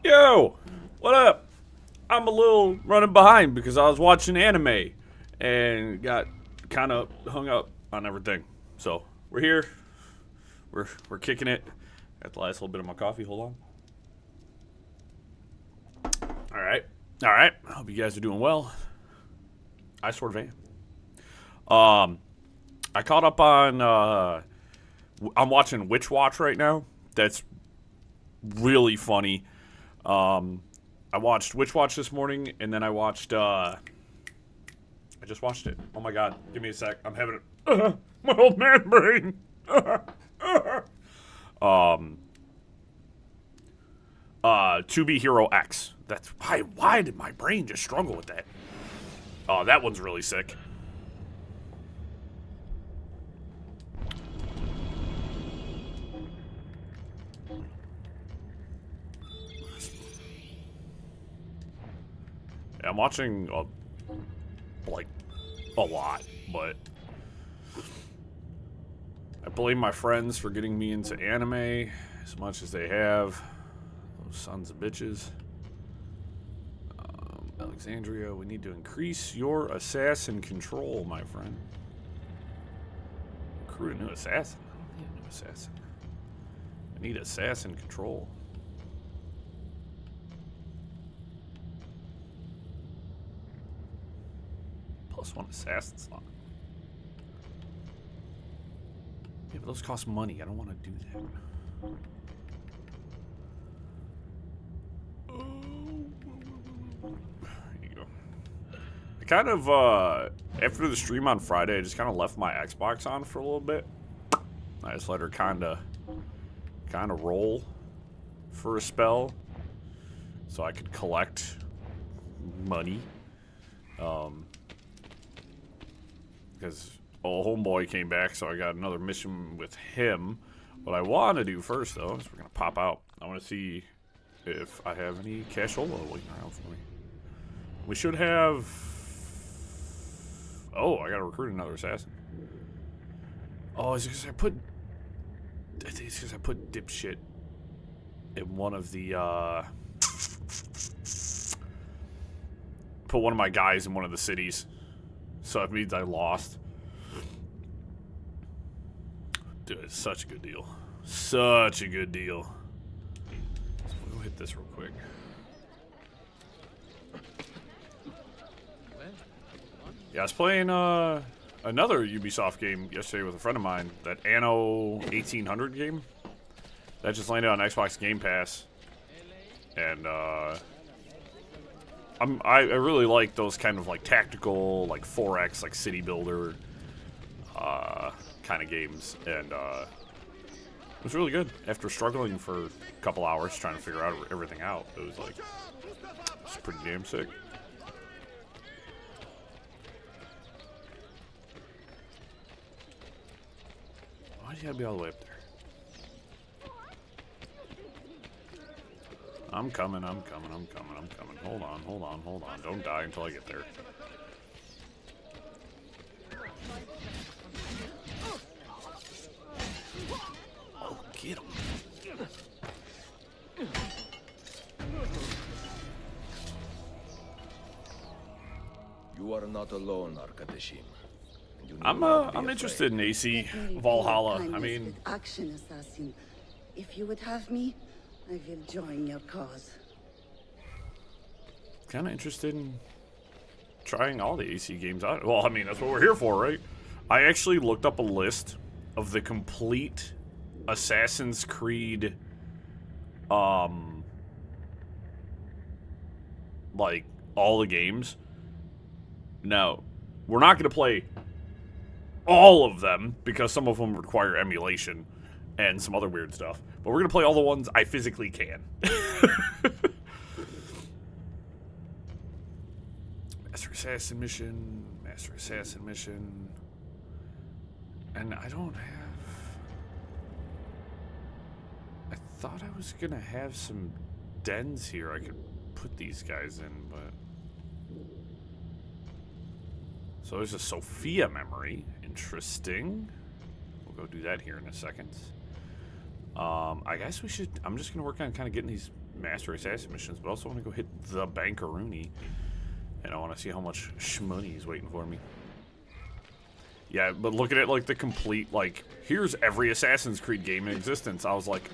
Yo, what up? I'm a little running behind because I was watching anime and got kind of hung up on everything. So we're here. We're kicking it. Got the last little bit of my coffee. Hold on. All right. I hope you guys are doing well. I sort of am. I caught up on. I'm watching Witch Watch right now. That's really funny. I watched Witch Watch this morning, and then I watched. I just watched it. Oh my god! Give me a sec. I'm having my old man brain. To Be Hero X. That's why. Why did my brain just struggle with that? Oh, that one's really sick. Yeah, I'm watching like a lot, but I blame my friends for getting me into anime as much as they have. Those sons of bitches. Alexandria, we need to increase your assassin control, my friend. Recruit a new assassin. I don't need a new assassin. I need assassin control. +1 assassin slot. Yeah, but those cost money. I don't want to do that. There you go. I kind of, after the stream on Friday, I just kind of left my Xbox on for a little bit. I just let her kind of roll for a spell so I could collect money. Because homeboy came back, so I got another mission with him. What I want to do first, though, is we're going to pop out. I want to see if I have any cashola waiting around for me. We should have... Oh, I got to recruit another assassin. Oh, is it because I put... I think it's because I put dipshit in one of the, Put one of my guys in one of the cities. So it means I lost. Dude, it's such a good deal. Such a good deal. So we'll hit this real quick. Yeah, I was playing another Ubisoft game yesterday with a friend of mine. That Anno 1800 game. That just landed on Xbox Game Pass. And I really like those kind of like tactical, like 4X, like city builder kind of games, and it was really good. After struggling for a couple hours trying to figure out everything out, it was like it's pretty damn sick. Why do you gotta be all the way up there? I'm coming. Hold on. Don't die until I get there. Oh, get him. You are not alone, Arkadashim. I'm interested in AC Valhalla. I mean, action assassin. If you would have me, I will join your cause. kind of interested in trying all the AC games out. Well, I mean, that's what we're here for, right? I actually looked up a list of the complete Assassin's Creed, like, all the games. Now, we're not going to play all of them, because some of them require emulation and some other weird stuff. But we're going to play all the ones I physically can. Master Assassin mission. And I don't have... I thought I was going to have some dens here I could put these guys in, but... So there's a Sophia memory. Interesting. We'll go do that here in a second. I guess we should... I'm just going to work on kind of getting these Master Assassin missions, but I also want to go hit the Bankaroonie. And I want to see how much shmoney is waiting for me. Yeah, but look at it like the complete, like, here's every Assassin's Creed game in existence. I was like,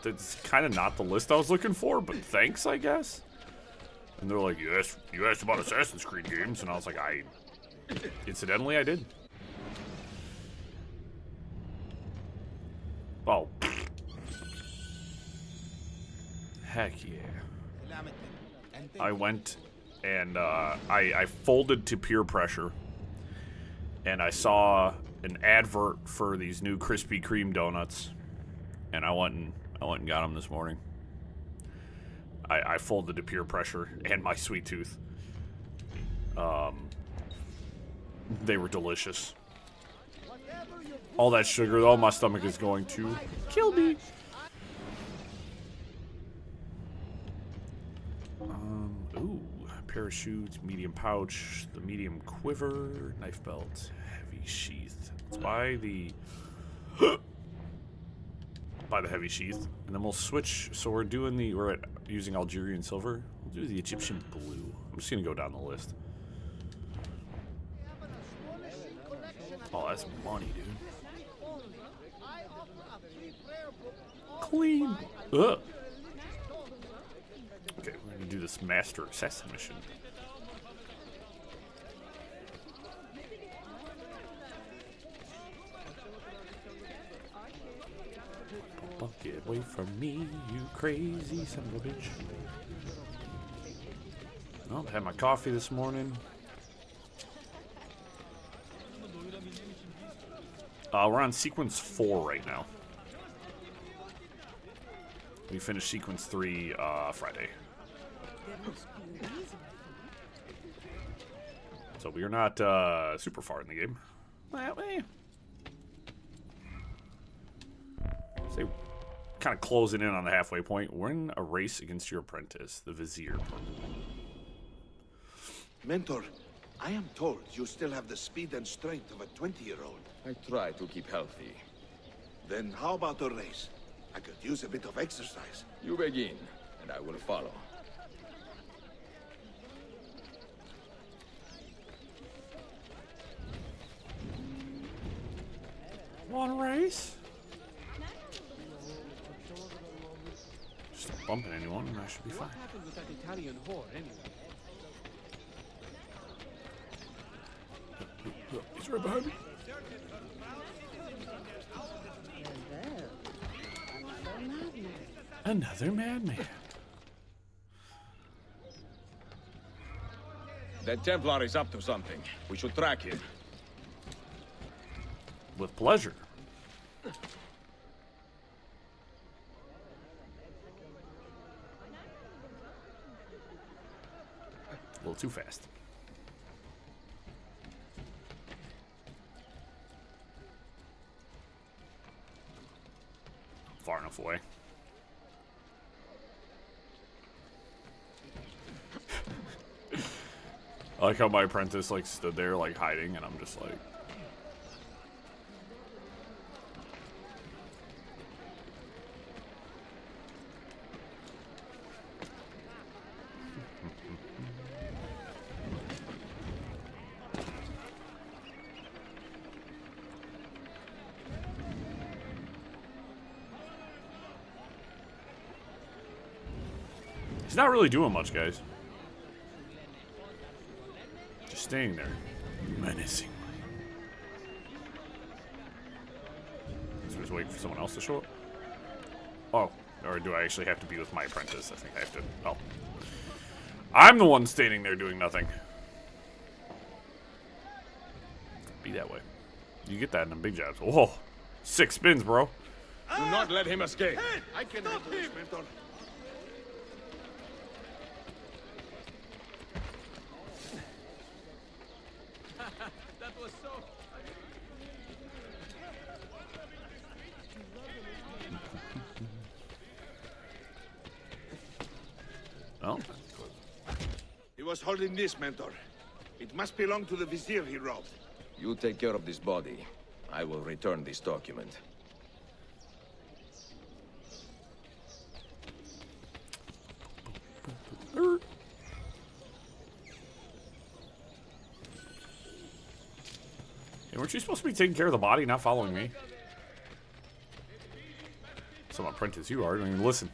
that's kind of not the list I was looking for, but thanks, I guess. And they're like, you asked about Assassin's Creed games, and I was like, incidentally, I did. Oh. Heck yeah. I went and I folded to peer pressure, and I saw an advert for these new Krispy Kreme donuts, and I went and got them this morning. I folded to peer pressure and my sweet tooth. They were delicious. All that sugar, though, my stomach is going to kill me. Ooh, parachutes, medium pouch, the medium quiver, knife belt, heavy sheath. Let's buy the heavy sheath, and then we'll switch. So we're using Algerian silver. We'll do the Egyptian blue. I'm just gonna go down the list. Oh, that's money, dude. Clean. Ugh. Okay, we're gonna do this Master Assassin mission. Get away from me, you crazy son of a bitch. Well, I had my coffee this morning. We're on sequence 4 right now. We finished sequence 3 Friday. So we are not super far in the game. Say, kind of closing in on the halfway point. We're in a race against your apprentice, the Vizier. Mentor, I am told you still have the speed and strength of a 20-year-old. I try to keep healthy. Then how about a race? I could use a bit of exercise. You begin, and I will follow. Want a race? Just not bumping anyone, and I should be fine. What happened with that Italian whore, anyway? He's right behind me. Another madman. That Templar is up to something. We should track him. With pleasure. A little too fast. Far enough away. I like how my apprentice like stood there like hiding, and I'm just like, he's not really doing much, guys. Just staying there, menacingly. So just wait for someone else to show up. Oh, or do I actually have to be with my apprentice? I think I have to. Oh, I'm the one standing there doing nothing. Be that way. You get that in the big jobs. Whoa, 6 spins, bro. Do not let him escape. I can handle this, Mentor. That was so... Oh, He was holding this, Mentor. It must belong to the Vizier he robbed. You take care of this body. I will return this document. Hey, weren't you supposed to be taking care of the body, not following me? Some apprentice you are. Don't even listen.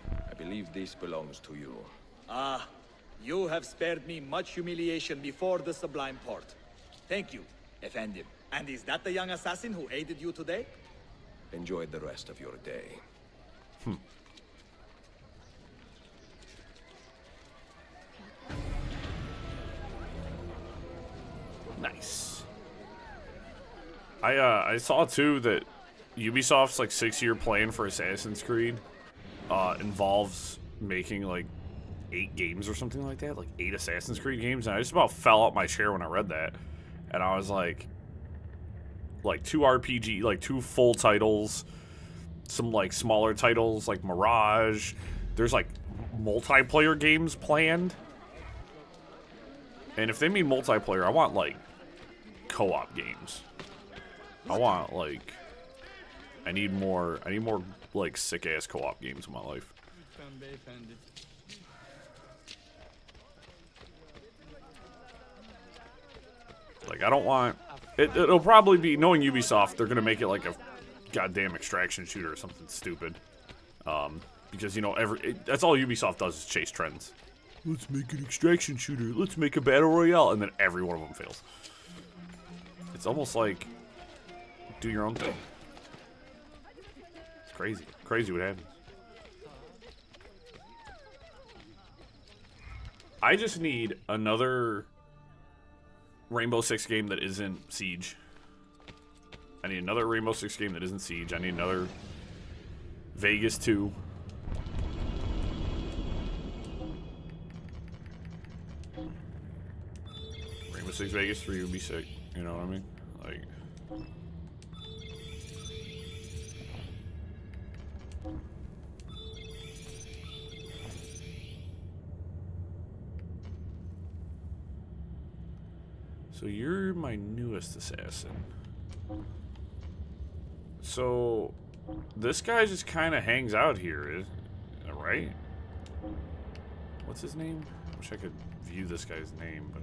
I believe this belongs to you. Ah, you have spared me much humiliation before the Sublime Port. Thank you, Effendim. And is that the young assassin who aided you today? Enjoy the rest of your day. Nice. I saw too that Ubisoft's like 6-year plan for Assassin's Creed involves making like 8 games or something like that, like 8 Assassin's Creed games, and I just about fell out my chair when I read that, and I was like 2 RPG, like 2 full titles, some like smaller titles like Mirage. There's like multiplayer games planned, and if they mean multiplayer, I want like co-op games. I want like I need more like sick ass co-op games in my life. Like I don't want it'll probably be, knowing Ubisoft, they're gonna make it like a goddamn extraction shooter or something stupid. Because you know that's all Ubisoft does is chase trends. Let's make an extraction shooter. Let's make a battle royale, and then every one of them fails. It's almost like do your own thing. It's crazy. Crazy what happens. I just need another Rainbow Six game that isn't Siege. I need another Rainbow Six game that isn't Siege. I need another Vegas 2. Rainbow Six Vegas 3 would be sick. You know what I mean? Like... So you're my newest assassin. So this guy just kind of hangs out here, right? What's his name? I wish I could view this guy's name, but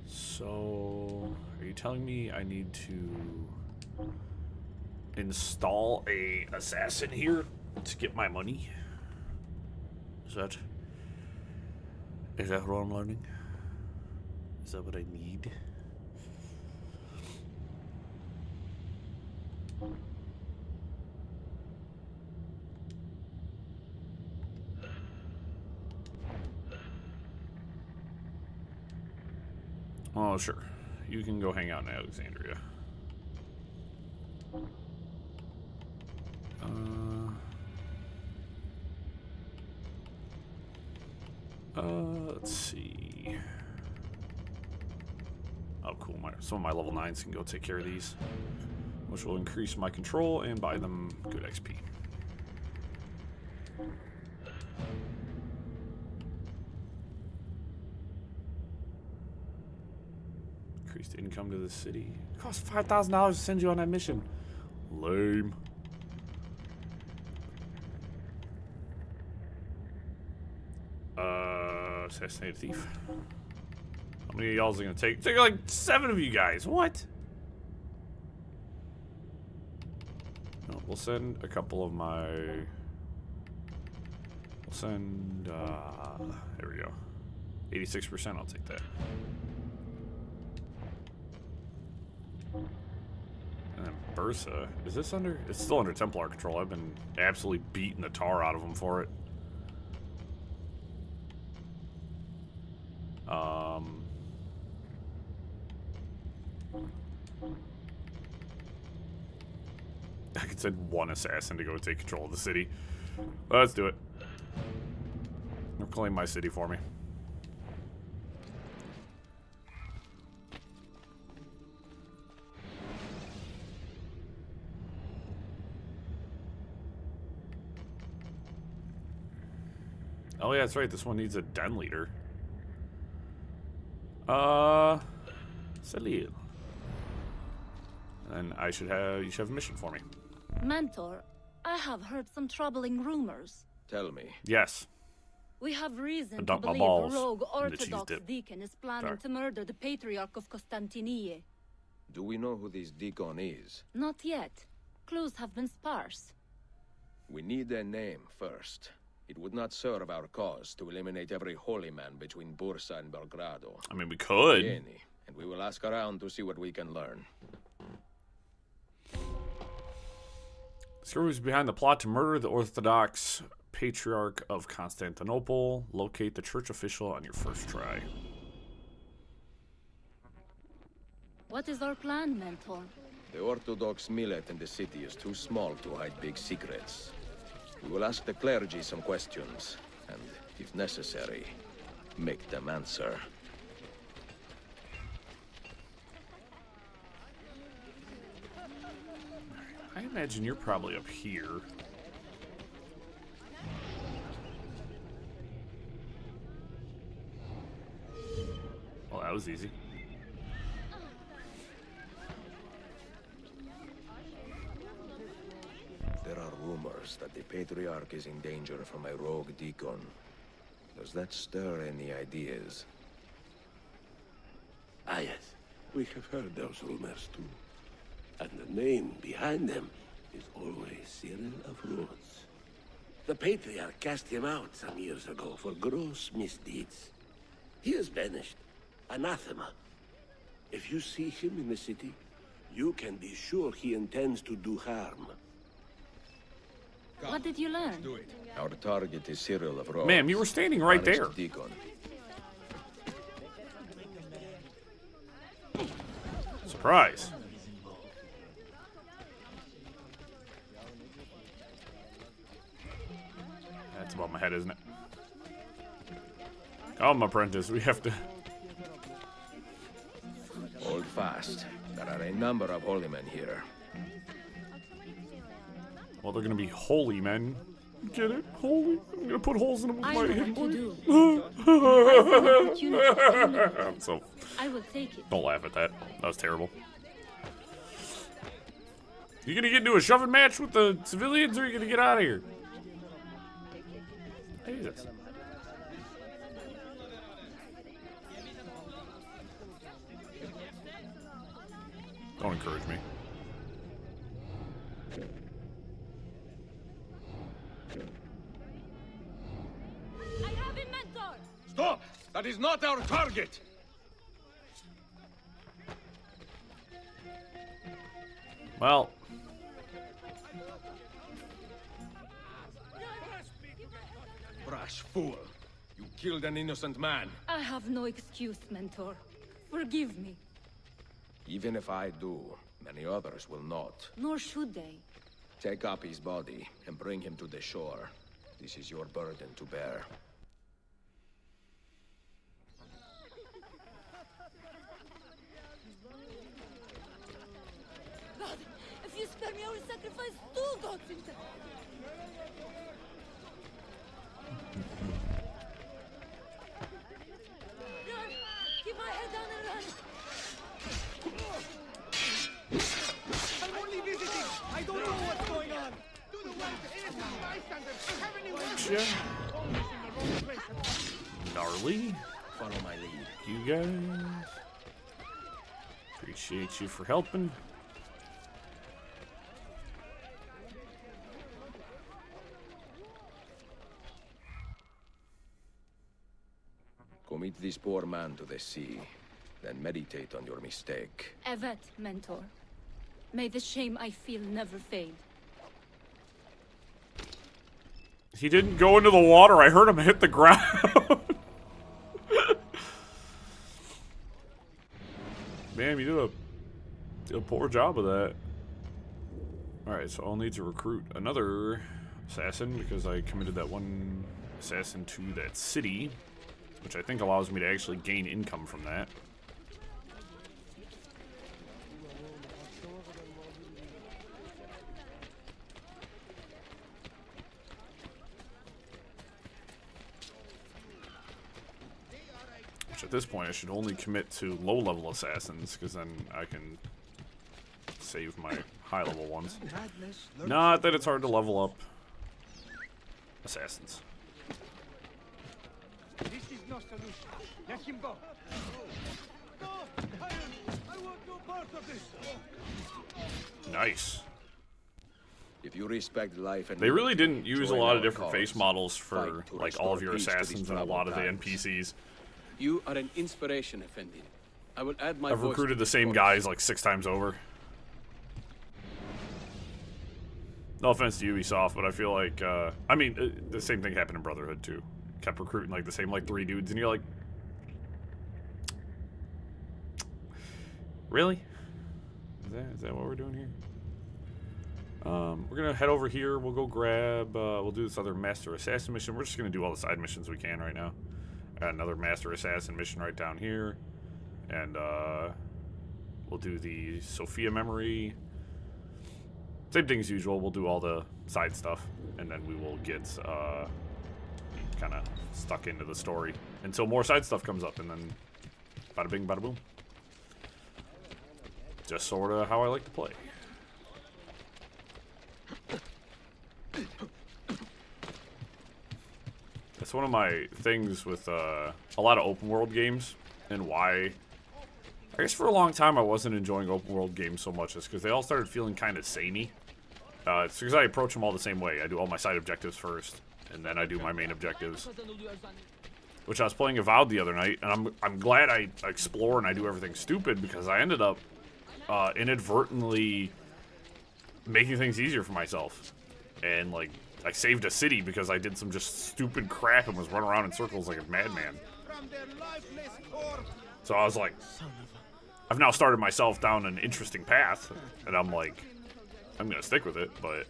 So are you telling me I need to install a assassin here to get my money? Is that what I'm learning? Is that what I need? Oh, sure. You can go hang out in Alexandria. Let's see. Oh, cool. Some of my level 9s can go take care of these, which will increase my control and buy them good XP. Increased income to the city. It costs $5,000 to send you on that mission. Lame. Assassinated thief. How many of y'all is it gonna take? Take like 7 of you guys. What? No, we'll send a couple of my. We'll send. There we go. 86%. I'll take that. And then Bursa. Is this under? It's still under Templar control. I've been absolutely beating the tar out of them for it. I could send 1 assassin to go take control of the city. Let's do it. Claim my city for me. Oh yeah, that's right. This one needs a den leader. Salil. And you should have a mission for me. Mentor, I have heard some troubling rumors. Tell me. Yes. We have reason to dump my believe balls a rogue in the cheese Orthodox dip. deacon is planning Sorry. to murder the Patriarch of Constantinople. Do we know who this deacon is? Not yet. Clues have been sparse. We need a name first. It would not serve our cause to eliminate every holy man between Bursa and Belgrado. I mean, we could. Any, and we will ask around to see what we can learn. Discover who's behind the plot to murder the Orthodox Patriarch of Constantinople. Locate the church official on your first try. What is our plan, Mentor? The Orthodox millet in the city is too small to hide big secrets. We will ask the clergy some questions, and, if necessary, make them answer. I imagine you're probably up here. Well, that was easy. There are rumors that the Patriarch is in danger from a rogue deacon. Does that stir any ideas? Ah, yes. We have heard those rumors too. And the name behind them is always Cyril of Rhodes. The Patriarch cast him out some years ago for gross misdeeds. He is banished. Anathema. If you see him in the city, you can be sure he intends to do harm. What did you learn? Do it. Our target is Cyril of Rhodes. Ma'am, you were standing right Honest there. Deacon. Surprise. That's above my head, isn't it? Come, apprentice, we have to... Hold fast. There are a number of holy men here. Well, they're gonna be holy men. Get it? Holy? I'm gonna put holes in them with I my know hand. what to do. I have an opportunity. I'm so... I will take it. Don't laugh at that. That was terrible. You gonna get into a shoving match with the civilians, or are you gonna get out of here? Jesus. Don't encourage me. I have a mentor! Stop! That is not our target! Well, Brash fool! You killed an innocent man. I have no excuse, Mentor. Forgive me. Even if I do, many others will not. Nor should they. Take up his body and bring him to the shore. This is your burden to bear. God, if you spare me, I will sacrifice 2 gods instead. Run! Keep my head down and run! I'm only visiting. I don't know what's going on. Do the well to innocent bystanders. Have any yeah. work? Gnarly. Follow my lead. You guys. Appreciate you for helping. Commit this poor man to the sea, then meditate on your mistake. Evet, Mentor. May the shame I feel never fade. He didn't go into the water. I heard him hit the ground. Man, you did a poor job of that. Alright, so I'll need to recruit another assassin because I committed that one assassin to that city, which I think allows me to actually gain income from that. Which at this point I should only commit to low-level assassins, because then I can save my high-level ones. Not that it's hard to level up assassins. This is no solution. Let him go. No, I want no part of this. Nice. If you respect life and They really didn't use a join lot of our different cause. face models for Fight to like all of your restore peace to assassins these and a lot of the troubled times. NPCs. You are an inspiration, Effendi. I will add my I've voice recruited to the same chorus. guys like 6 times over. No offense to Ubisoft, but I feel like, I mean, the same thing happened in Brotherhood too. Kept recruiting like the same like 3 dudes, and you're like, really? Is that what we're doing here? We're gonna head over here. We'll go grab. We'll do this other Master Assassin mission. We're just gonna do all the side missions we can right now. Got another Master Assassin mission right down here, and we'll do the Sophia memory. Same thing as usual. We'll do all the side stuff, and then we will get kind of stuck into the story until more side stuff comes up, and then bada bing, bada boom. Just sort of how I like to play. That's one of my things with a lot of open world games, and why I guess for a long time I wasn't enjoying open world games so much, is because they all started feeling kind of samey. It's because I approach them all the same way. I do all my side objectives first, and then I do my main objectives. Which I was playing Avowed the other night, and I'm glad I explore and I do everything stupid, because I ended up inadvertently making things easier for myself. And like, I saved a city because I did some just stupid crap and was running around in circles like a madman. So I was like, I've now started myself down an interesting path, and I'm like, I'm gonna stick with it. But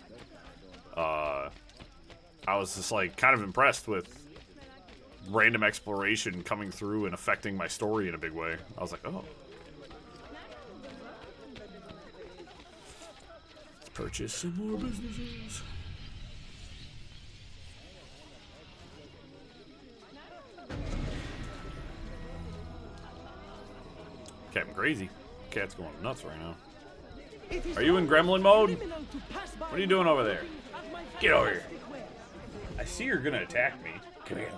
I was just like kind of impressed with random exploration coming through and affecting my story in a big way. I was like, oh. Let's purchase some more businesses. Captain Crazy. Cat's going nuts right now. Are you in gremlin mode? What are you doing over there? Get over here. I see you're gonna attack me. Come here,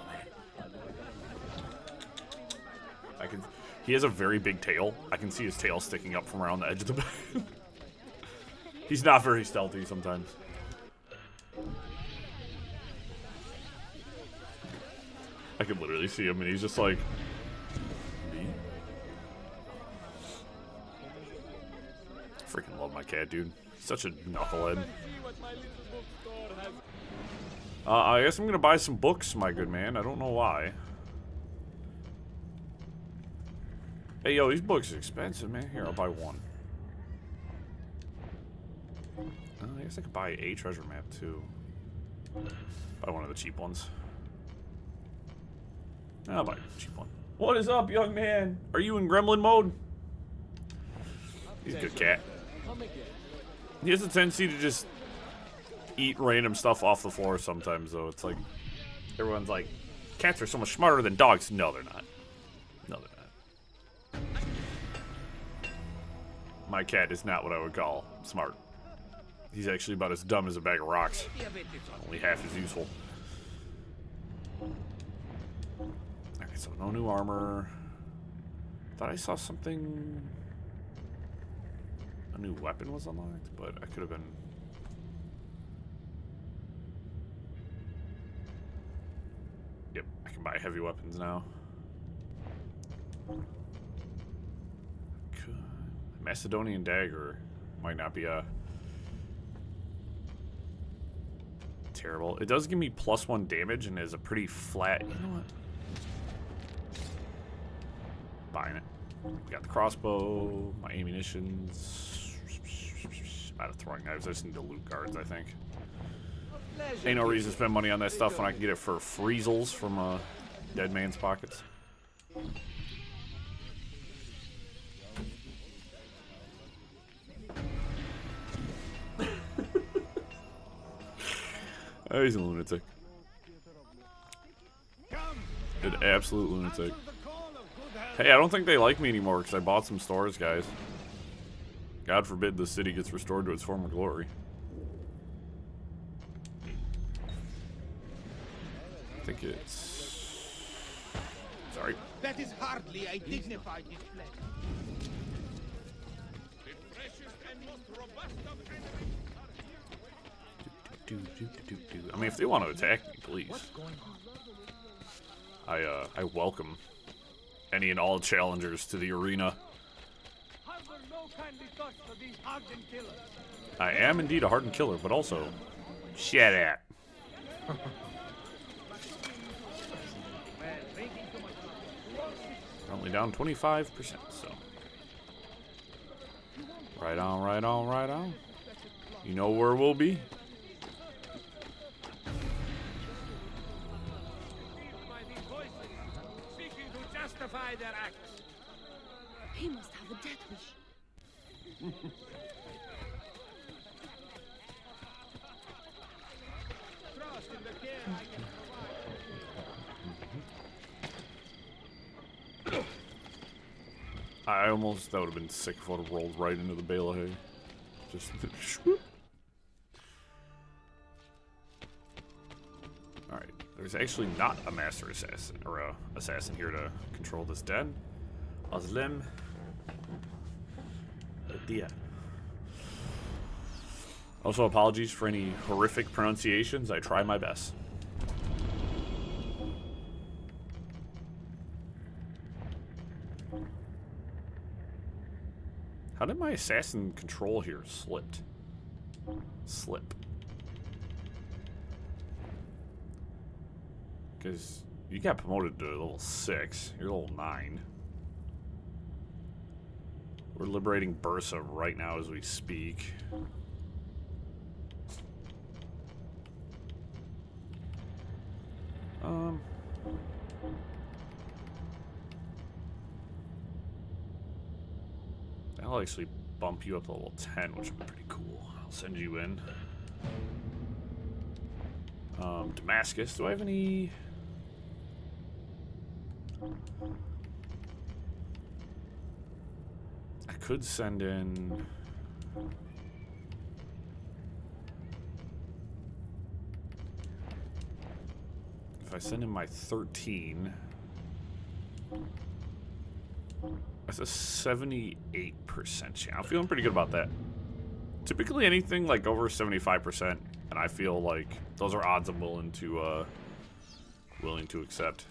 man. He has a very big tail. I can see his tail sticking up from around the edge of the bed. He's not very stealthy sometimes. I can literally see him, and he's just like, me? Freaking love my cat, dude. He's such a knucklehead. I guess I'm gonna buy some books, my good man. I don't know why. Hey, yo, these books are expensive, man. Here, I'll buy one. I guess I could buy a treasure map, too. Buy one of the cheap ones. I'll buy a cheap one. What is up, young man? Are you in gremlin mode? He's a good cat. He has a tendency to just eat random stuff off the floor sometimes, though. It's like, everyone's like, cats are so much smarter than dogs. No, they're not. No, they're not. My cat is not what I would call smart. He's actually about as dumb as a bag of rocks. Only half as useful. Okay, so no new armor. Thought I saw something. A new weapon was unlocked, but I could have been. Yep, I can buy heavy weapons now. Macedonian dagger might not be a terrible. It does give me +1 damage and is a pretty flat. You know what? Buying it. We got the crossbow, my ammunitions. I'm out of throwing knives. I just need to loot guards, I think. Ain't no reason to spend money on that stuff when I can get it for freezels from dead man's pockets. Oh, he's a lunatic. An absolute lunatic. Hey, I don't think they like me anymore because I bought some stores, guys. God forbid the city gets restored to its former glory. I think it's... Sorry. That is hardly a dignified display. The freshest and most robust of enemies are here. I mean, if they want to attack me, please. I welcome any and all challengers to the arena. Harbor no kindly thoughts for these hardened killers. I am indeed a hardened killer, but also... Shut up. Currently down 25%, so... Right on, right on, right on. You know where we'll be. Seeking to justify their acts. He must have a death wish. Trust in the care I can provide. I almost... That would have been sick if I would have rolled right into the bale of hay. Just... Swoop. Alright. There's actually not a master assassin, or a assassin here to control this den. Aslim. Adia. Also, apologies for any horrific pronunciations. I try my best. How did my assassin control here slipped? Slip. Because you got promoted to level 6. You're level 9. We're liberating Bursa right now as we speak. I'll actually bump you up to level 10, which would be pretty cool. I'll send you in. Damascus, do I have any... I could send in... If I send in my 13... That's a 78% chance. I'm feeling pretty good about that. Typically anything like over 75%, and I feel like those are odds I'm willing to accept.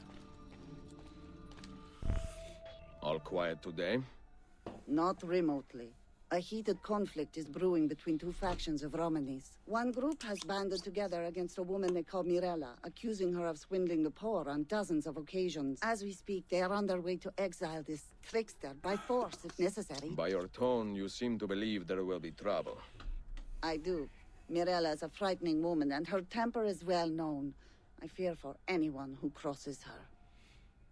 All quiet today? Not remotely. A heated conflict is brewing between two factions of Romanis. One group has banded together against a woman they call Mirella, accusing her of swindling the poor on dozens of occasions. As we speak, they are on their way to exile this trickster by force, if necessary. By your tone, you seem to believe there will be trouble. I do. Mirella is a frightening woman, and her temper is well known. I fear for anyone who crosses her.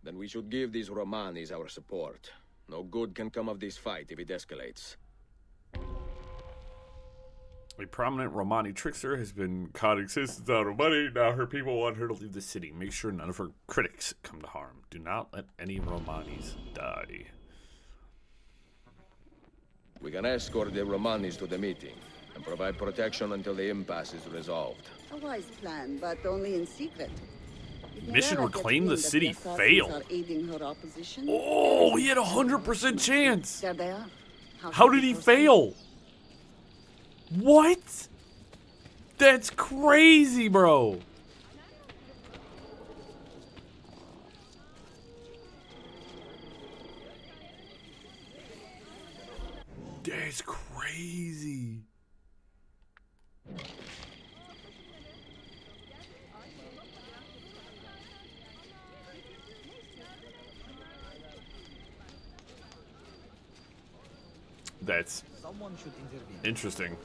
Then we should give these Romanis our support. No good can come of this fight if it escalates. A prominent Romani trickster has been caught existence out of money. Now her people want her to leave the city. Make sure none of her critics come to harm. Do not let any Romanis die. We can escort the Romanis to the meeting and provide protection until the impasse is resolved. A wise plan, but only in secret. If Mission Mirella gets reclaim the wind that city assassins failed. are aiding her opposition, Oh, he had a 100% chance. there they are. How did he fail? What? That's crazy, bro. That's crazy. That's Someone should intervene. interesting.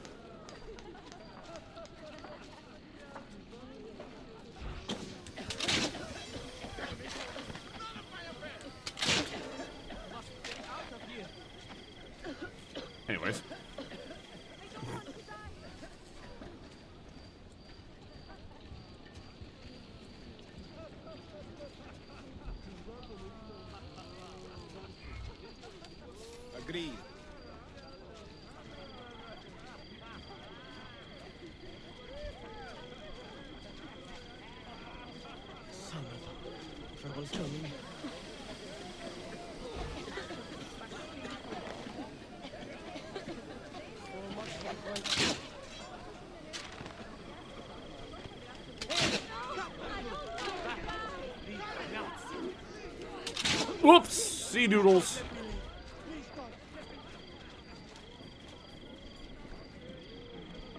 Anyways. Agreed. Whoops! Sea doodles.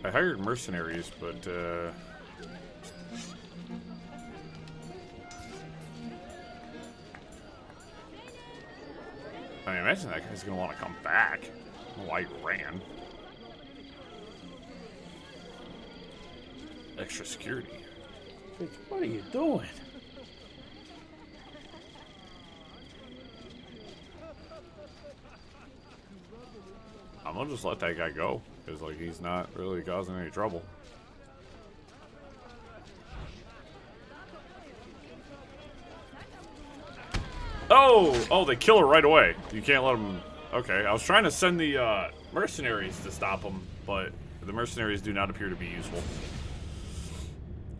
I hired mercenaries, but I imagine that guy's gonna want to come back. I don't know why he ran. Extra security. What are you doing? I'm gonna just let that guy go, because like he's not really causing any trouble. Oh, they kill her right away. You can't let them. Okay, I was trying to send the mercenaries to stop them, but the mercenaries do not appear to be useful.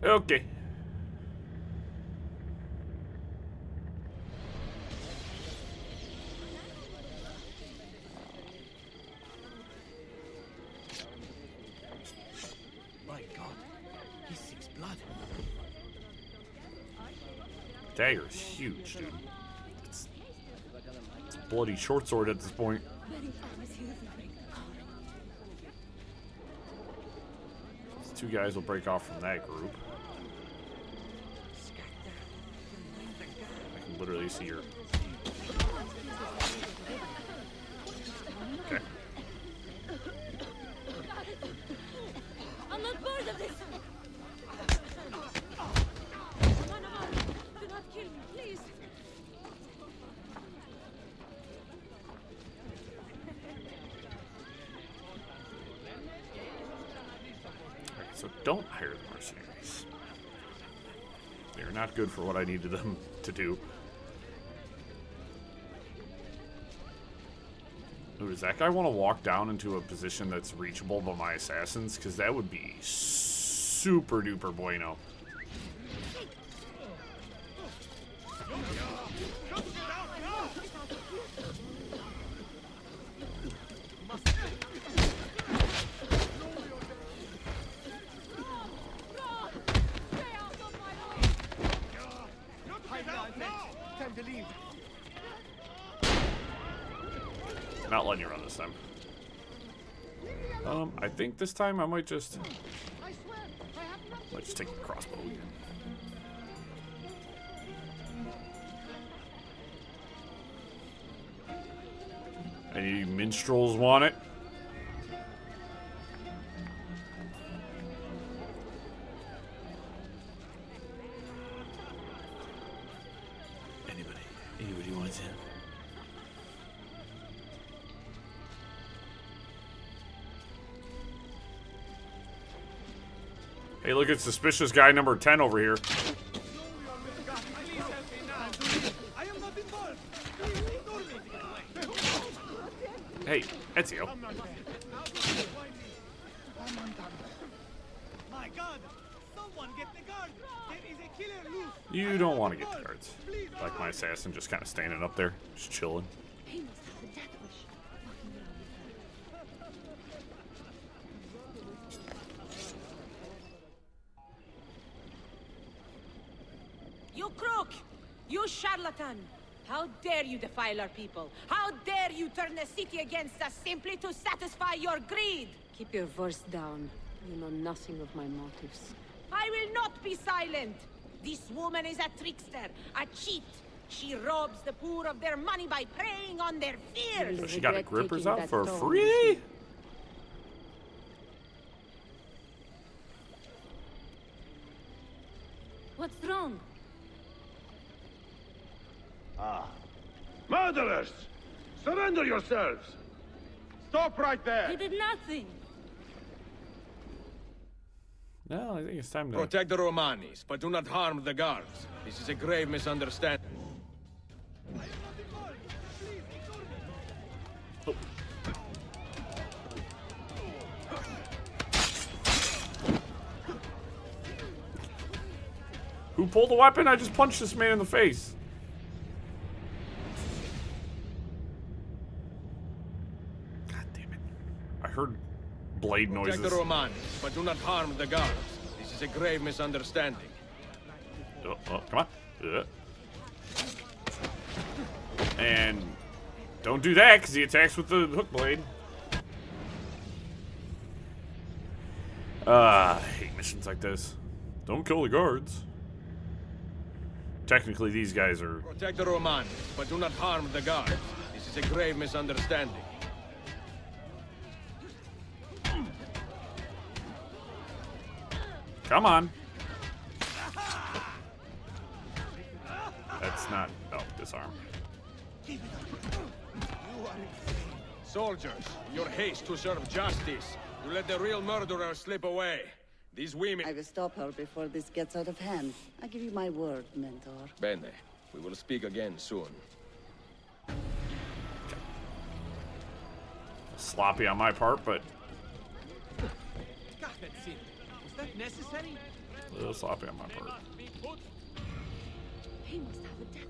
Okay. My God, he seeks blood. Dagger's huge, dude. It's a bloody short sword at this point. These two guys will break off from that group. I can literally see your... Okay. I'm not bored of this. Do not kill me, please. Alright, so don't hire the mercenaries. They're not good for what I needed them to do. Ooh, does that guy want to walk down into a position that's reachable by my assassins? Because that would be super duper bueno. Time to leave. Not letting you run this time. I think this time I might just... I swear, I have nothing. Might just take the crossbow again. Any minstrels want it? Anybody wants it? Hey, look at suspicious guy number 10 over here. I am not involved. Please ignore me. Hey, Ezio. My God, someone get the guard. There is a killer loose. You don't want to get the guards. Like my assassin just kind of standing up there, just chilling. He must have a death wish. Walking around with her. You crook! You charlatan! How dare you defile our people? How dare you turn the city against us simply to satisfy your greed? Keep your voice down. You know nothing of my motives. I will not be silent! This woman is a trickster, a cheat. She robs the poor of their money by preying on their fears. So she got the Regret grippers taking out that for tone. free? What's wrong? Murderers! Surrender yourselves! Stop right there! He did nothing. No, I think it's time to... Protect the Romanis, but do not harm the guards. This is a grave misunderstanding. Who pulled the weapon? I just punched this man in the face. God damn it. I heard blade noises. Protect the Romanis, but do not harm the guards. This is a grave misunderstanding. Come on. And don't do that because he attacks with the hook blade. I hate missions like this. Don't kill the guards. Technically, these guys are... Protect the Roman, but do not harm the guards. This is a grave misunderstanding. Come on. That's not... Oh, disarm. Soldiers, your haste to serve justice. You let the real murderer slip away. These women... I will stop her before this gets out of hand. I give you my word, Mentor. Bene. We will speak again soon. Sloppy on my part, but... Was that necessary? A little sloppy on my part. He must have a death.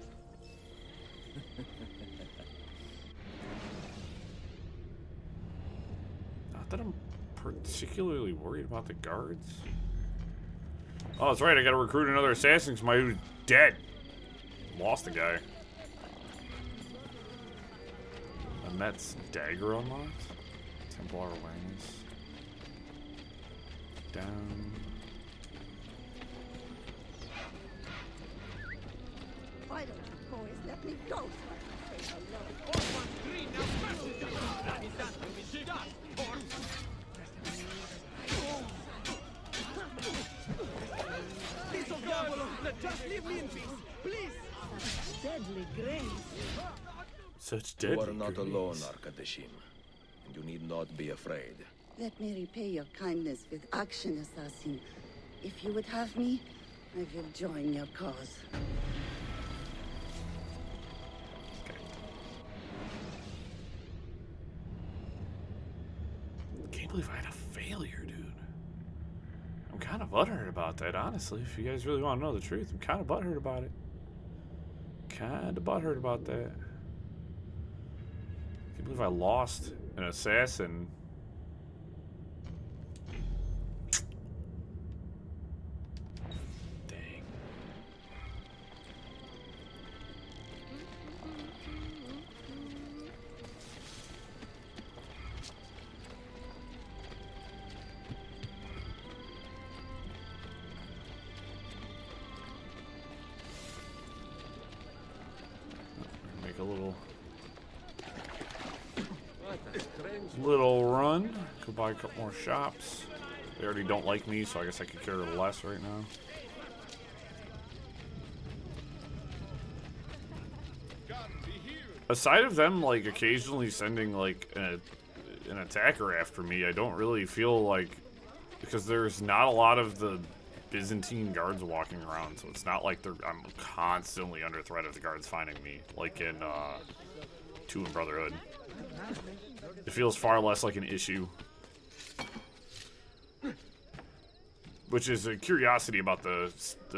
Not that I'm particularly worried about the guards. Oh, that's right. I gotta recruit another assassin because my dude's dead. Lost a guy. And that's dagger unlocked. Templar awareness. Down. Why don't you boys let me go? Just leave me in peace, please. Deadly grace. Such deadly You are not grace. alone, Arkadashim. And you need not be afraid. Let me repay your kindness with action, assassin. If you would have me, I will join your cause. Can't believe I had a failure, dude. I'm kind of butthurt about that, honestly. If you guys really want to know the truth, I'm kind of butthurt about it. Kind of butthurt about that. Can't believe I lost an assassin. Dang. Make a little run. Go buy a couple more shops. They already don't like me, so I guess I could care less right now. Aside of them, like, occasionally sending, like, an attacker after me, I don't really feel like... Because there's not a lot of the Byzantine guards walking around, so it's not like I'm constantly under threat of the guards finding me, like in 2 in Brotherhood. It feels far less like an issue. Which is a curiosity about the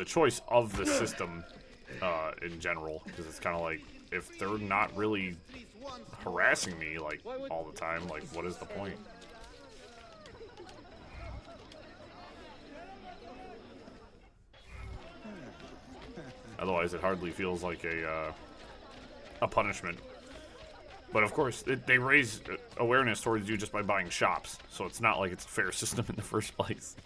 choice of the system in general, because it's kind of like, if they're not really harassing me like all the time, like what is the point? Otherwise, it hardly feels like a punishment. But of course, they raise awareness towards you just by buying shops, so it's not like it's a fair system in the first place.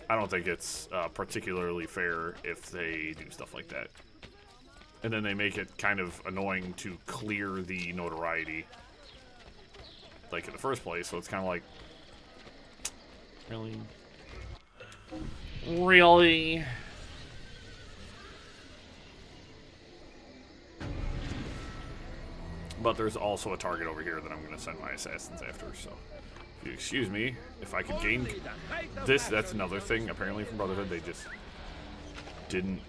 I don't think it's particularly fair if they do stuff like that. And then they make it kind of annoying to clear the notoriety, like in the first place, so it's kind of like, really? Really? But there's also a target over here that I'm going to send my assassins after, so if you excuse me, if I could gain this, that's another thing, apparently from Brotherhood, they just didn't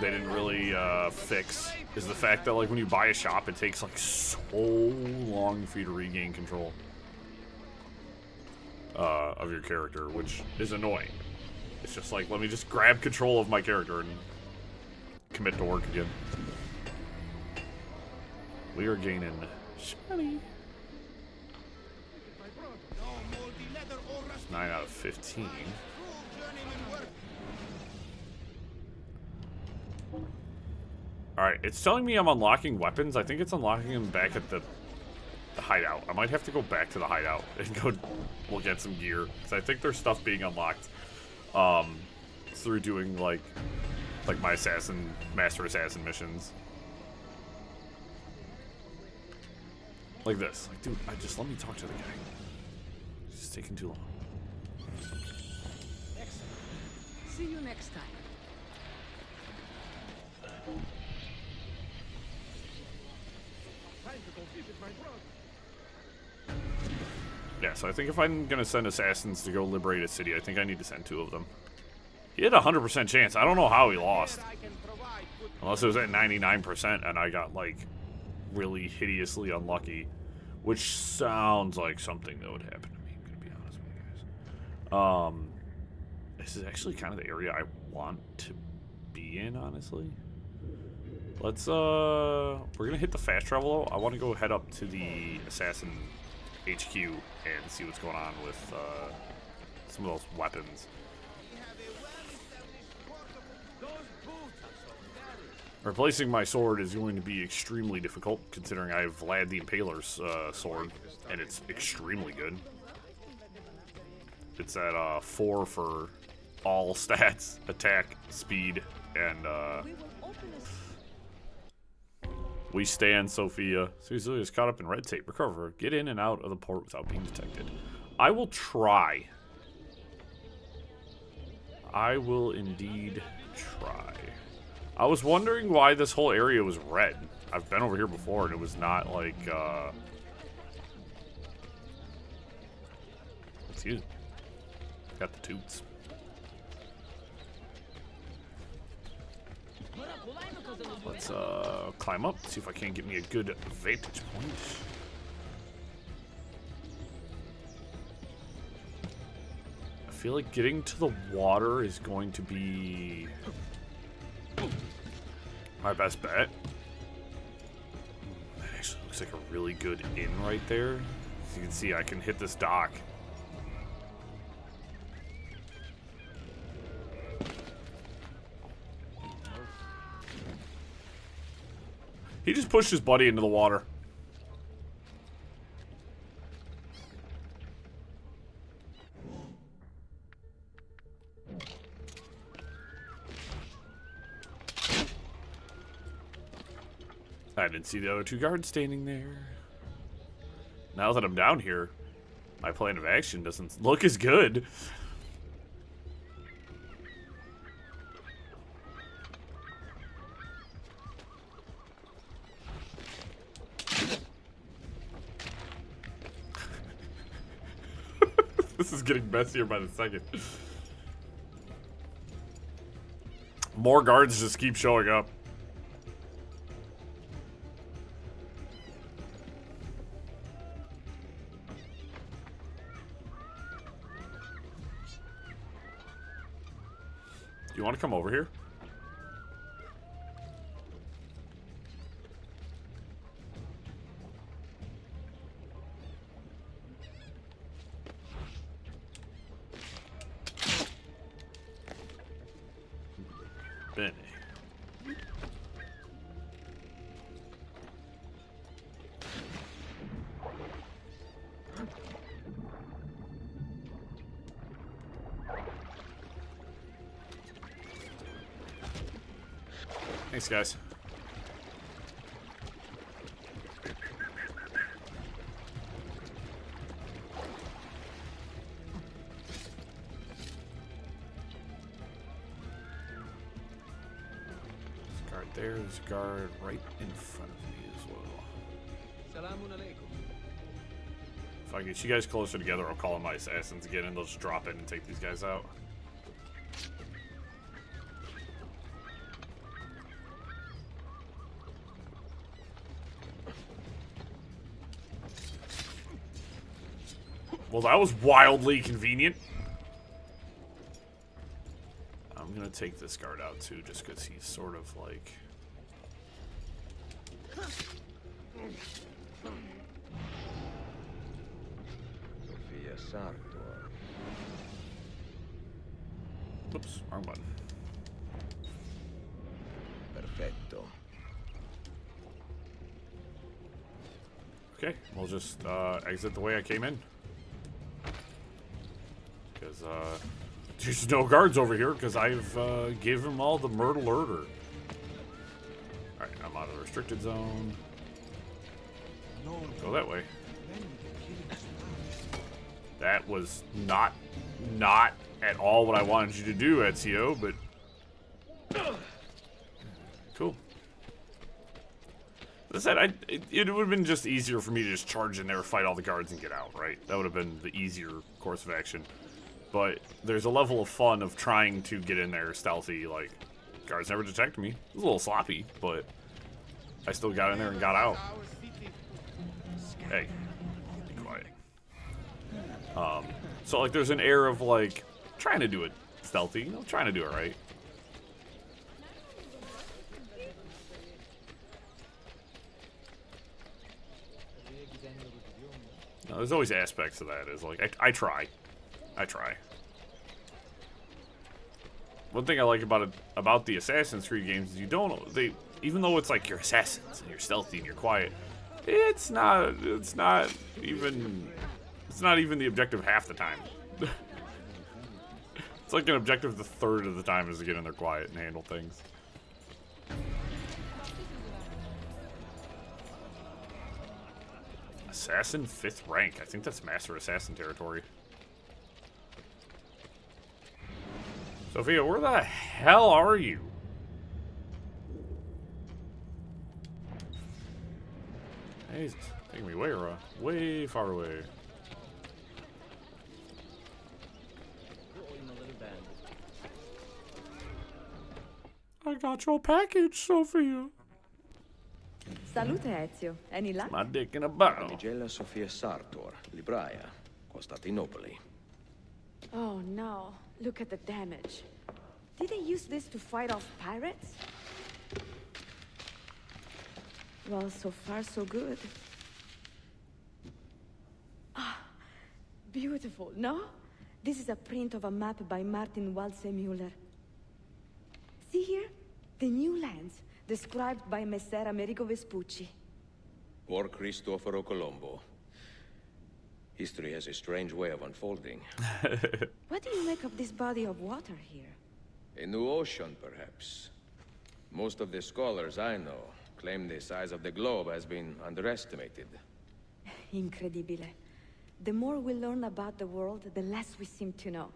really fix, is the fact that, like, when you buy a shop, it takes, like, so long for you to regain control of your character, which is annoying. It's just like, let me just grab control of my character and commit to work again. We are gaining money. 9 out of 15. Alright, it's telling me I'm unlocking weapons. I think it's unlocking them back at the hideout. I might have to go back to the hideout and go look at some gear. Because I think there's stuff being unlocked through doing, like my Master Assassin missions. Like this. Like, dude, just let me talk to the guy. It's just taking too long. See you next time. Time to go visit my brother. Yeah, so I think if I'm going to send assassins to go liberate a city, I think I need to send 2 of them. He had a 100% chance. I don't know how he lost. Unless it was at 99% and I got, like, really hideously unlucky. Which sounds like something that would happen to me, I'm going to be honest with you guys. This is actually kind of the area I want to be in, honestly. Let's, we're going to hit the fast travel, though. I want to go head up to the assassin HQ and see what's going on with some of those weapons. Replacing my sword is going to be extremely difficult, considering I have Vlad the Impaler's sword, and it's extremely good. It's at 4 for all stats, attack, speed, and we stand, Sophia. Cecilia is caught up in red tape. Recover. Get in and out of the port without being detected. I will try. I will indeed try. I was wondering why this whole area was red. I've been over here before and it was not like, excuse me. Got the toots. Let's climb up, see if I can't get me a good vantage point. I feel like getting to the water is going to be my best bet. That actually looks like a really good inn right there. As you can see, I can hit this dock. He just pushed his buddy into the water. I didn't see the other 2 guards standing there. Now that I'm down here, my plan of action doesn't look as good. This is getting messier by the second. More guards just keep showing up. You want to come over here? Benny. Thanks, guys. There's a guard right in front of me as well. If I get you guys closer together, I'll call in my assassins again and they'll just drop in and take these guys out. Well, that was wildly convenient. I'm gonna take this guard out too, just because he's sort of like... Oops, wrong button. Perfetto. Okay, we'll just exit the way I came in. Because there's no guards over here because I've gave them all the myrtle order. Alright, I'm out of the restricted zone. Go that way. That was not at all what I wanted you to do, Ezio, but cool. As I said, it would have been just easier for me to just charge in there, fight all the guards, and get out, right? That would have been the easier course of action. But there's a level of fun of trying to get in there stealthy, like, guards never detected me. It was a little sloppy, but I still got in there and got out. Hey, be quiet. So, like, there's an air of, like, trying to do it stealthy, you know, trying to do it right. No, there's always aspects of that. Is like I try. One thing I like about the Assassin's Creed games is even though it's like you're assassins and you're stealthy and you're quiet, it's not even the objective half the time. It's like an objective the third of the time is to get in there quiet and handle things. Assassin 5th rank. I think that's Master Assassin territory. Sophia, where the hell are you? Hey, he's taking me way far away. I got your package, Sophia. Salute, Ezio. Any luck? My dick in a bottle. Damigella Sofia Sartor, Libraia, Costantinopoli. Oh no, look at the damage. Did they use this to fight off pirates? Well, so far so good. Ah, beautiful, no? This is a print of a map by Martin Waldseemüller. See here? The new lands, described by Messer Amerigo Vespucci. Or Cristoforo Colombo. History has a strange way of unfolding. What do you make of this body of water here? A new ocean, perhaps. Most of the scholars I know claim the size of the globe has been underestimated. Incredibile. The more we learn about the world, the less we seem to know.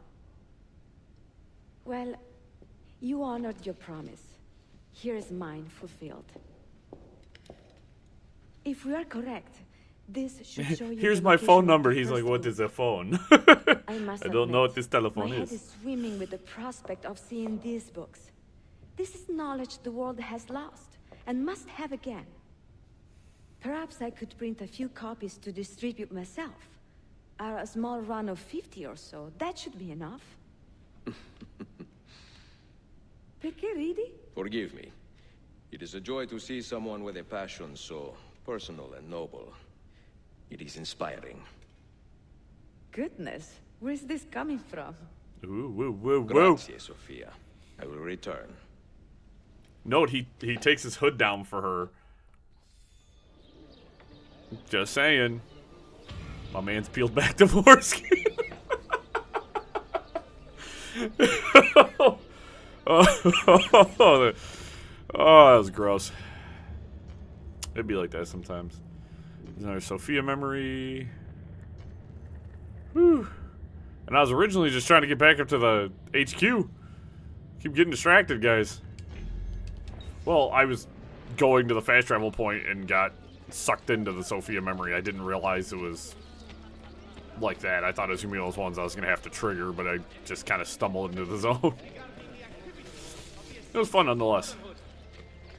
Well, you honored your promise. Here is mine fulfilled. If we are correct, this should show you. Here's my phone number. He's like, what is a phone? I don't know what this telephone my is. head is swimming with the prospect of seeing these books. This is knowledge the world has lost, and must have again. Perhaps I could print a few copies to distribute myself. A small run of 50 or so, that should be enough. Perché ridi? Forgive me. It is a joy to see someone with a passion so personal and noble. It is inspiring. Goodness, where's this coming from? Whoa. Grazie, Sophia. I will return. Note, he takes his hood down for her. Just saying. My man's peeled back the foreskin. Oh, that was gross. It'd be like that sometimes. There's another Sophia memory. Whew. And I was originally just trying to get back up to the HQ. Keep getting distracted, guys. Well, I was going to the fast travel point and got sucked into the Sophia memory. I didn't realize it was like that. I thought it was going to be those ones I was going to have to trigger, but I just kind of stumbled into the zone. It was fun nonetheless.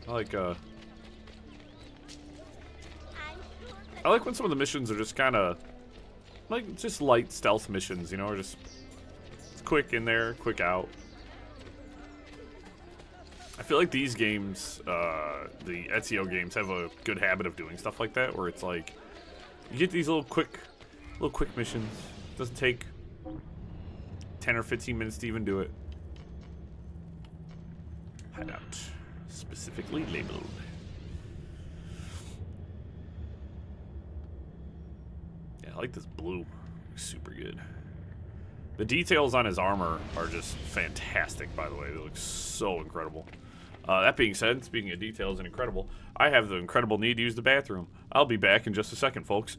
I like when some of the missions are just kind of like just light stealth missions, you know, or just quick in there, quick out. I feel like these games, the Ezio games, have a good habit of doing stuff like that, where it's like you get these little quick missions. It doesn't take 10 or 15 minutes to even do it. Hideout, specifically labeled. like this blue. Super good. The details on his armor are just fantastic, by the way. They look so incredible. That being said, speaking of details and incredible, I have the incredible need to use the bathroom. I'll be back in just a second, folks.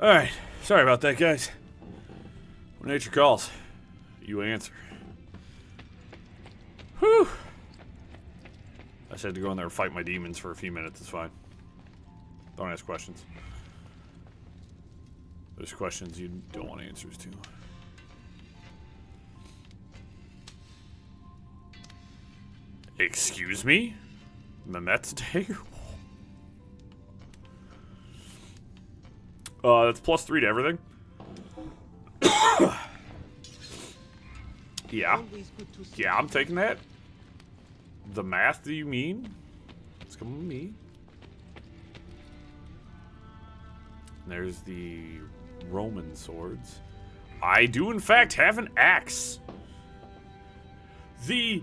Alright, sorry about that, guys. When nature calls, you answer. Whew! I just had to go in there and fight my demons for a few minutes, it's fine. Don't ask questions. There's questions you don't want answers to. Excuse me? Mehmet's dagger? That's +3 to everything. Yeah. Yeah, I'm taking that. The math, do you mean? It's coming with me. There's the Roman swords. I do, in fact, have an axe. The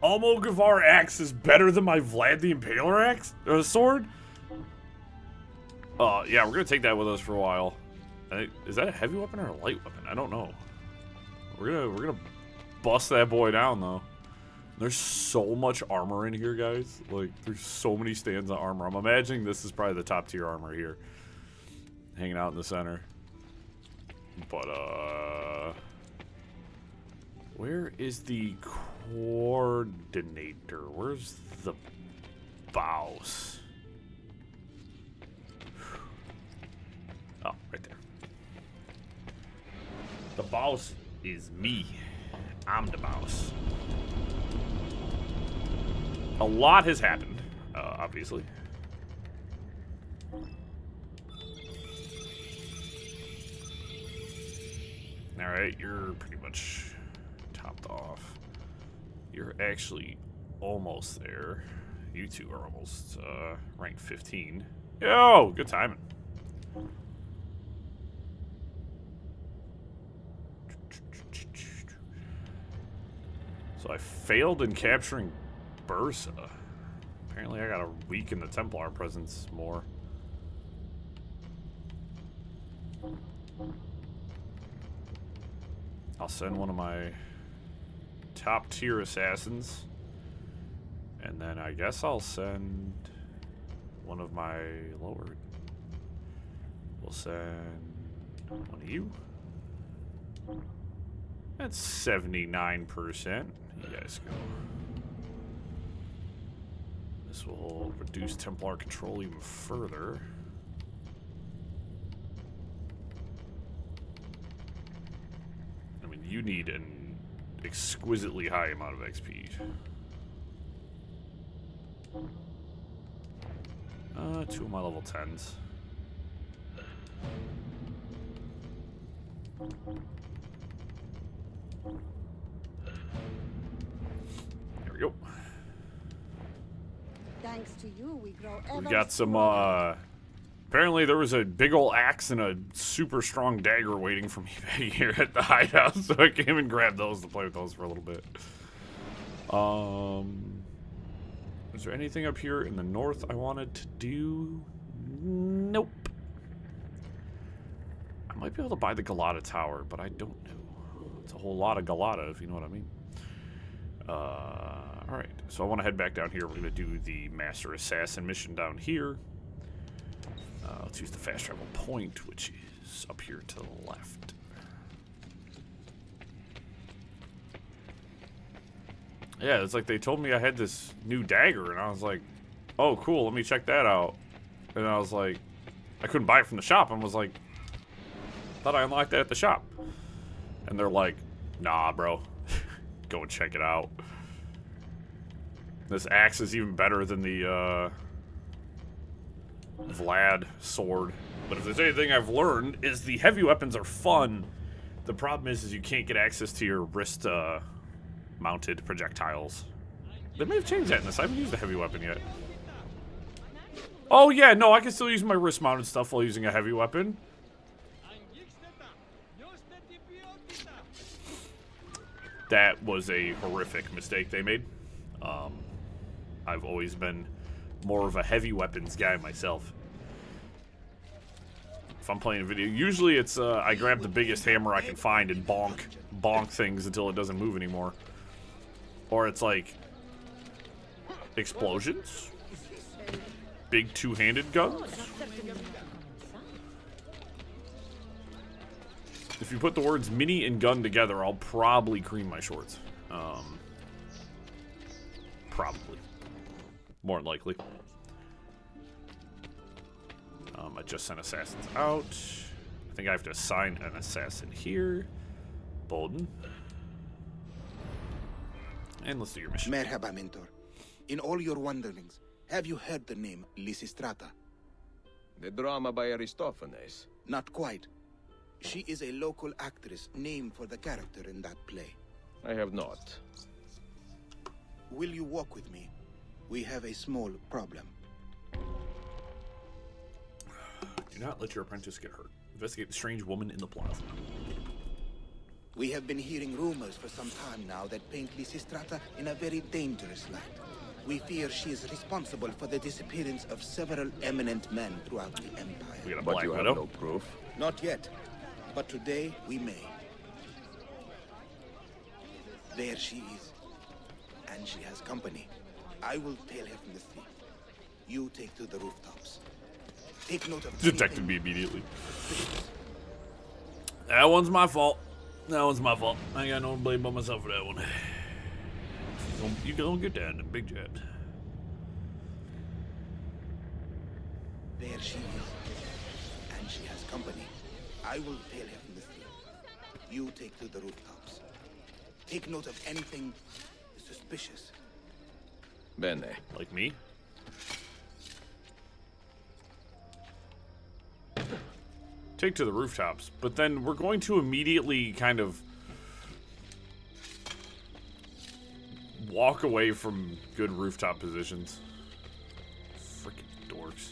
Almogavar axe is better than my Vlad the Impaler axe sword. Yeah, we're gonna take that with us for a while. Is that a heavy weapon or a light weapon? I don't know. We're gonna bust that boy down though. There's so much armor in here, guys. Like, there's so many stands of armor. I'm imagining this is probably the top tier armor here, hanging out in the center. But where is the coordinator? Where's the boss? Oh, right there. The boss is me. I'm the boss. A lot has happened, obviously. Alright, you're pretty much topped off. You're actually almost there. You two are almost rank 15. Yo, good timing. So I failed in capturing Bursa. Apparently I gotta weaken the Templar presence more. I'll send one of my top tier assassins. And then I guess I'll send one of my lower. We'll send one of you. That's 79%. You guys go. This will reduce Templar control even further. I mean, you need an exquisitely high amount of XP. 2 of my level 10s. There we go. Thanks to you, we grow ever We got some, stronger. apparently there was a big ol' axe and a super strong dagger waiting for me back here at the hideout, so I came and grabbed those to play with those for a little bit. Is there anything up here in the north I wanted to do? Nope. I might be able to buy the Galata Tower, but I don't know. It's a whole lot of Galata, if you know what I mean. Alright, so I want to head back down here. We're going to do the Master Assassin mission down here. Let's use the fast travel point, which is up here to the left. Yeah, it's like they told me I had this new dagger, and I was like, oh, cool, let me check that out. And I was like, I couldn't buy it from the shop, and was like, thought I unlocked that at the shop. And they're like, nah, bro, go and check it out. This axe is even better than the Vlad sword. But if there's anything I've learned, is the heavy weapons are fun. The problem is you can't get access to your wrist mounted projectiles. They may have changed that in this. I haven't used a heavy weapon yet. Oh yeah, no, I can still use my wrist mounted stuff while using a heavy weapon. That was a horrific mistake they made. I've always been more of a heavy weapons guy myself. If I'm playing a video, usually it's I grab the biggest hammer I can find and bonk things until it doesn't move anymore. Or it's like explosions, big two-handed guns. If you put the words mini and gun together, I'll probably cream my shorts. Probably. More than likely. I just sent assassins out. I think I have to assign an assassin here. Bolden. And let's do your mission. Merhaba, Mentor. In all your wanderings, have you heard the name Lysistrata? The drama by Aristophanes. Not quite. She is a local actress named for the character in that play. I have not. Will you walk with me? We have a small problem. Do not let your apprentice get hurt. Investigate the strange woman in the plaza. We have been hearing rumors for some time now that paint Lysistrata in a very dangerous light. We fear she is responsible for the disappearance of several eminent men throughout the Empire. We got a But Black you have Widow. no proof. Not yet, but today we may. There she is, and she has company. I will tail her from the street. You take to the rooftops. Take note of Detected me immediately. That one's my fault. That one's my fault. I ain't got no blame but myself for that one. You gonna get down to big jabs. There she is, and she has company. I will tail her from the street. You take to the rooftops. Take note of anything suspicious. Bene. Like me? Take to the rooftops, but then we're going to immediately kind of walk away from good rooftop positions. Freaking dorks.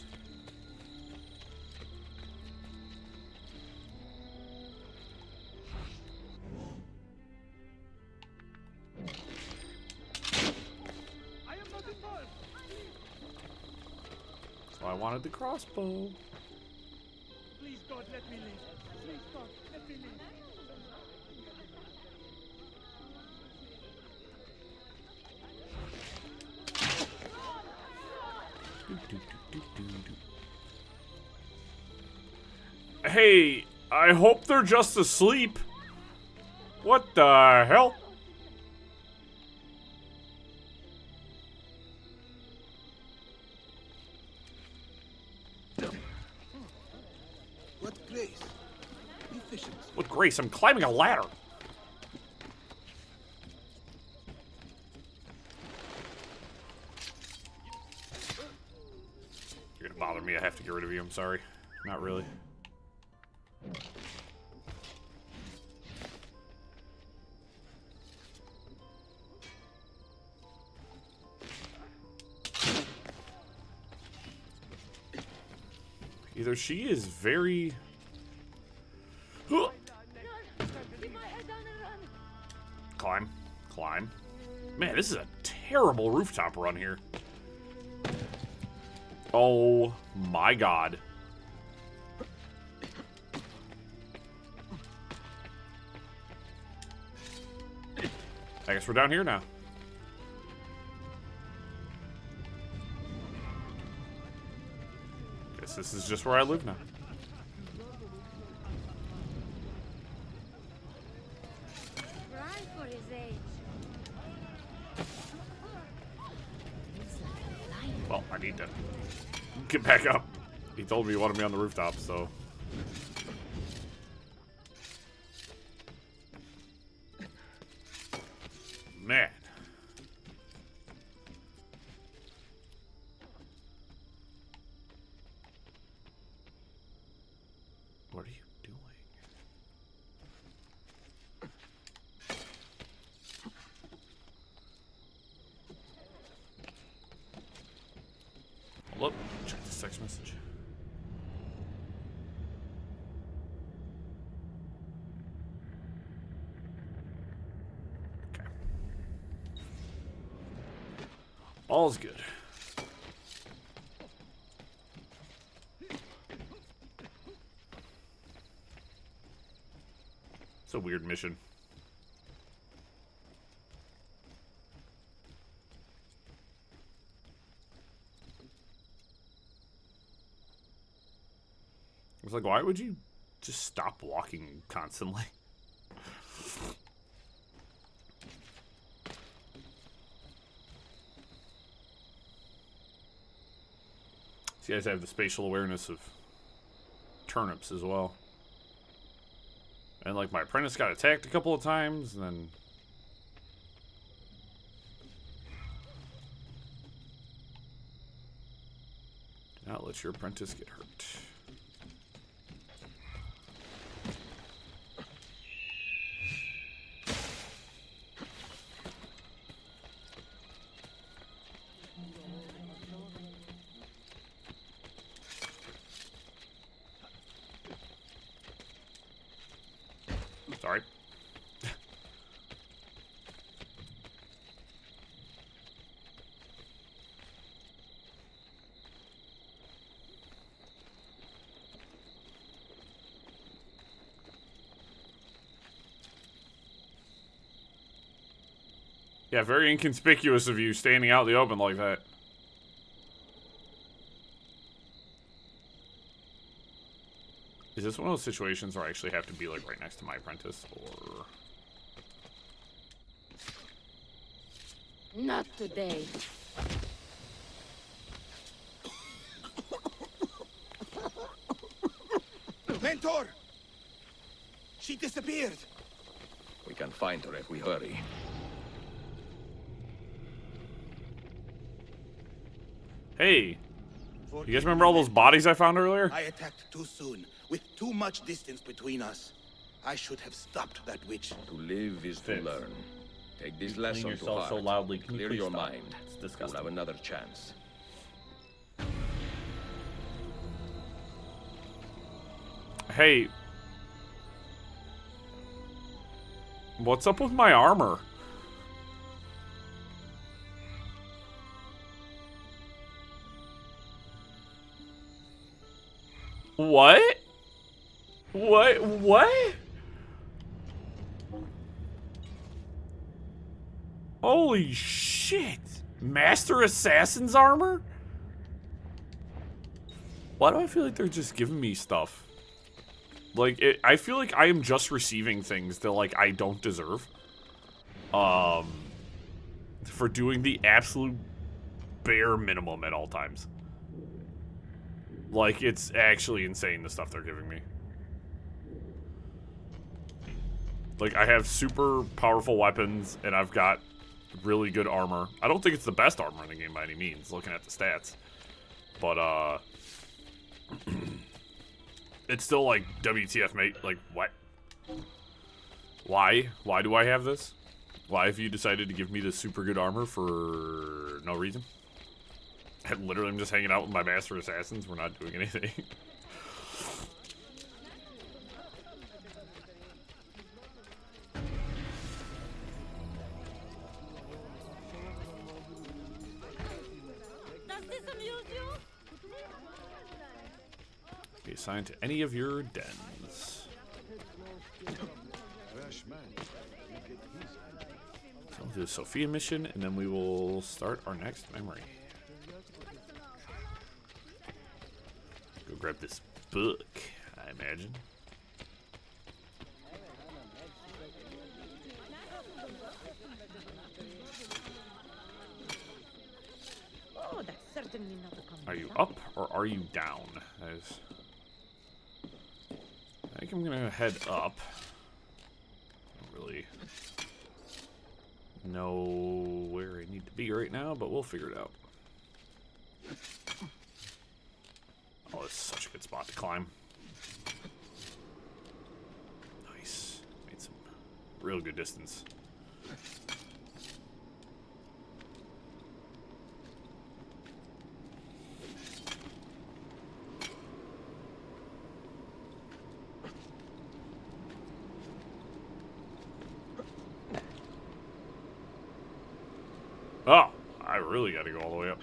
I am not involved. So I wanted the crossbow. Please, God, let me leave. Please, God, let me leave. Hey, I hope they're just asleep. What the hell? What grace? Efficient. With grace, I'm climbing a ladder. You're gonna bother me, I have to get rid of you, I'm sorry. Not really. Either she is very... Climb. Climb. Man, this is a terrible rooftop run here. Oh my god. I guess we're down here now. Guess this is just where I live now. Right for his age. Well, I need to get back up. He told me he wanted me on the rooftop, so... Man. What are you doing? Hold up. Check this text message. Okay. All's good. It's a weird mission. I was like, why would you just stop walking constantly? These guys have the spatial awareness of turnips as well. And like my apprentice got attacked a couple of times, and then Not let your apprentice get hurt. Sorry. Yeah, very inconspicuous of you standing out in the open like that. Is this one of those situations where I actually have to be like right next to my apprentice, or? Not today. Mentor! She disappeared! We can find her if we hurry. Hey, you guys remember all those bodies I found earlier? I attacked too soon, with too much distance between us. I should have stopped that witch. To live is to Fifth. learn. Take this You're lesson to yourself heart. so loudly. Can you Clear please your stop? mind. It's You'll disgusting. have another chance. Hey, what's up with my armor? What? What? Holy shit. Master Assassin's armor? Why do I feel like they're just giving me stuff? Like, I feel like I am just receiving things that, like, I don't deserve. For doing the absolute bare minimum at all times. Like, it's actually insane the stuff they're giving me. Like, I have super powerful weapons, and I've got really good armor. I don't think it's the best armor in the game by any means, looking at the stats. But, it's still like, WTF, mate. Like, what? Why? Why do I have this? Why have you decided to give me this super good armor for no reason? I literally am just hanging out with my Master Assassins. We're not doing anything. Does this amuse you? Be assigned to any of your dens. So we'll do the Sophia mission, and then we will start our next memory. Go grab this book, I imagine. Oh, that's certainly not a Are you up or are you down? That is... I think I'm gonna head up. I don't really know where I need to be right now, but we'll figure it out. Oh, this is such a good spot to climb. Nice. Made some real good distance. Oh, I really got to go all the way up.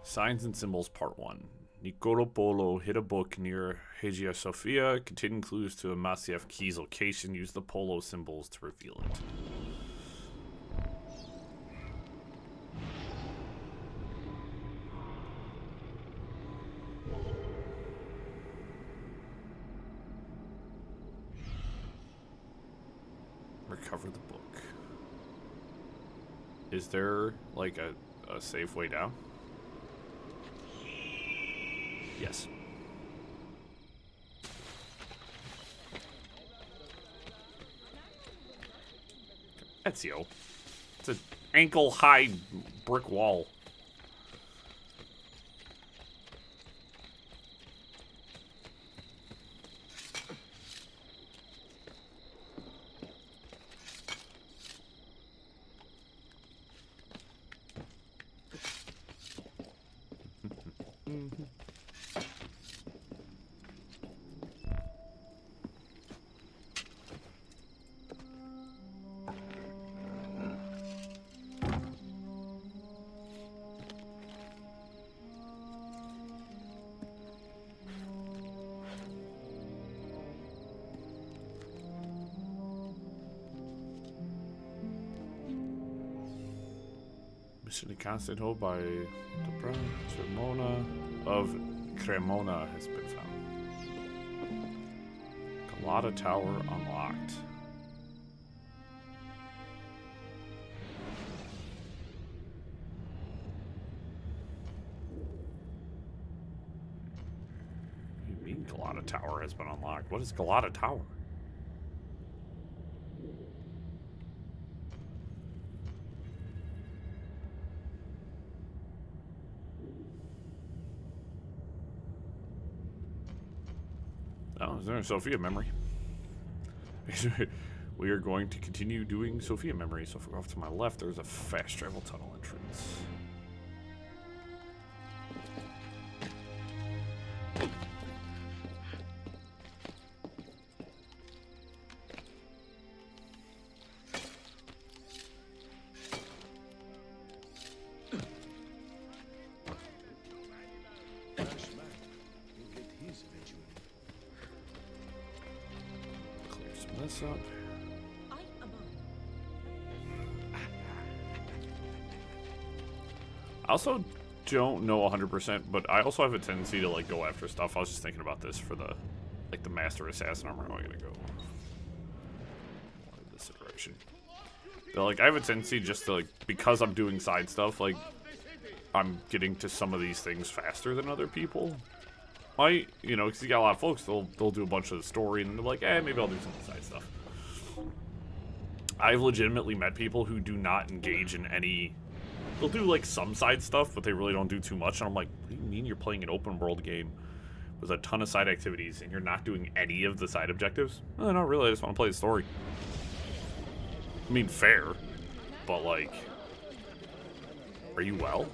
Signs and Symbols Part 1. Nicolo Polo hid a book near Hagia Sophia. Containing clues to a Masyaf key's location. Use the polo symbols to reveal it. Recover the book. Is there, like, a safe way down? Yes. Ezio. It's an ankle-high brick wall. Mission to Constantinople by the Tremona of Cremona has been found. Galata Tower unlocked. What do you mean Galata Tower has been unlocked? What is Galata Tower? Oh, is there a Sophia memory? We are going to continue doing Sophia memory. So if we go off to my left, there's a fast travel tunnel entrance. This up. I also don't know 100%, but I also have a tendency to like go after stuff. I was just thinking about this for the like the Master Assassin armor. How am I gonna go? More in this iteration. But like I have a tendency just to like because I'm doing side stuff, like I'm getting to some of these things faster than other people. You know, because you got a lot of folks, they'll do a bunch of the story, and they're like, maybe I'll do some of the side stuff. I've legitimately met people who do not engage in any... They'll do, like, some side stuff, but they really don't do too much, and I'm like, what do you mean you're playing an open-world game with a ton of side activities, and you're not doing any of the side objectives? Oh, not really, I just want to play the story. I mean, fair, but, like... Are you well?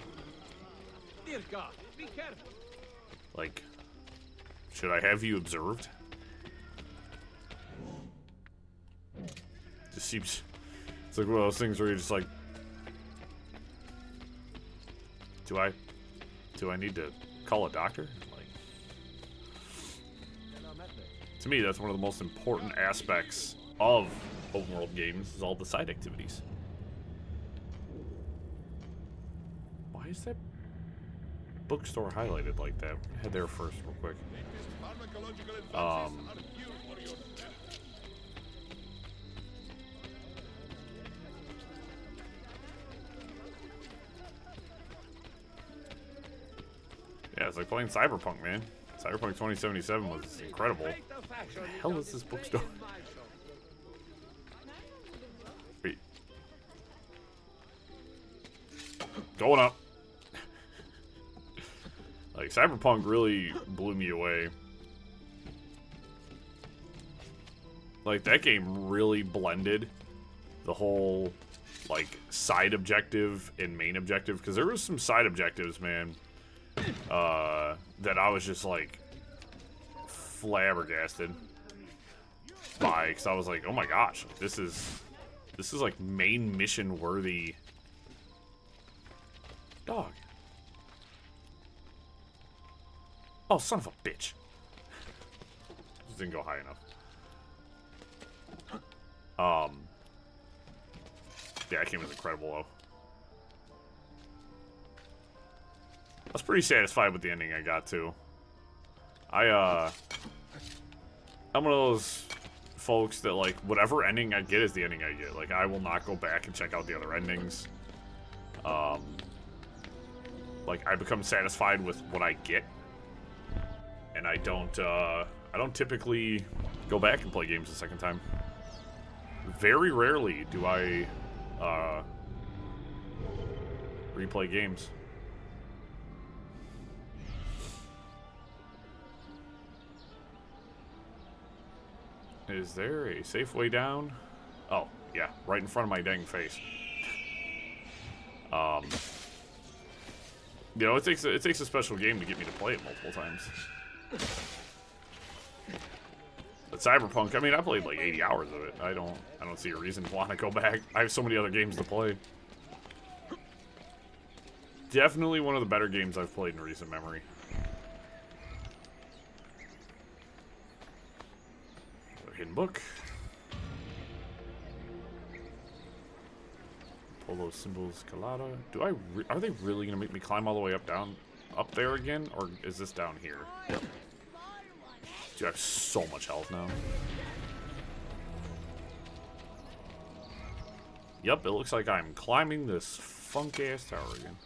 Dear God, be careful. Like... Should I have you observed? Just seems... It's like one of those things where you're just like... Do I need to call a doctor? Like... To me, that's one of the most important aspects of open world games, is all the side activities. Why is that bookstore highlighted like that? Head there first real quick. Yeah, it's like playing Cyberpunk, man. Cyberpunk 2077 was incredible. What the hell is this bookstore? Wait. Going up. Like, Cyberpunk really blew me away. Like, that game really blended the whole, like, side objective and main objective. Because there was some side objectives, man, that I was just, like, flabbergasted by. Because I was like, oh my gosh, this is, like, main mission worthy. Dog. Oh, son of a bitch. Just didn't go high enough. Yeah, that game was incredible, though. I was pretty satisfied with the ending I got, too. I'm one of those folks that, like, whatever ending I get is the ending I get. Like, I will not go back and check out the other endings. Like, I become satisfied with what I get. And I don't typically go back and play games a second time. Very rarely do I replay games. Is there a safe way down? Oh, yeah, right in front of my dang face. You know, it takes a special game to get me to play it multiple times. But Cyberpunk, I mean, I played like 80 hours of it. I don't see a reason to want to go back. I have so many other games to play. Definitely one of the better games I've played in recent memory. Hidden book. Pull those symbols, Colada. Are they really gonna make me climb all the way up there again, or is this down here? Dude, I have so much health now. Yep, it looks like I'm climbing this funk-ass tower again.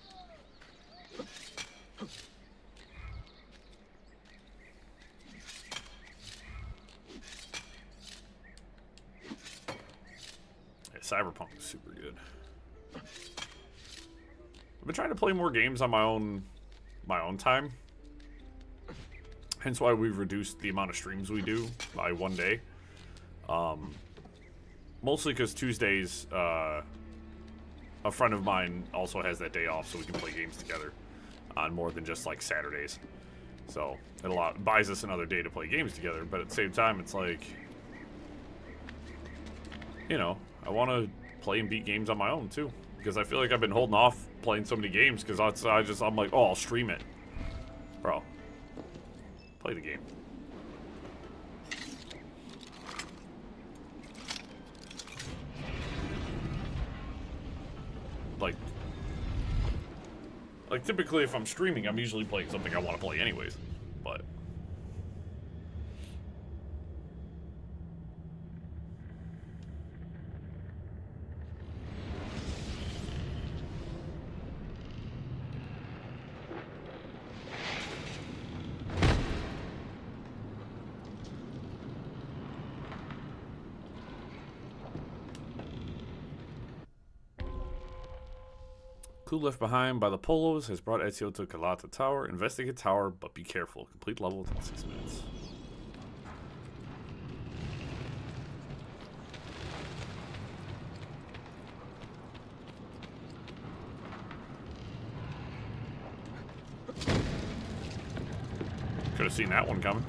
Yeah, Cyberpunk is super good. I've been trying to play more games on my own time. Hence why we've reduced the amount of streams we do by one day. Mostly because Tuesdays, a friend of mine also has that day off, so we can play games together on more than just like Saturdays. So it buys us another day to play games together. But at the same time, it's like, you know, I want to play and beat games on my own too, because I feel like I've been holding off playing so many games because I'm like, oh, I'll stream it, bro. Play the game. Like typically if I'm streaming, I'm usually playing something I want to play anyways, but clue left behind by the Polos has brought Ezio to Calata Tower. Investigate tower, but be careful. Complete level within 6 minutes. Could have seen that one coming.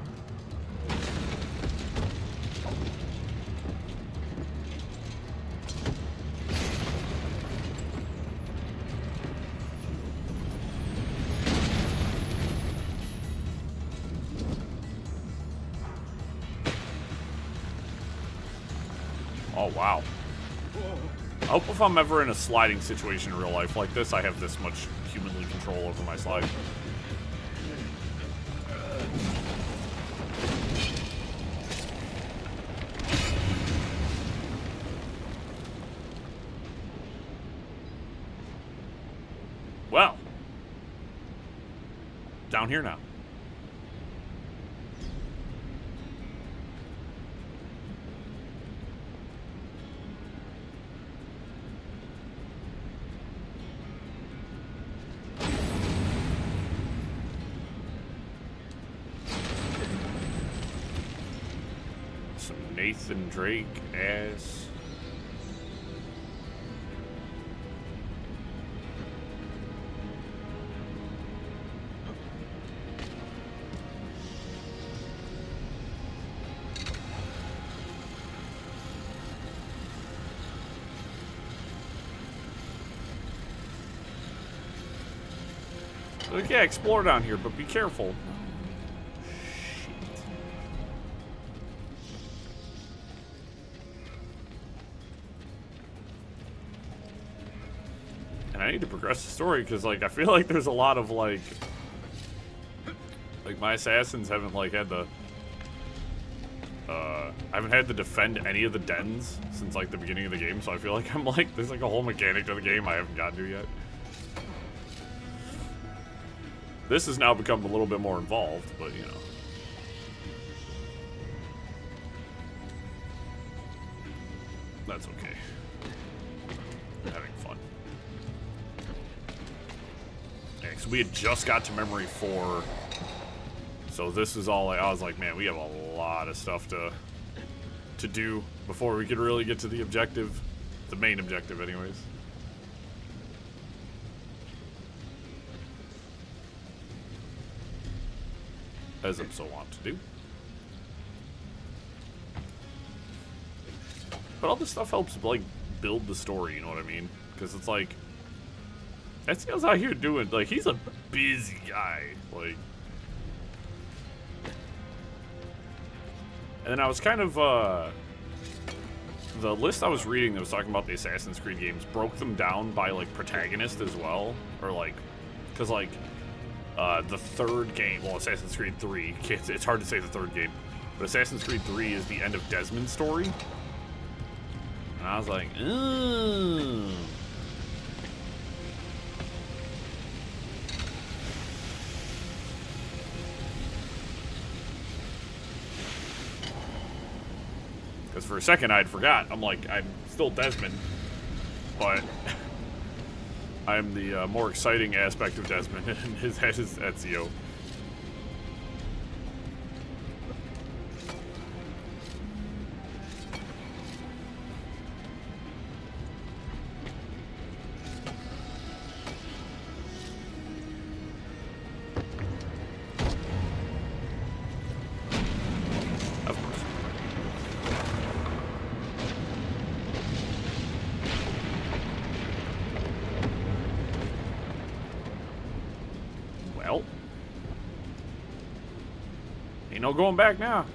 Oh, wow. I hope if I'm ever in a sliding situation in real life like this, I have this much humanly control over my slide. Well. Down here now. Nathan Drake as okay, explore down here, but be careful. I need to progress the story because, like, I feel like there's a lot of, like my assassins haven't, like, had the, I haven't had to defend any of the dens since, like, the beginning of the game, so I feel like I'm, like, there's, like, a whole mechanic to the game I haven't gotten to yet. This has now become a little bit more involved, but, you know. That's okay. So we had just got to memory 4. So this is all I was like, man, we have a lot of stuff to do before we could really get to the objective. The main objective, anyways. As I'm so wont to do. But all this stuff helps, like, build the story, you know what I mean? Because it's like, Ezio's out here doing, like, he's a busy guy. Like, and then I was kind of, the list I was reading that was talking about the Assassin's Creed games broke them down by, like, protagonist as well. Or, like, because, like, the third game, well, Assassin's Creed 3, it's hard to say the third game, but Assassin's Creed 3 is the end of Desmond's story. And I was like, ooh. Because for a second I'd forgot. I'm like, I'm still Desmond, but I'm the more exciting aspect of Desmond, and his head is Ezio. Well, ain't no going back now.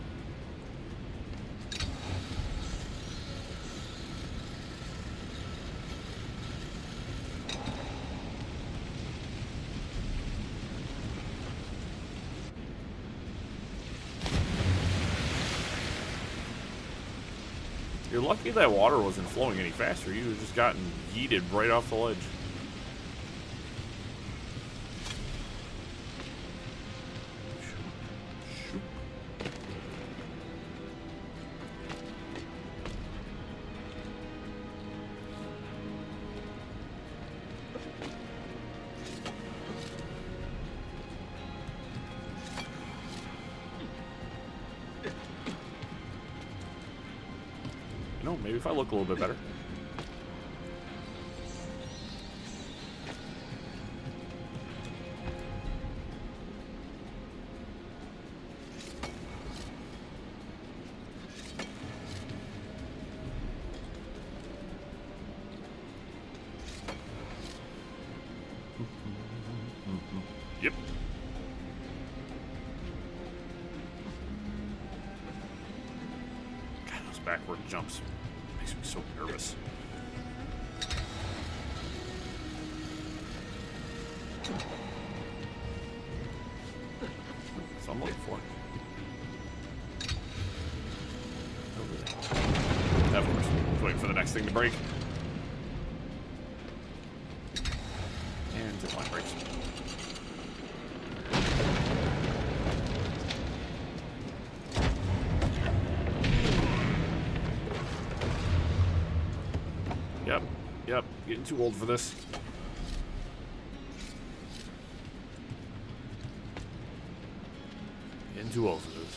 You're lucky that water wasn't flowing any faster. You'd have just gotten yeeted right off the ledge. You know, maybe if I look a little bit better. Yep. God, those backward jumps makes me so nervous. That's what I'm looking for. Over there. Of course. Just waiting for the next thing to break. And zipline breaks. Yep, getting too old for this. Getting too old for this.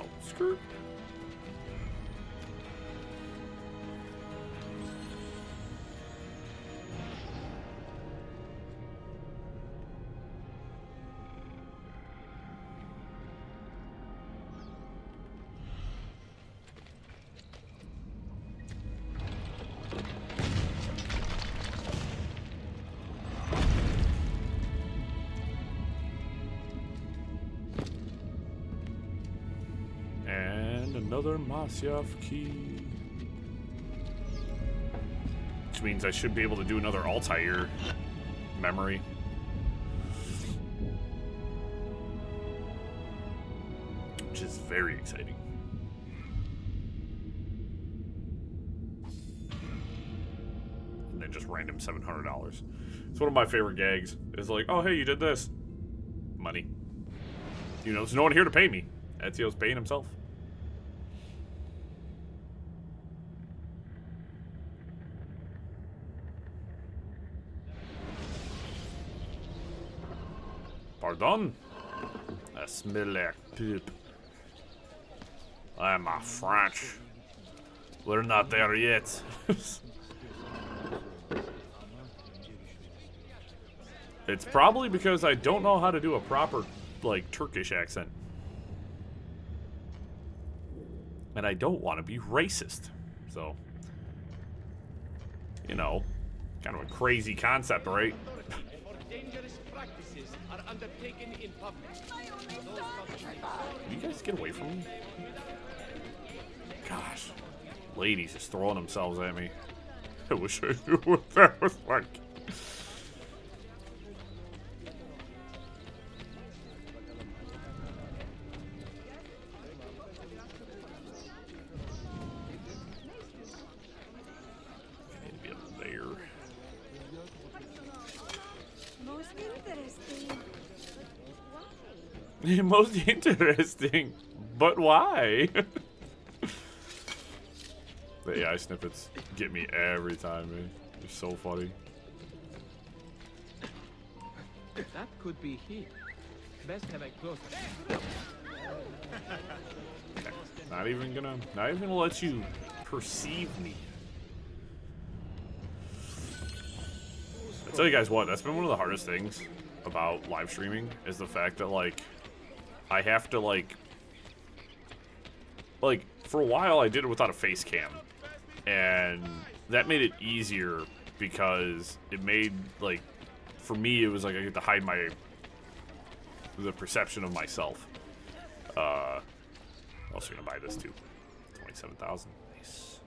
Oh, screw. Another Masyaf key. Which means I should be able to do another Altair memory. Which is very exciting. And then just random $700. It's one of my favorite gags. It's like, oh hey, you did this. money. You know, there's no one here to pay me. Ezio's paying himself. Pardon? I smell like poop. I'm a French. We're not there yet. It's probably because I don't know how to do a proper, like, Turkish accent. And I don't want to be racist. So, you know, kind of a crazy concept, right? You guys get away from me? Gosh. Ladies just throwing themselves at me. I wish I knew what that was like. Most interesting, but why? The AI snippets get me every time, man. They're so funny. That could be he. Best have a closer. Not even gonna let you perceive me. I tell you guys what, that's been one of the hardest things about live streaming is the fact that, like, I have to, like, for a while I did it without a face cam, and that made it easier because it made, like, for me it was like I get to hide the perception of myself. Also gonna buy this too, 27,000, nice.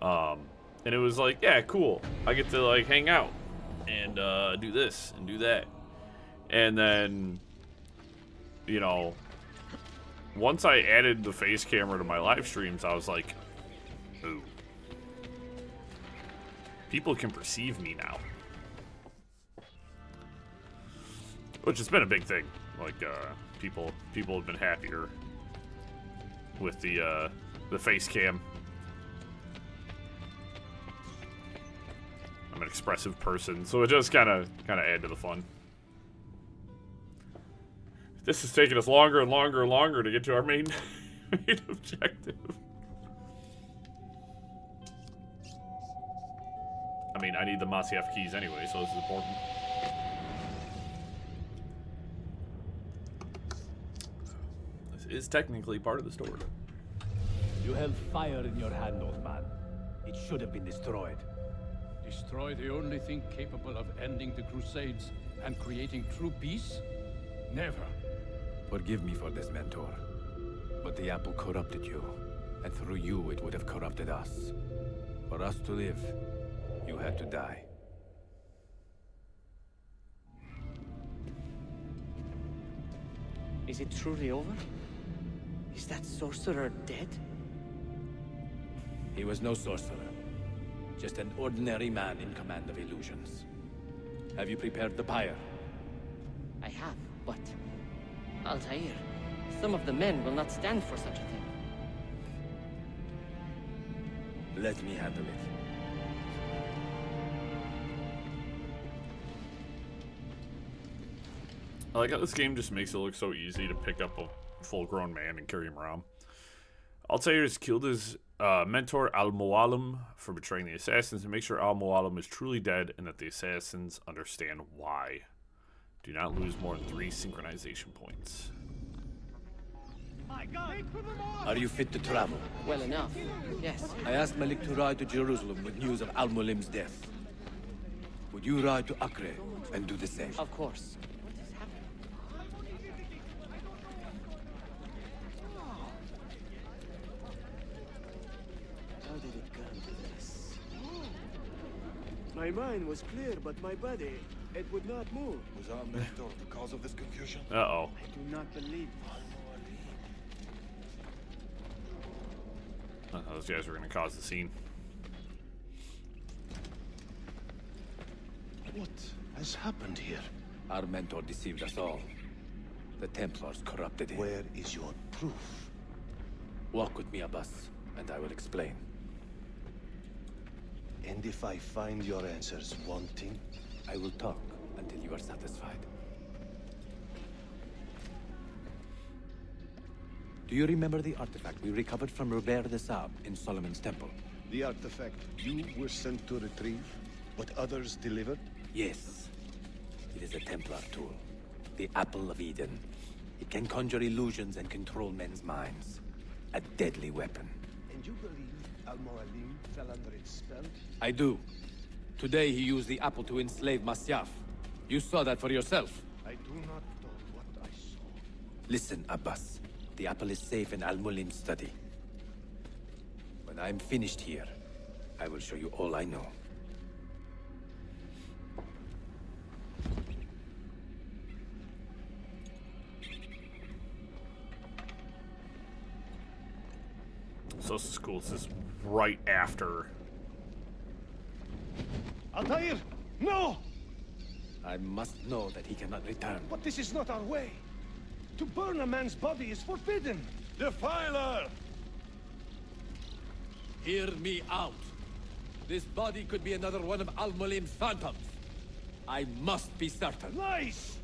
And it was like, yeah, cool, I get to, like, hang out and do this and do that, and then, you know, once I added the face camera to my live streams, I was like, ooh, people can perceive me now. Which has been a big thing. Like, people have been happier with the face cam. I'm an expressive person, so it does kind of add to the fun. This is taking us longer and longer and longer to get to our main objective. I mean, I need the Masyaf keys anyway, so this is important. This is technically part of the story. You held fire in your hand, old man. It should have been destroyed. Destroy the only thing capable of ending the Crusades and creating true peace? Never. Forgive me for this, Mentor. But the apple corrupted you, and through you it would have corrupted us. For us to live, you had to die. Is it truly over? Is that sorcerer dead? He was no sorcerer. Just an ordinary man in command of illusions. Have you prepared the pyre? I have, but... Altair, some of the men will not stand for such a thing. Let me handle it. I like how this game just makes it look so easy to pick up a full-grown man and carry him around. Altair has killed his mentor Al-Mualim for betraying the assassins, and make sure Al-Mualim is truly dead and that the assassins understand why. Do not lose more than 3 synchronization points. Are you fit to travel? Well enough, yes. I asked Malik to ride to Jerusalem with news of Al-Mualim's death. Would you ride to Acre and do the same? Of course. How did it come to this? My mind was clear, but my body, it would not move. Was our mentor the cause of this confusion? Uh-oh. I do not believe Those guys were going to cause the scene. What has happened here? Our mentor deceived us all. The Templars corrupted him. Where is your proof? Walk with me, Abbas, and I will explain. And if I find your answers wanting? I will talk until you are satisfied. Do you remember the artifact we recovered from Robert de Sab in Solomon's temple? The artifact you were sent to retrieve, but others delivered? Yes. It is a Templar tool. The Apple of Eden. It can conjure illusions and control men's minds. A deadly weapon. And you believe Al-Mualim fell under its spell? I do. Today he used the apple to enslave Masyaf. You saw that for yourself. I do not know what I saw. Listen, Abbas. The apple is safe in Al-Mulim's study. When I'm finished here, I will show you all I know. So this is cool. This is right after. Altair! No! I must know that he cannot return. But this is not our way. To burn a man's body is forbidden. Defiler! Hear me out. This body could be another one of Al-Mulim's phantoms. I must be certain. Lies!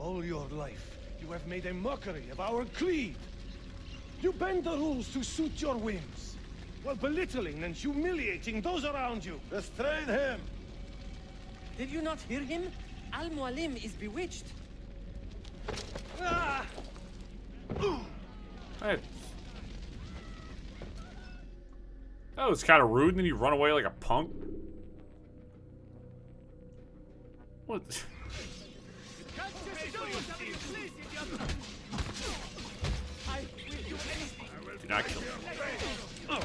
All your life, you have made a mockery of our creed. You bend the rules to suit your whims, while belittling and humiliating those around you. Restrain him! Did you not hear him? Al-Mualim is bewitched. Ah! Hey. That was kind of rude, and then you run away like a punk. What? Do not kill me. Ow.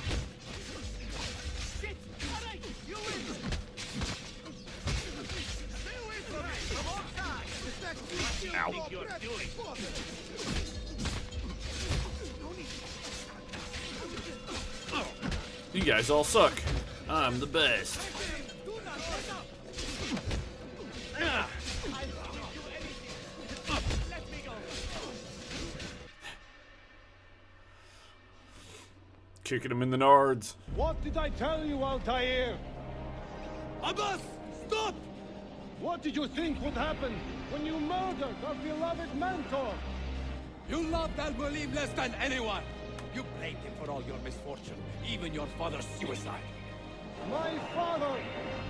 You guys all suck. I'm the best. Kicking him in the nards. What did I tell you, Altair? Abbas! Stop! What did you think would happen when you murdered our beloved mentor? You loved Al-Mulim less than anyone! You blamed him for all your misfortune, even your father's suicide. My father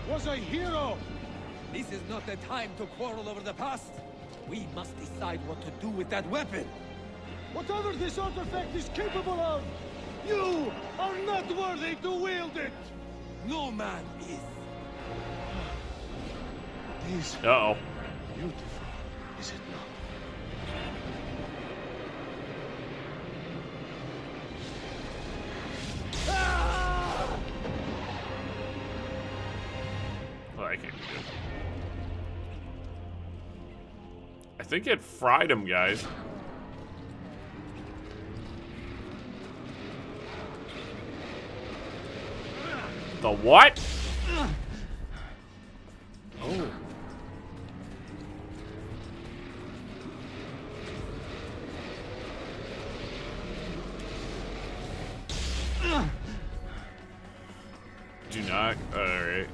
was a hero! This is not the time to quarrel over the past. We must decide what to do with that weapon. Whatever this artifact is capable of, you are not worthy to wield it! No man is. This Uh-oh. beautiful, is it not? Oh, I can't do it. I think it fried him, guys. The what? Oh. Do not. Alright.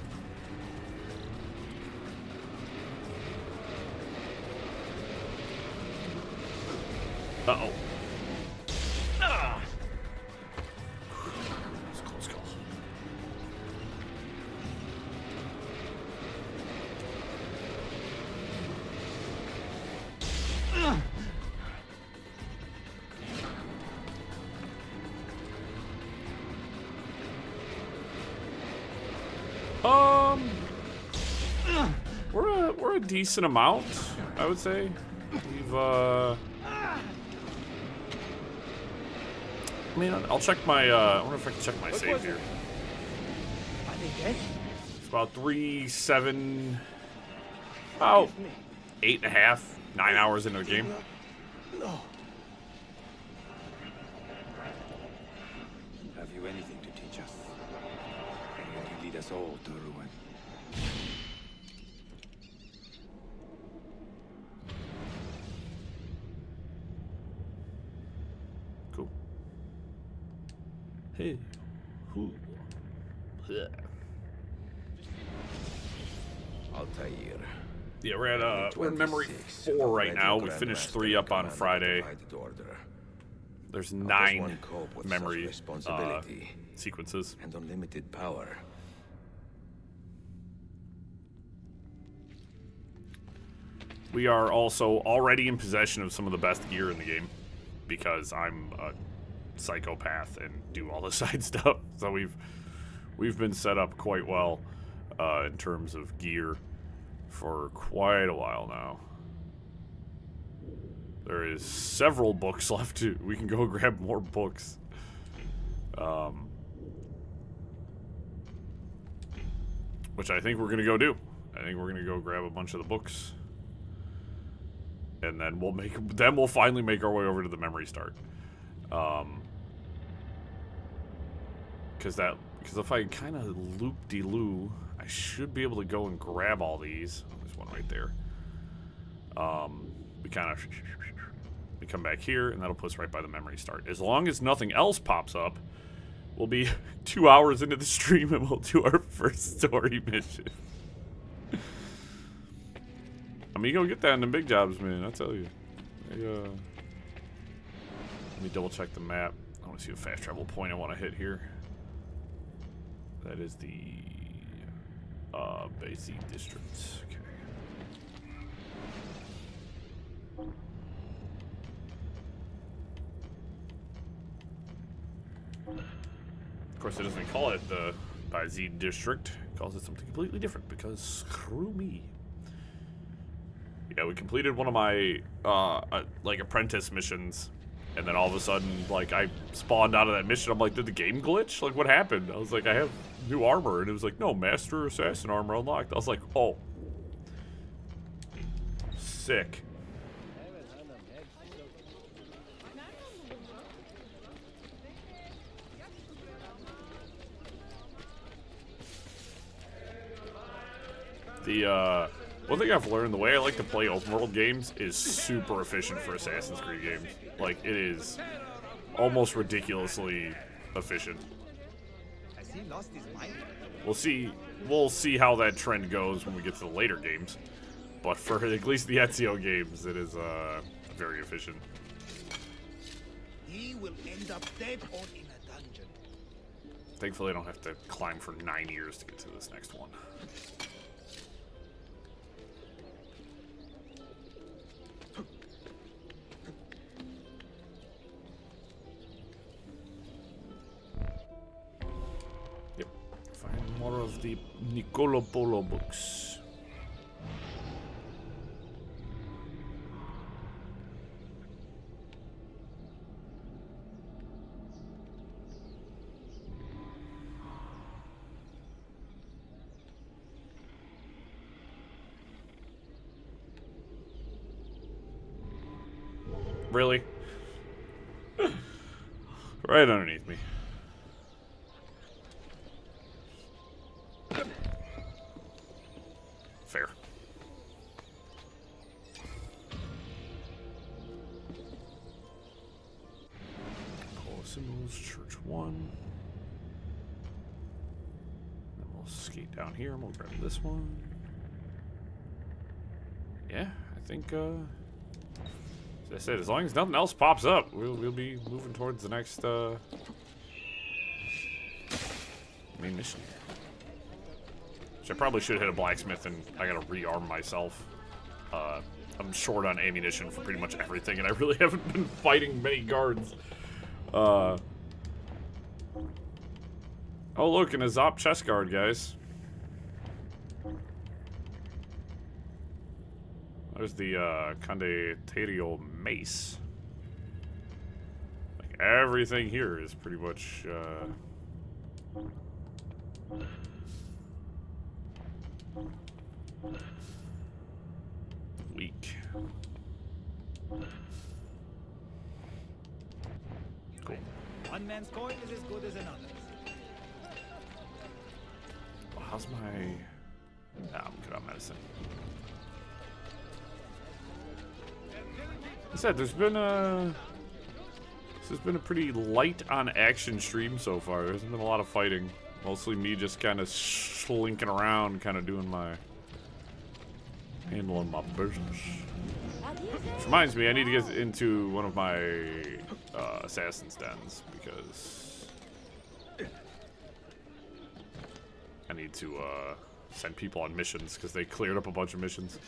Uh-oh. Ah! That's a close call. We're a decent amount, I would say. We've I mean, I'll check my I wonder if I can check my save here. Are they dead? It's about 8.5, 9 hours into the game. No. Have you anything to teach us? Or will you lead us all to ruin? Hey. Ooh. Yeah. Altair. Yeah, we're in memory 4 right now. We finished 3 up on Friday. There's 9 memory sequences. And unlimited power. We are also already in possession of some of the best gear in the game because I'm a psychopath and do all the side stuff. So we've been set up quite well in terms of gear for quite a while now. There is several books left to. We can go grab more books. Which I think we're gonna go do. I think we're gonna go grab a bunch of the books. And then we'll finally make our way over to the memory start. Because if I kind of loop-de-loo, I should be able to go and grab all these. Oh, there's one right there. We come back here, and that'll put us right by the memory start. As long as nothing else pops up, we'll be 2 hours into the stream, and we'll do our first story mission. I mean, you go get that in the big jobs, man, I tell you. Let me double check the map. I want to see the fast travel point I want to hit here. That is the Basie district. Okay. Of course, it doesn't call it the Basie district. It calls it something completely different because screw me. Yeah, we completed one of my like apprentice missions, and then all of a sudden, like, I spawned out of that mission. I'm like, did the game glitch? Like, what happened? I was like, I have new armor, and it was like, no, Master Assassin armor unlocked. I was like, oh, sick. The one thing I've learned, the way I like to play open world games is super efficient for Assassin's Creed games. Like, it is almost ridiculously efficient. We'll see how that trend goes when we get to the later games. But for at least the Ezio games, it is very efficient. He will end up dead or in a dungeon. Thankfully, I don't have to climb for 9 years to get to this next one. More of the Niccolo Polo books. Really? Right underneath me. Fair. Symbols, Church 1. Then we'll skate down here and we'll grab this one. Yeah, I think, as I said, as long as nothing else pops up, we'll be moving towards the next, main mission. Which I probably should hit a blacksmith, and I gotta rearm myself. I'm short on ammunition for pretty much everything, and I really haven't been fighting many guards. Oh, look, an Azop chest guard, guys. There's the Condottiero mace. Like, everything here is pretty much weak. Cool. One man's coin is as good as another's. Well, how's my... Nah, I'm good on medicine. Like I said, there's been This has been a pretty light on action stream so far. There hasn't been a lot of fighting. Mostly me just kind of slinking around, kind of doing my... handling my business. Which reminds me, I need to get into one of my assassin's dens because I need to send people on missions because they cleared up a bunch of missions.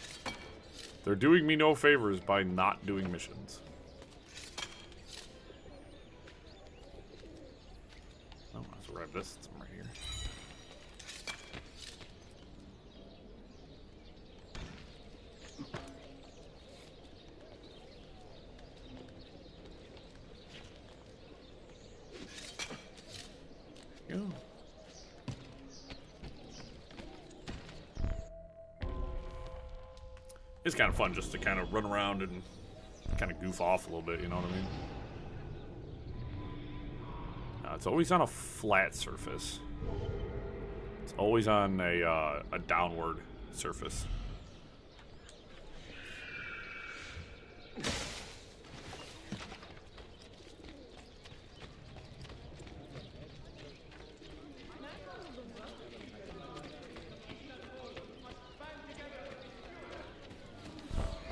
They're doing me no favors by not doing missions. Oh, let's grab this. It's right here. Go. It's kind of fun just to kind of run around and kind of goof off a little bit, you know what I mean? It's always on a flat surface. It's always on a downward surface.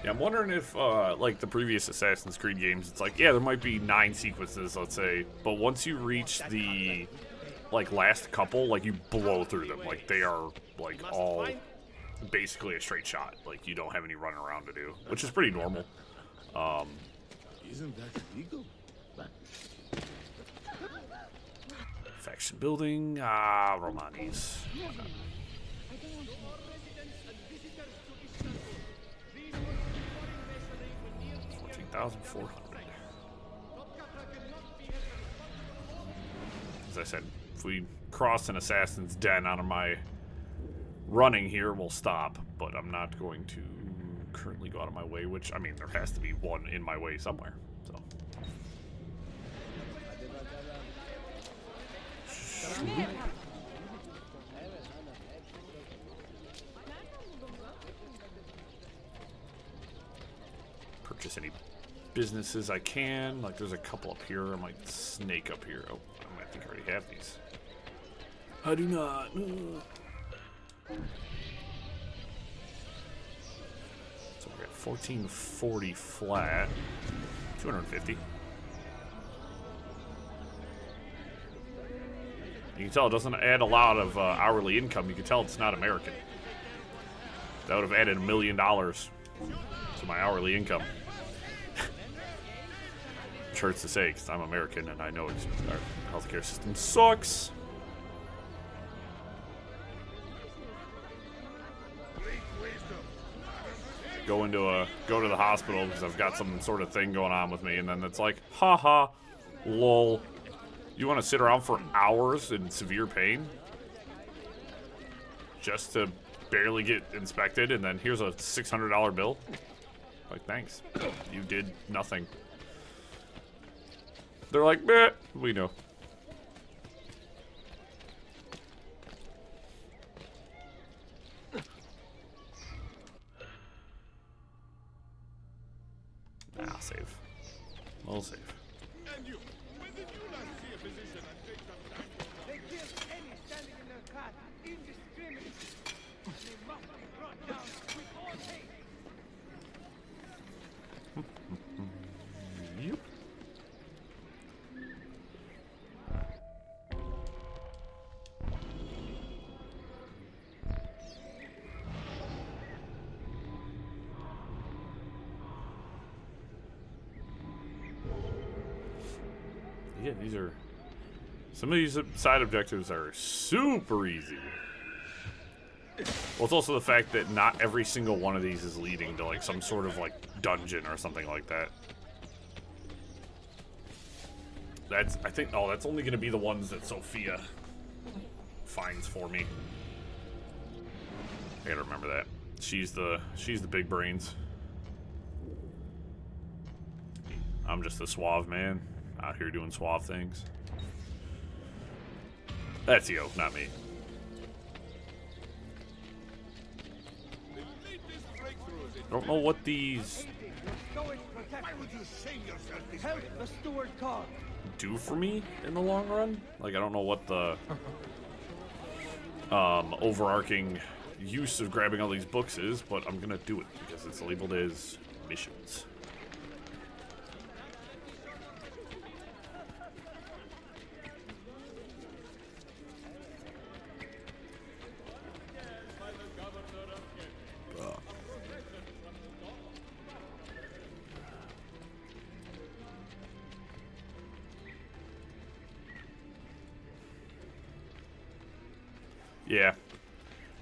Yeah, I'm wondering if, like the previous Assassin's Creed games, it's like, yeah, there might be 9 sequences, let's say, but once you reach the, like, last couple, like, you blow through them. Like, they are, like, all basically a straight shot. Like, you don't have any running around to do, which is pretty normal. Isn't that illegal? Faction building, Romanis. 14,400. As I said, if we cross an assassin's den out of my running here, we'll stop. But I'm not going to currently go out of my way, which, I mean, there has to be one in my way somewhere. So. Purchase any businesses I can. Like, there's a couple up here. I might snake up here. Oh, I think I already have these. I do not. So we're at 1440 flat. 250. You can tell it doesn't add a lot of hourly income. You can tell it's not American. That would have added $1 million to my hourly income. Which hurts to say because I'm American and I know our healthcare system sucks. Go to the hospital because I've got some sort of thing going on with me, and then it's like, haha, lol. You want to sit around for hours in severe pain just to barely get inspected, and then here's a $600 bill? Like, thanks. You did nothing. They're like, meh, we know. I'll save. We'll save. And you, when did you last see a physician and take some time? They killed any standing in their path indiscriminately. And they must be brought down with all haste. Yep. Yeah, these are... Some of these side objectives are super easy. Well, it's also the fact that not every single one of these is leading to, like, some sort of, like, dungeon or something like that. That's, I think, oh, that's only going to be the ones that Sophia finds for me. I gotta remember that. She's the big brains. I'm just the suave man out here doing suave things. That's Ezio, not me. Don't know what these Go and protect. Why would you shame yourself this Help way? the steward call. Do for me in the long run? Like, I don't know what the overarching use of grabbing all these books is, but I'm gonna do it because it's labeled as missions. Yeah.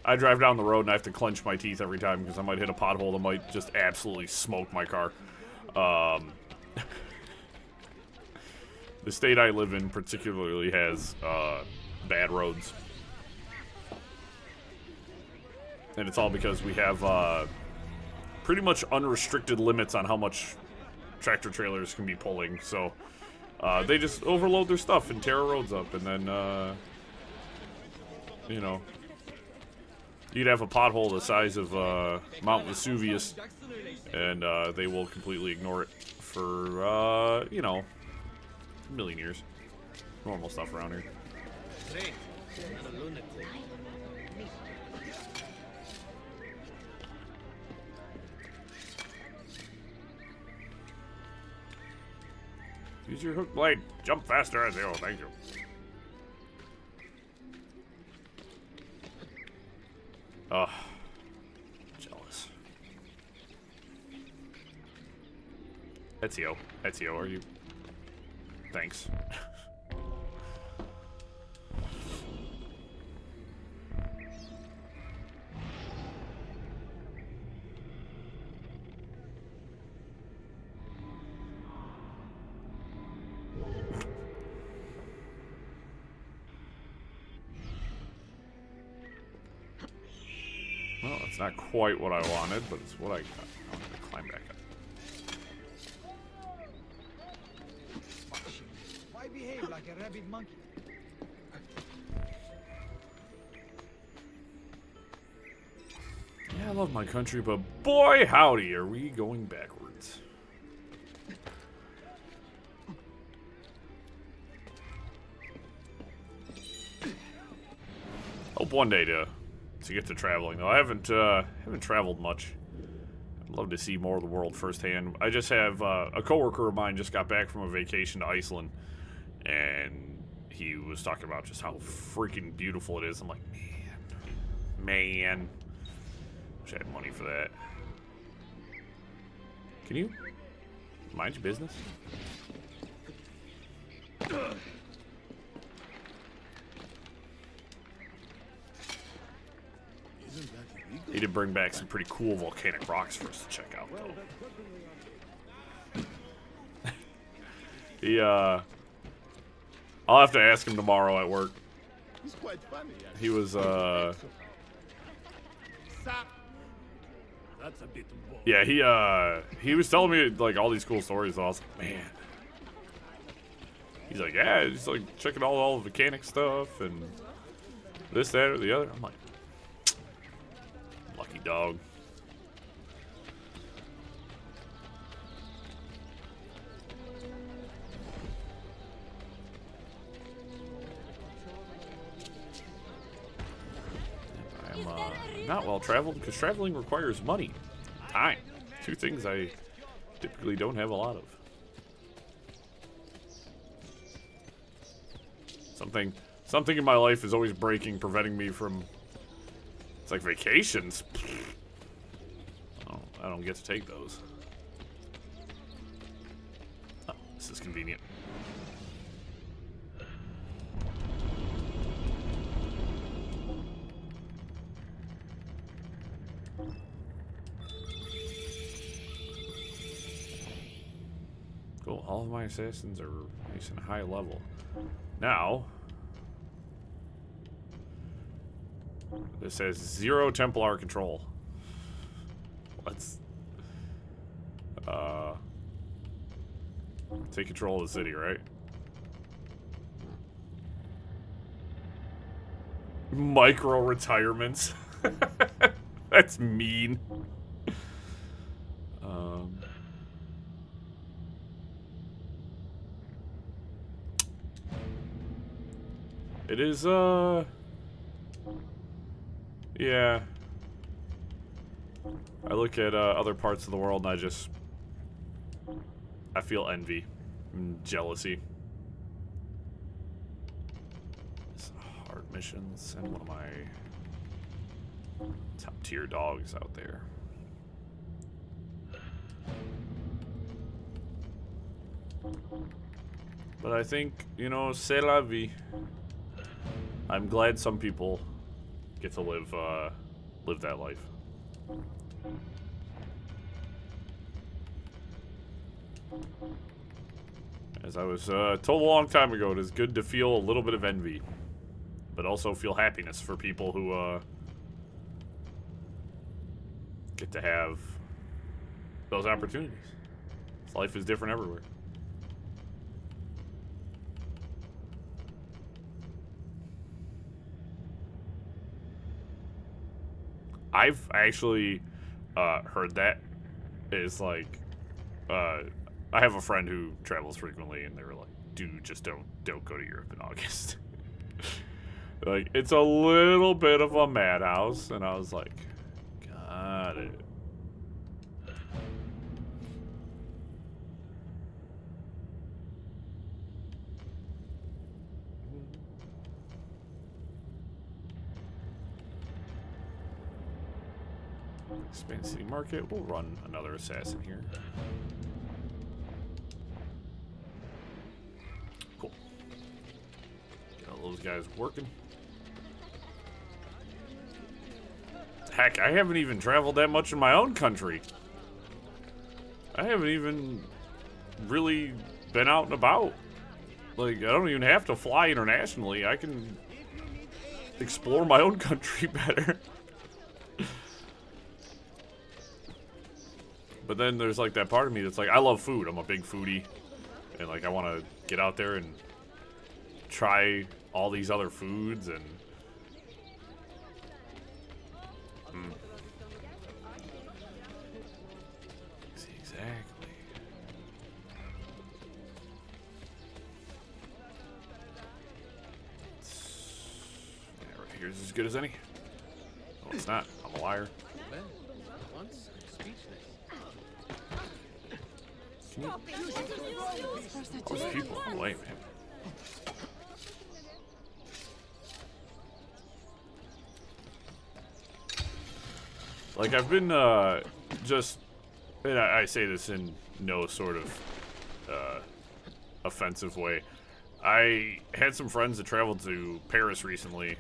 I drive down the road and I have to clench my teeth every time because I might hit a pothole that might just absolutely smoke my car. The state I live in particularly has bad roads. And it's all because we have pretty much unrestricted limits on how much tractor trailers can be pulling. So they just overload their stuff and tear roads up, and then you know, you'd have a pothole the size of Mount Vesuvius, and they will completely ignore it for, you know, a million years. Normal stuff around here. Use your hook blade. Jump faster, Ezio. Thank you. Ugh. Jealous. Ezio. Ezio, are you... Thanks. Well, it's not quite what I wanted, but it's what I got. I'm gonna climb back up. Why behave like a rabid monkey? Yeah, I love my country, but boy, howdy, are we going backwards. Hope one day to get to traveling, though. I haven't traveled much. I'd love to see more of the world firsthand. I just have a coworker of mine just got back from a vacation to Iceland, and he was talking about just how freaking beautiful it is. I'm like, man, wish I had money for that. Can you mind your business? He did bring back some pretty cool volcanic rocks for us to check out, though. I'll have to ask him tomorrow at work. He's quite funny. He was, That's a bit bold. yeah, he was telling me, like, all these cool stories, and I was like, man. He's like, yeah, he's like checking all the volcanic stuff, and this, that, or the other. I'm like, lucky dog. I'm not well traveled because traveling requires money, time. Two things I typically don't have a lot of. Something in my life is always breaking, preventing me from. It's like vacations. Oh, I don't get to take those. Oh, this is convenient. Cool, all of my assassins are nice and high level. Now, this says 0 Templar control. Let's take control of the city, right? Micro retirements. It is, yeah. I look at other parts of the world and I feel envy and jealousy. It's hard missions and one of my top tier dogs out there. But I think, you know, c'est la vie. I'm glad some people get to live that life. As I was told a long time ago, it is good to feel a little bit of envy, but also feel happiness for people who get to have those opportunities. Life is different everywhere. I've actually heard that. It's like, I have a friend who travels frequently, and they were like, "Dude, just don't go to Europe in August." Like, it's a little bit of a madhouse, and I was like, got it. Expand City Market. We'll run another assassin here. Cool. Get all those guys working. Heck, I haven't even traveled that much in my own country. I haven't even really been out and about. Like, I don't even have to fly internationally. I can explore my own country better. But then there's like that part of me that's like, I love food. I'm a big foodie. And like, I want to get out there and try all these other foods and... Exactly. Yeah, right here's as good as any. No, it's not. I'm a liar. Once speechless. Those people away, man. Like, I've been, just, and I say this in no sort of, offensive way. I had some friends that traveled to Paris recently.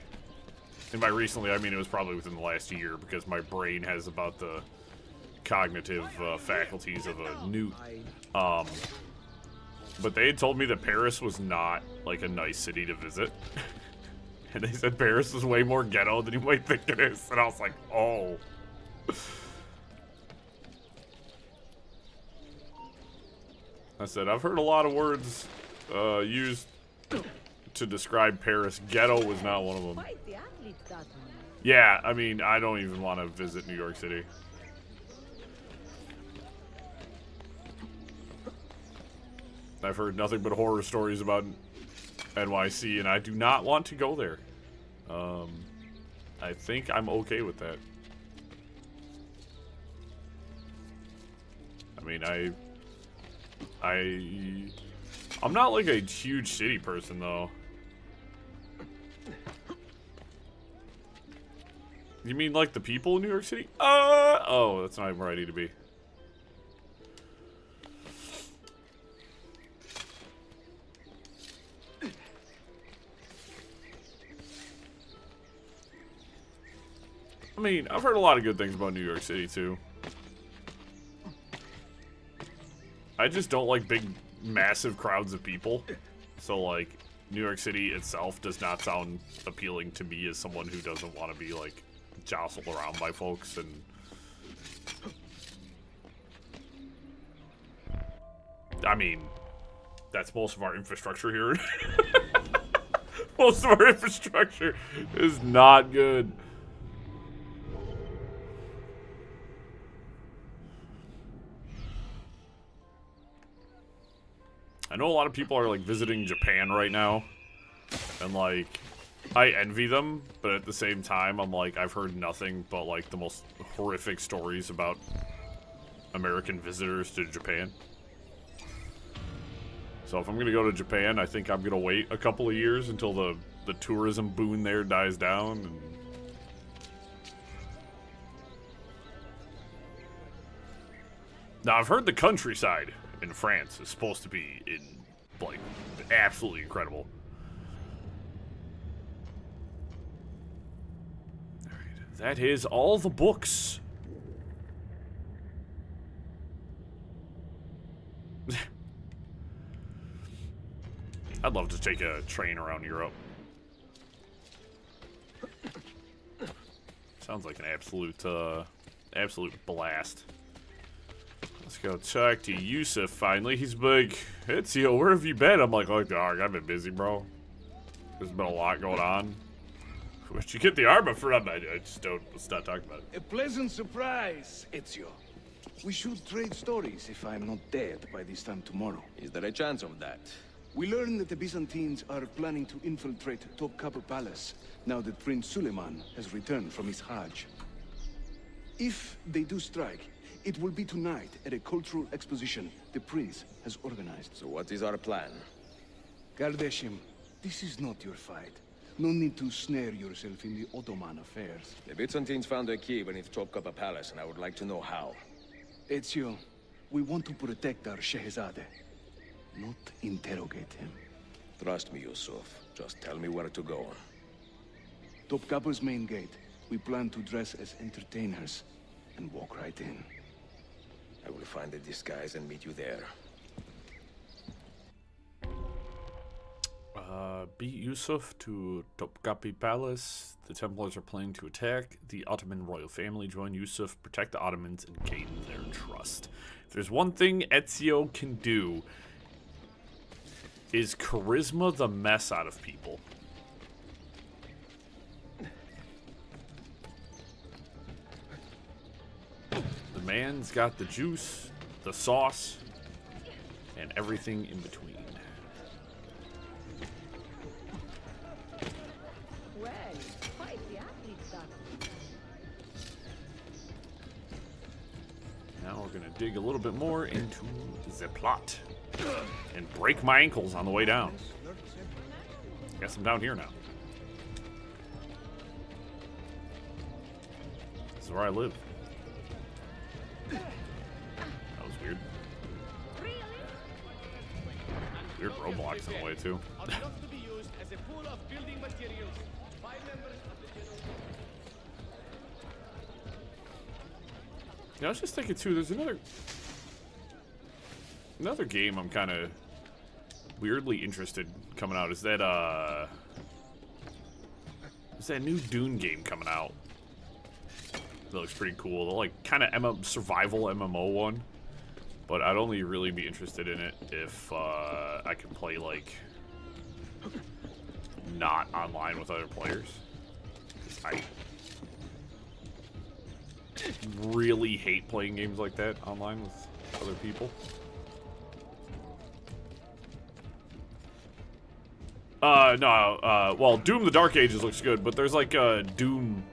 And by recently, I mean it was probably within the last year, because my brain has about the cognitive faculties of a newt. But they had told me that Paris was not, like, a nice city to visit. And they said Paris was way more ghetto than you might think it is. And I was like, oh. I said, I've heard a lot of words used to describe Paris. Ghetto was not one of them. Yeah, I mean, I don't even want to visit New York City. I've heard nothing but horror stories about NYC, and I do not want to go there. I think I'm okay with that. I mean, I'm not like a huge city person, though. You mean like the people in New York City? Oh, that's not even where I need to be. I mean, I've heard a lot of good things about New York City, too. I just don't like big, massive crowds of people. So, like, New York City itself does not sound appealing to me as someone who doesn't want to be, like, jostled around by folks. And I mean, that's most of our infrastructure here. Most of our infrastructure is not good. I know a lot of people are like visiting Japan right now, and like I envy them, but at the same time, I'm like, I've heard nothing but like the most horrific stories about American visitors to Japan. So if I'm gonna go to Japan, I think I'm gonna wait a couple of years until the tourism boom there dies down. And now I've heard the countryside in France is supposed to be like absolutely incredible. All right, that is all the books. I'd love to take a train around Europe. Sounds like an absolute blast. Let's go talk to Yusuf finally. He's like, Ezio, where have you been? I'm like, look, dog, I've been busy, bro. There's been a lot going on. Where'd you get the armor from? I just don't, let's not talk about it. A pleasant surprise, Ezio. We should trade stories if I'm not dead by this time tomorrow. Is there a chance of that? We learn that the Byzantines are planning to infiltrate Topkapi Palace now that Prince Suleiman has returned from his Hajj. If they do strike, it will be tonight at a cultural exposition the prince has organized. So what is our plan? Kardashim, this is not your fight. No need to snare yourself in the Ottoman affairs. The Byzantines found a key beneath Topkapi Palace, and I would like to know how. Ezio, we want to protect our Shehzade, not interrogate him. Trust me, Yusuf. Just tell me where to go. Topkapi's main gate. We plan to dress as entertainers and walk right in. I will find a disguise and meet you there. Beat Yusuf to Topkapi Palace. The Templars are planning to attack. The Ottoman royal family join Yusuf, protect the Ottomans, and gain their trust. If there's one thing Ezio can do, is charisma the mess out of people. The man's got the juice, the sauce, and everything in between. Well, quite the athlete, son. Now we're gonna dig a little bit more into the plot and break my ankles on the way down. Guess I'm down here now. This is where I live. That was weird. Weird roadblocks in the way too. Yeah, I was just thinking too, there's another game I'm kind of weirdly interested coming out. Is that new Dune game coming out? That looks pretty cool. The like kind of survival MMO one, but I'd only really be interested in it if I could play like not online with other players. 'Cause I really hate playing games like that online with other people. Well, Doom the Dark Ages looks good, but there's like Dune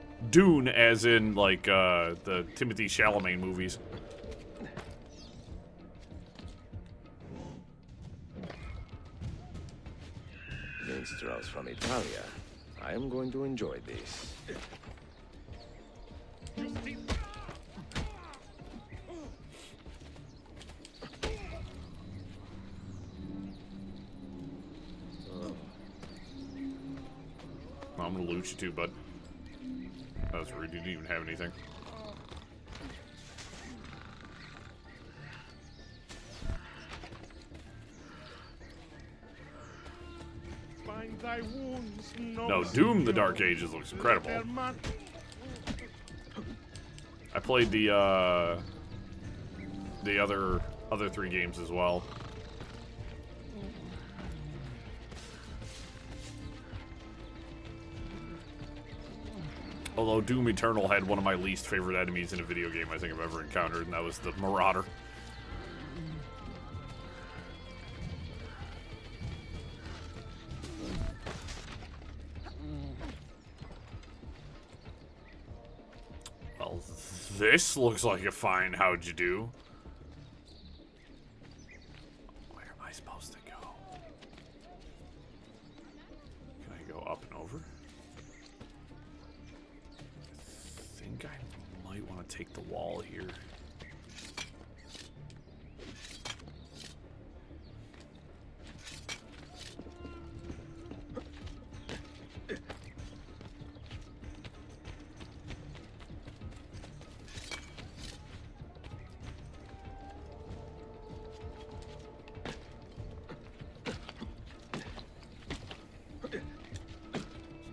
as in like the Timothée Chalamet movies. Minstrels from Italia. I am going to enjoy this. I'm gonna loot you too, bud. That was rude. You didn't even have anything. Find thy wounds, No, Doom the Dark Ages looks incredible. I played the other three games as well. Although Doom Eternal had one of my least favorite enemies in a video game I think I've ever encountered, and that was the Marauder. This looks like a fine how'd you do. Where am I supposed to go? Can I go up and over? I think I might want to take the wall here.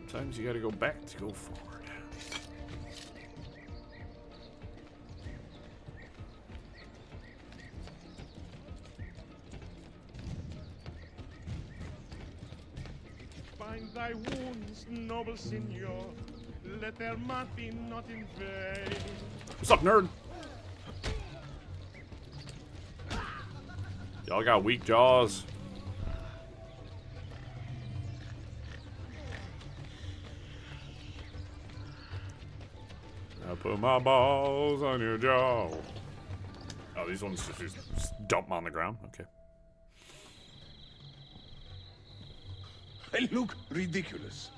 Sometimes you gotta go back to go forward. Bind thy wounds, noble signor. Let their mark be not in vain. What's up, nerd? Y'all got weak jaws. I put my balls on your jaw. Oh, these ones just dump them on the ground? Okay. I look ridiculous.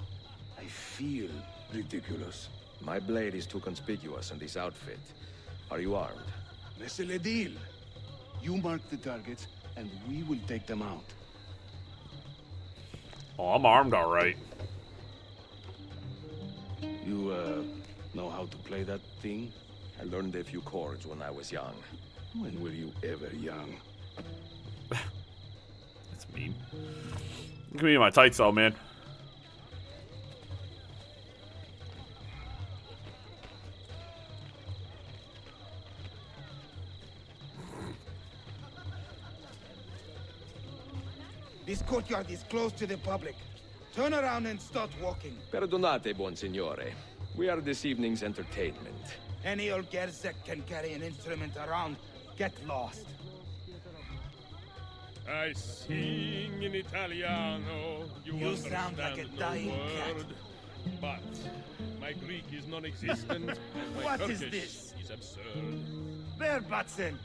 I feel ridiculous. My blade is too conspicuous in this outfit. Are you armed? C'est le deal. You mark the targets, and we will take them out. Oh, I'm armed all right. You, know how to play that thing? I learned a few chords when I was young. When were you ever young? That's mean. Give me my tights though, man. This courtyard is closed to the public. Turn around and start walking. Perdonate, buon signore. We are this evening's entertainment. Any old gerzek can carry an instrument around. Get lost. I sing in Italiano. You sound like a understand dying no cat. word. But my Greek is non-existent. and my What is Turkish this? is absurd. Verbatzen.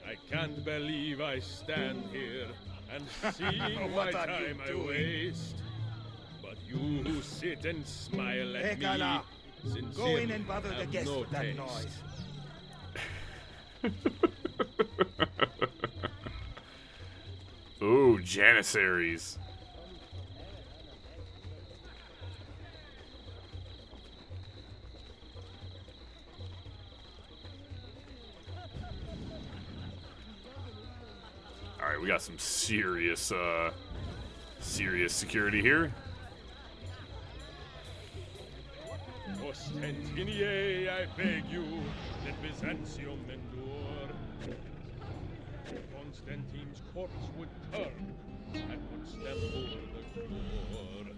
I can't believe I stand here and see my What are you time I doing? waste. But you who sit and smile at Ekala, me, sincerely go in and bother the have guests no with that taste. noise. Ooh, Janissaries. Alright, we got some serious, serious security here. Ostentinier, I beg you, let Byzantium endure. Constantine's corpse would turn and would step over the cure.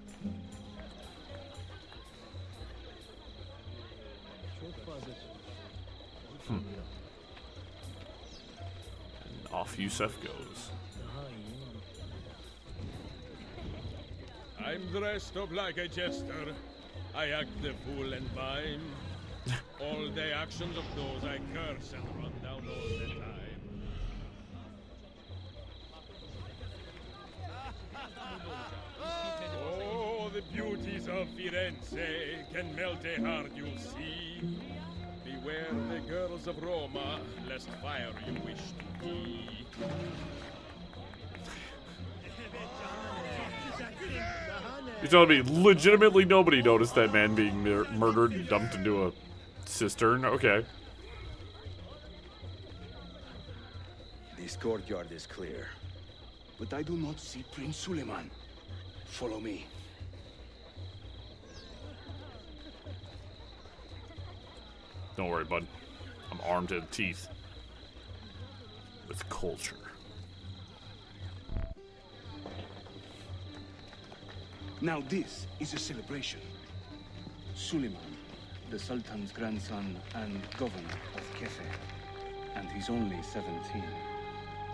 And off Yusef goes. I'm dressed up like a jester. I act the fool and mime. All the actions of those I curse and run down all the time. Oh, the beauties of Firenze can melt a heart, you'll see. Beware the girls of Roma, lest fire you wish to be. You're telling me legitimately nobody noticed that man being murdered and dumped into a cistern? Okay. This courtyard is clear. But I do not see Prince Suleiman. Follow me. Don't worry, bud. I'm armed to the teeth. With culture. Now this is a celebration. Suleiman, the Sultan's grandson and governor of Kefe. And he's only 17.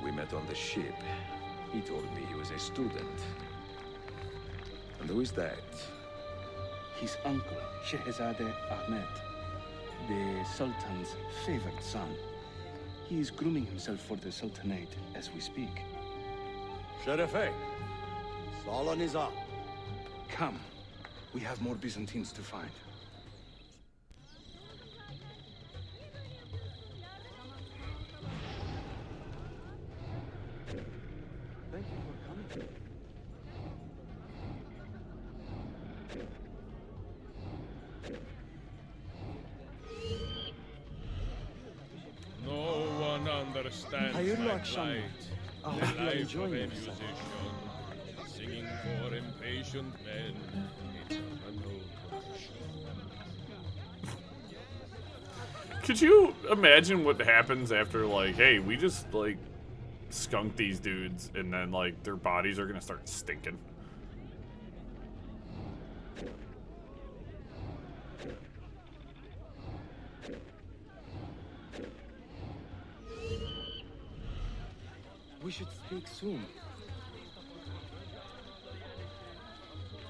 We met on the ship. He told me he was a student. And who is that? his uncle, Shehzade Ahmed, the Sultan's favored son. He is grooming himself for the Sultanate as we speak. Sherife, Solon is up. Come. We have more Byzantines to find. Thank you for coming. No one understands Hayırlı my akşamlar. plight. I The hope you are life of enjoying a yourself. musician, singing for impatient men. Eternal rush. Could you imagine what happens after, like, hey, we just, like, skunked these dudes, and then, like, their bodies are gonna start stinking? We should speak soon.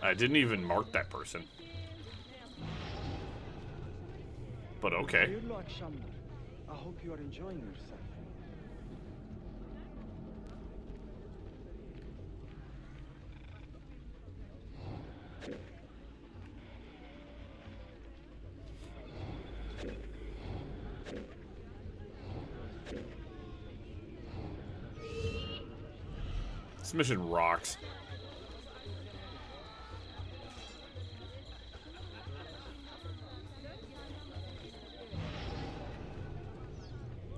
I didn't even mark that person. But okay. Hayırlı akşamlar. I hope you are enjoying yourself. This mission rocks.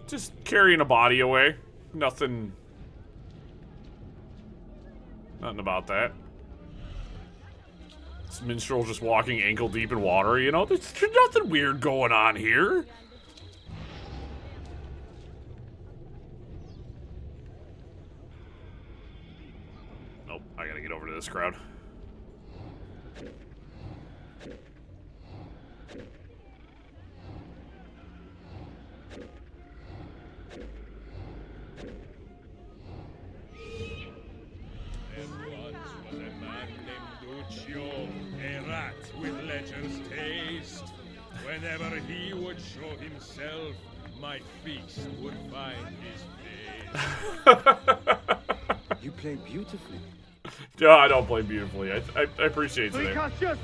Just carrying a body away. Nothing about that. This minstrel just walking ankle deep in water, you know? There's nothing weird going on here. Nope, I gotta get over to this crowd. Whenever he would show himself, my feast would find his place. You play beautifully. No, I don't play beautifully. I appreciate it.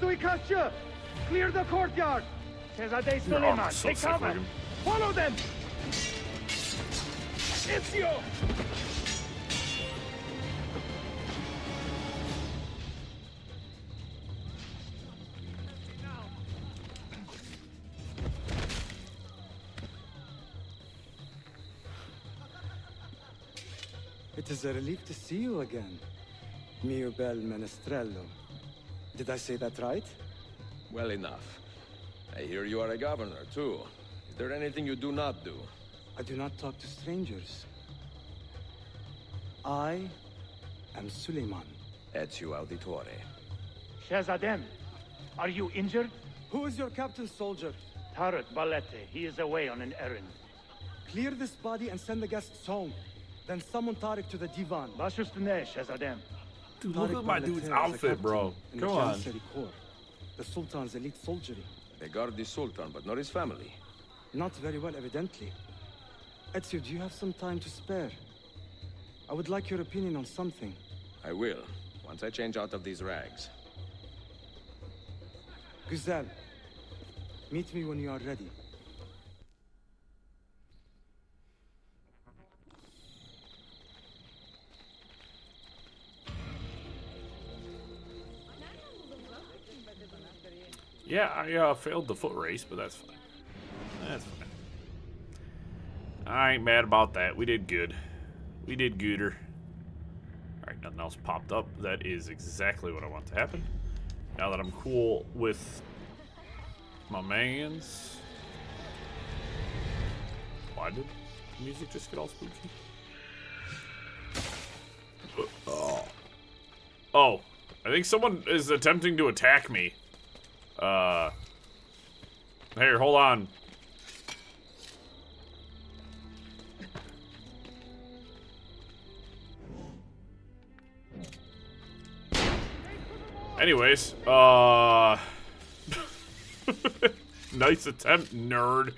Suikastçı! Clear the courtyard! Shehzade Suleiman, so take sick cover! looking. Follow them! Ezio! It is a relief to see you again, mio bel menestrello. Did I say that right? Well enough. I hear you are a governor, too. Is there anything you do not do? I do not talk to strangers. I am Suleiman. Ezio Auditore. Shehzadem, are you injured? Who is your captain, soldier? Tarat Balete. He is away on an errand. Clear this body and send the guests home. Then summon Tariq to the divan. Baş üstüne Shehzadem. Dude, look at my dude's outfit, bro. Come on. The Sultan's elite soldiery. They guard the Sultan, but not his family. Not very well, evidently. Ezio, do you have some time to spare? I would like your opinion on something. I will, once I change out of these rags. Güzel. Meet me when you are ready. Yeah, I failed the foot race, but that's fine. That's fine. I ain't mad about that. We did good. We did gooder. Alright, nothing else popped up. That is exactly what I want to happen. Now that I'm cool with my mans. Why did the music just get all spooky? Oh, I think someone is attempting to attack me. Here, hold on. Anyways, Nice attempt, nerd.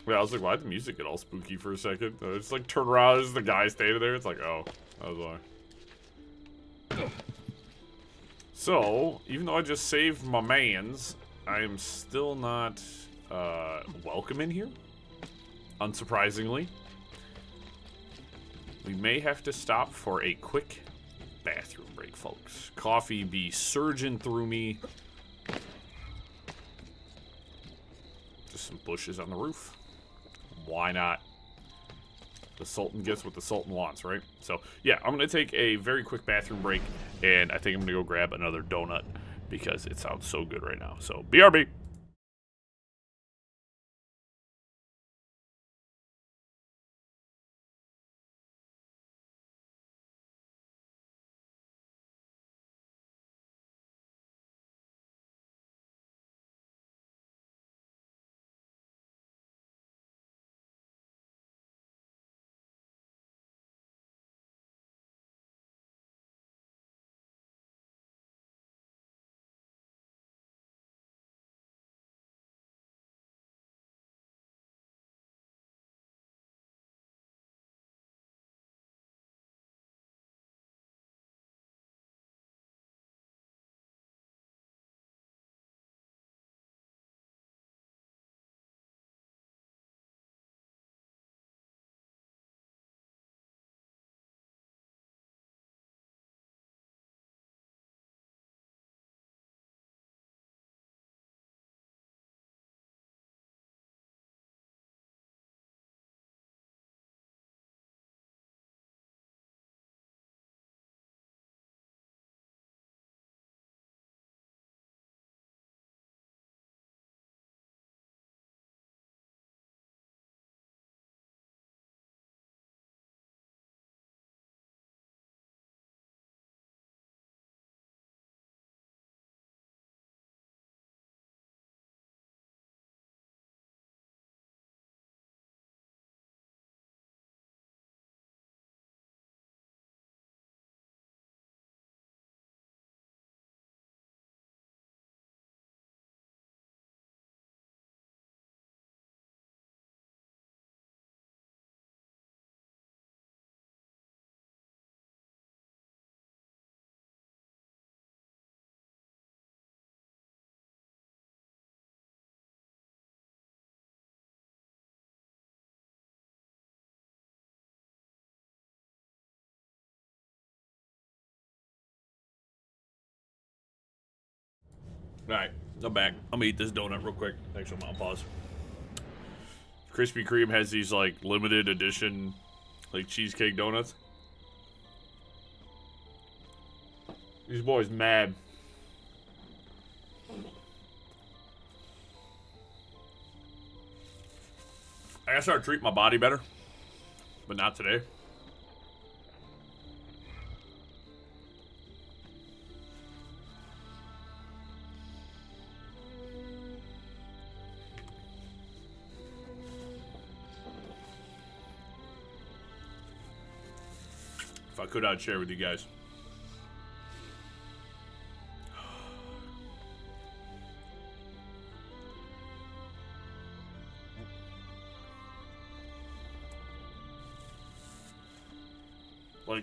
Yeah, I was like, why'd the music get all spooky for a second? I just like turn around, there's the guy standing there. It's like, oh, that was why. So, even though I just saved my mans, I am still not welcome in here. Unsurprisingly. We may have to stop for a quick bathroom break, folks. Coffee be surging through me. Just some bushes on the roof. Why not? The Sultan gets what the Sultan wants, right? So, yeah, I'm going to take a very quick bathroom break, and I think I'm going to go grab another donut because it sounds so good right now. So, BRB. Alright, I'm back. I'm gonna eat this donut real quick. Thanks for my pause. Krispy Kreme has these, like, limited edition, like, cheesecake donuts. These boys mad. I gotta start treating my body better. But not today. If I could, I'd share with you guys. Like,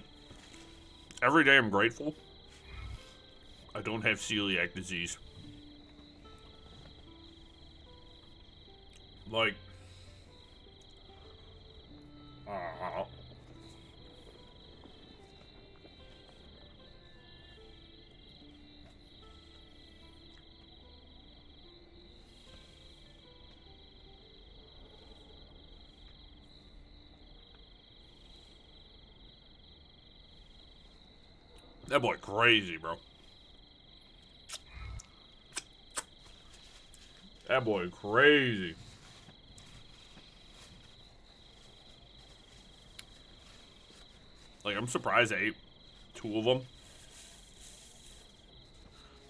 every day I'm grateful I don't have celiac disease. Like, that boy crazy, bro. That boy crazy. Like, I'm surprised I ate 2 of them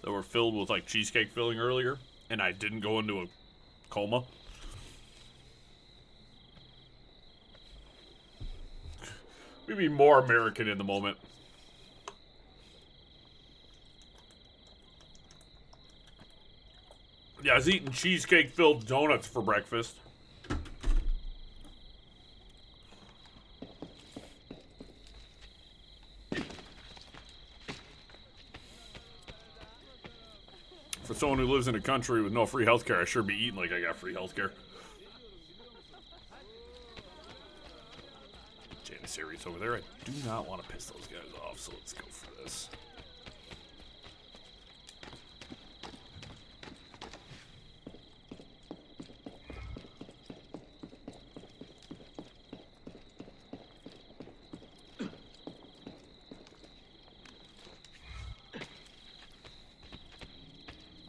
that were filled with, like, cheesecake filling earlier, and I didn't go into a coma. We'd be more American in the moment. Yeah, I was eating cheesecake-filled donuts for breakfast. For someone who lives in a country with no free healthcare, I sure be eating like I got free healthcare. Janissary's over there. I do not want to piss those guys off, so let's go for this.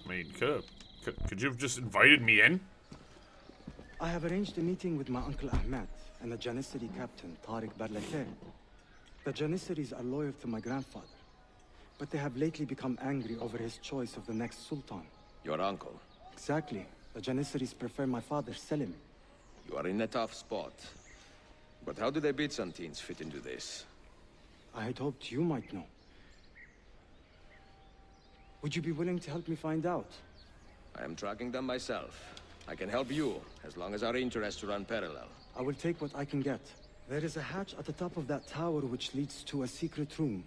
I mean, could you have just invited me in? I have arranged a meeting with my uncle Ahmed and the Janissary captain, Tariq Barlaker. The Janissaries are loyal to my grandfather, but they have lately become angry over his choice of the next sultan. Your uncle? Exactly. The Janissaries prefer my father, Selim. You are in a tough spot. But how do the Byzantines fit into this? I had hoped you might know. Would you be willing to help me find out? I am tracking them myself. I can help you, as long as our interests run parallel. I will take what I can get. There is a hatch at the top of that tower which leads to a secret room.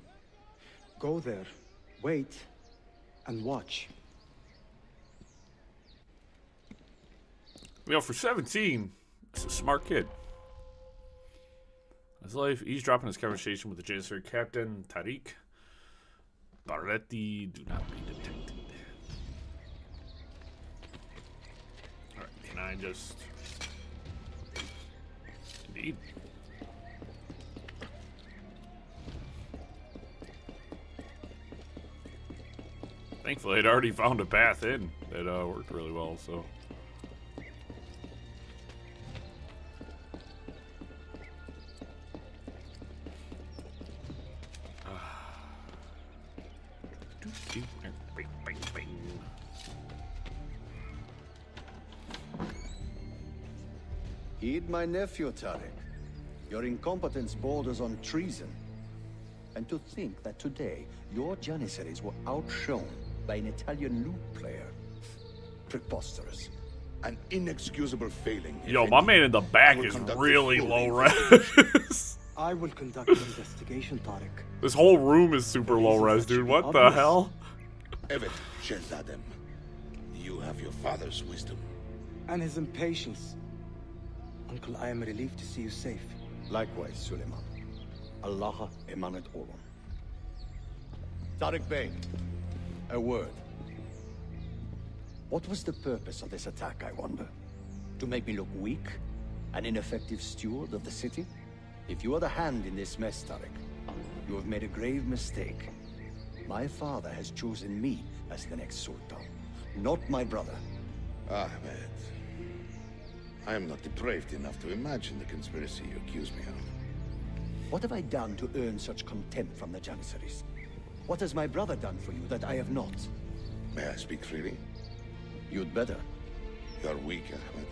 Go there, wait, and watch. You know, for 17, it's a smart kid. His life eavesdropping his conversation with the Janissary captain, Tariq Barletti. Do not be detected. Alright, can I just... Indeed. Thankfully, I'd already found a path in that worked really well, so... Heed my nephew, Tariq. Your incompetence borders on treason. And to think that today, your Janissaries were outshone by an Italian lute player. Preposterous. An inexcusable failing. Yo, my man in the back is really low res. I will conduct an investigation, Tariq. This whole room is super low res, dude. What the hell? Evet, Shehzadem. You have your father's wisdom. And his impatience. Uncle, I am relieved to see you safe. Likewise, Suleiman. Allah emanat olun. Tariq Bey, a word. What was the purpose of this attack, I wonder? To make me look weak? An ineffective steward of the city? If you are the hand in this mess, Tariq, you have made a grave mistake. My father has chosen me as the next sultan, not my brother. Ahmed, I am not depraved enough to imagine the conspiracy you accuse me of. What have I done to earn such contempt from the Janissaries? What has my brother done for you that I have not? May I speak freely? You'd better. You are weak, Ahmed.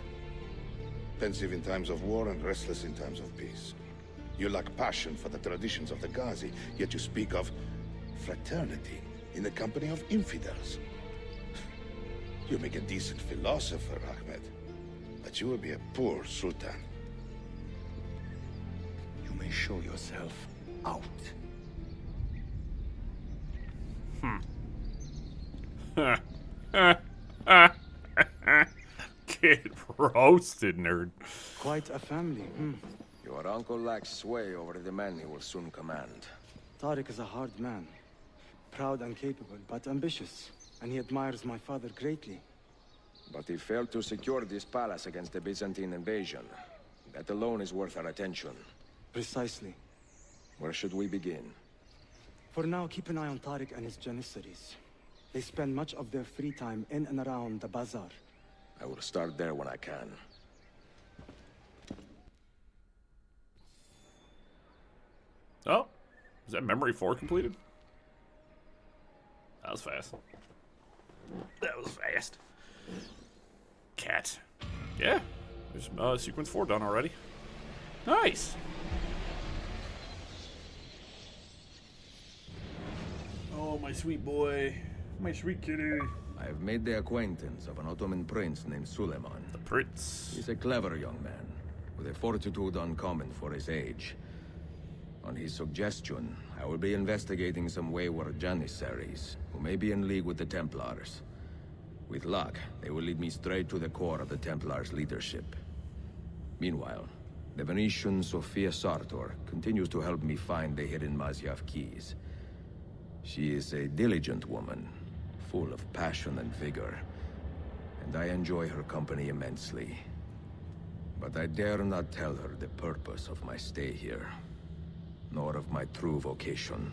Pensive in times of war and restless in times of peace. You lack passion for the traditions of the Ghazi, yet you speak of fraternity in the company of infidels. You make a decent philosopher, Ahmed, but you will be a poor sultan. You may show yourself out. Get roasted, nerd. Quite a family, Your uncle lacks sway over the men he will soon command. Tariq is a hard man. Proud and capable, but ambitious. And he admires my father greatly. But he failed to secure this palace against the Byzantine invasion. That alone is worth our attention. Precisely. Where should we begin? For now, keep an eye on Tariq and his Janissaries. They spend much of their free time in and around the bazaar. I will start there when I can. Oh, is that memory 4 completed? That was fast. That was fast. Cat. Yeah, there's sequence 4 done already. Nice. Oh, my sweet boy. My sweet kitty. I've made the acquaintance of an Ottoman prince named Suleiman. The prince. He's a clever young man, with a fortitude uncommon for his age. On his suggestion, I will be investigating some wayward Janissaries, who may be in league with the Templars. With luck, they will lead me straight to the core of the Templars' leadership. Meanwhile, the Venetian Sophia Sartor continues to help me find the hidden Masyaf keys. She is a diligent woman, full of passion and vigor, and I enjoy her company immensely. But I dare not tell her the purpose of my stay here, nor of my true vocation.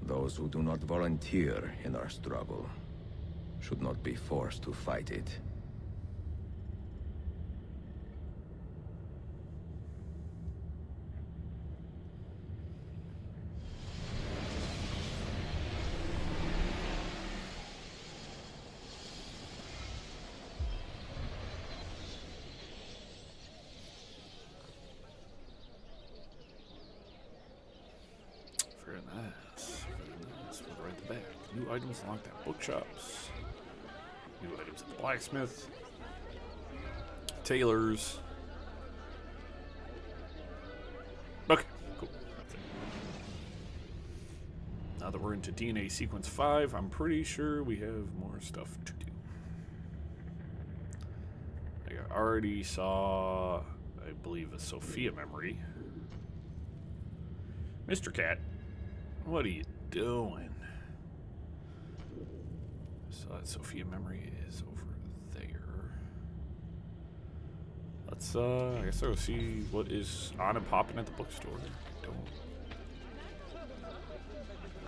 Those who do not volunteer in our struggle should not be forced to fight it. Very nice. Very nice. We'll right at the back. New items unlocked at bookshops. New items at the blacksmith. Tailors. Okay, cool. That's it. Now that we're into DNA sequence 5, I'm pretty sure we have more stuff to do. I already saw, I believe, a Sophia memory. Mr. Cat, what are you doing? So that Sophia memory is over there. Let's, I guess I'll go see what is on and popping at the bookstore.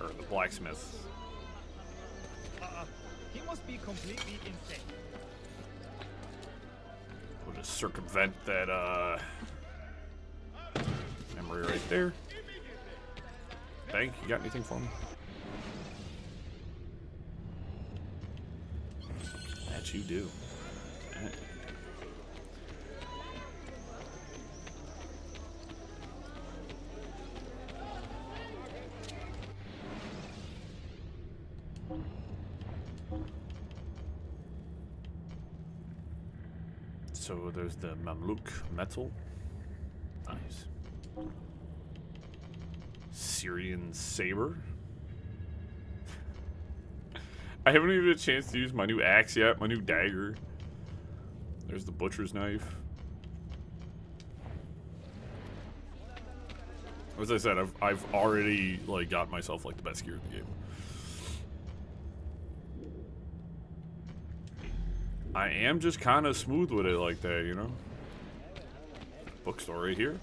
Or the blacksmith. He must be completely insane. We'll just circumvent that, memory right there. Bank, you got anything for me? That you do. So there's the Mamluk metal. Nice. Syrian saber. I haven't even had a chance to use my new axe yet, my new dagger. There's the butcher's knife. As I said, I've already like got myself like the best gear in the game. I am just kind of smooth with it like that, you know? Bookstore right here.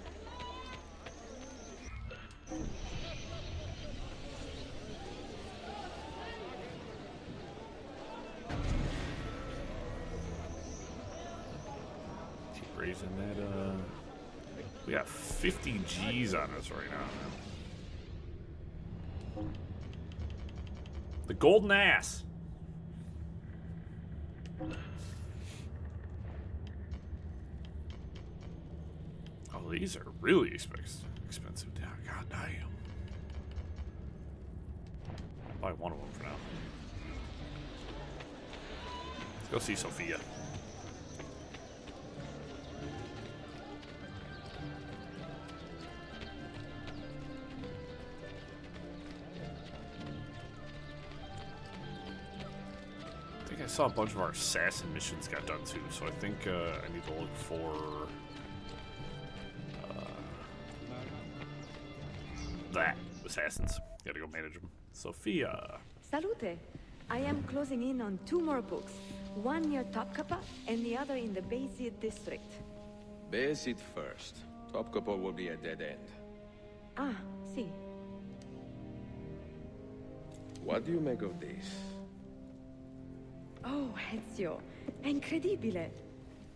Keep raising that, we got 50 G's on us right now, man. The golden ass. Oh, these are really expensive. Yeah, god damn. I'll buy one of them for now. Let's go see Sophia. I think I saw a bunch of our assassin missions got done too, so I think I need to look for that. Assassins. Gotta go manage them. Sophia. Salute. I am closing in on 2 more books. One near Topkapi and the other in the Bayezid district. Bayezid first. Topkapi will be a dead end. Ah, see. What do you make of this? Oh, Ezio. Incredibile.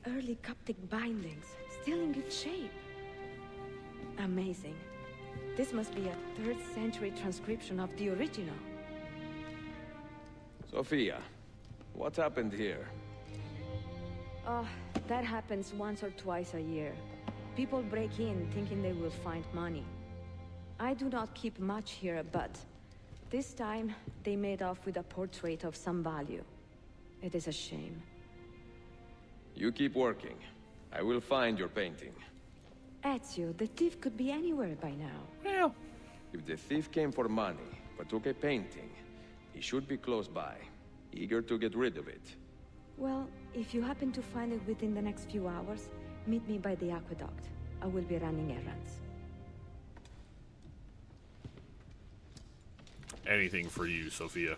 Early Coptic bindings. Still in good shape. Amazing. This must be a 3rd century transcription of the original. Sophia, what happened here? That happens once or twice a year. People break in thinking they will find money. I do not keep much here, but This time, they made off with a portrait of some value. It is a shame. You keep working. I will find your painting. Ezio, the thief could be anywhere by now. Well, if the thief came for money, but took a painting, he should be close by, eager to get rid of it. Well, if you happen to find it within the next few hours, meet me by the aqueduct. I will be running errands. Anything for you, Sophia.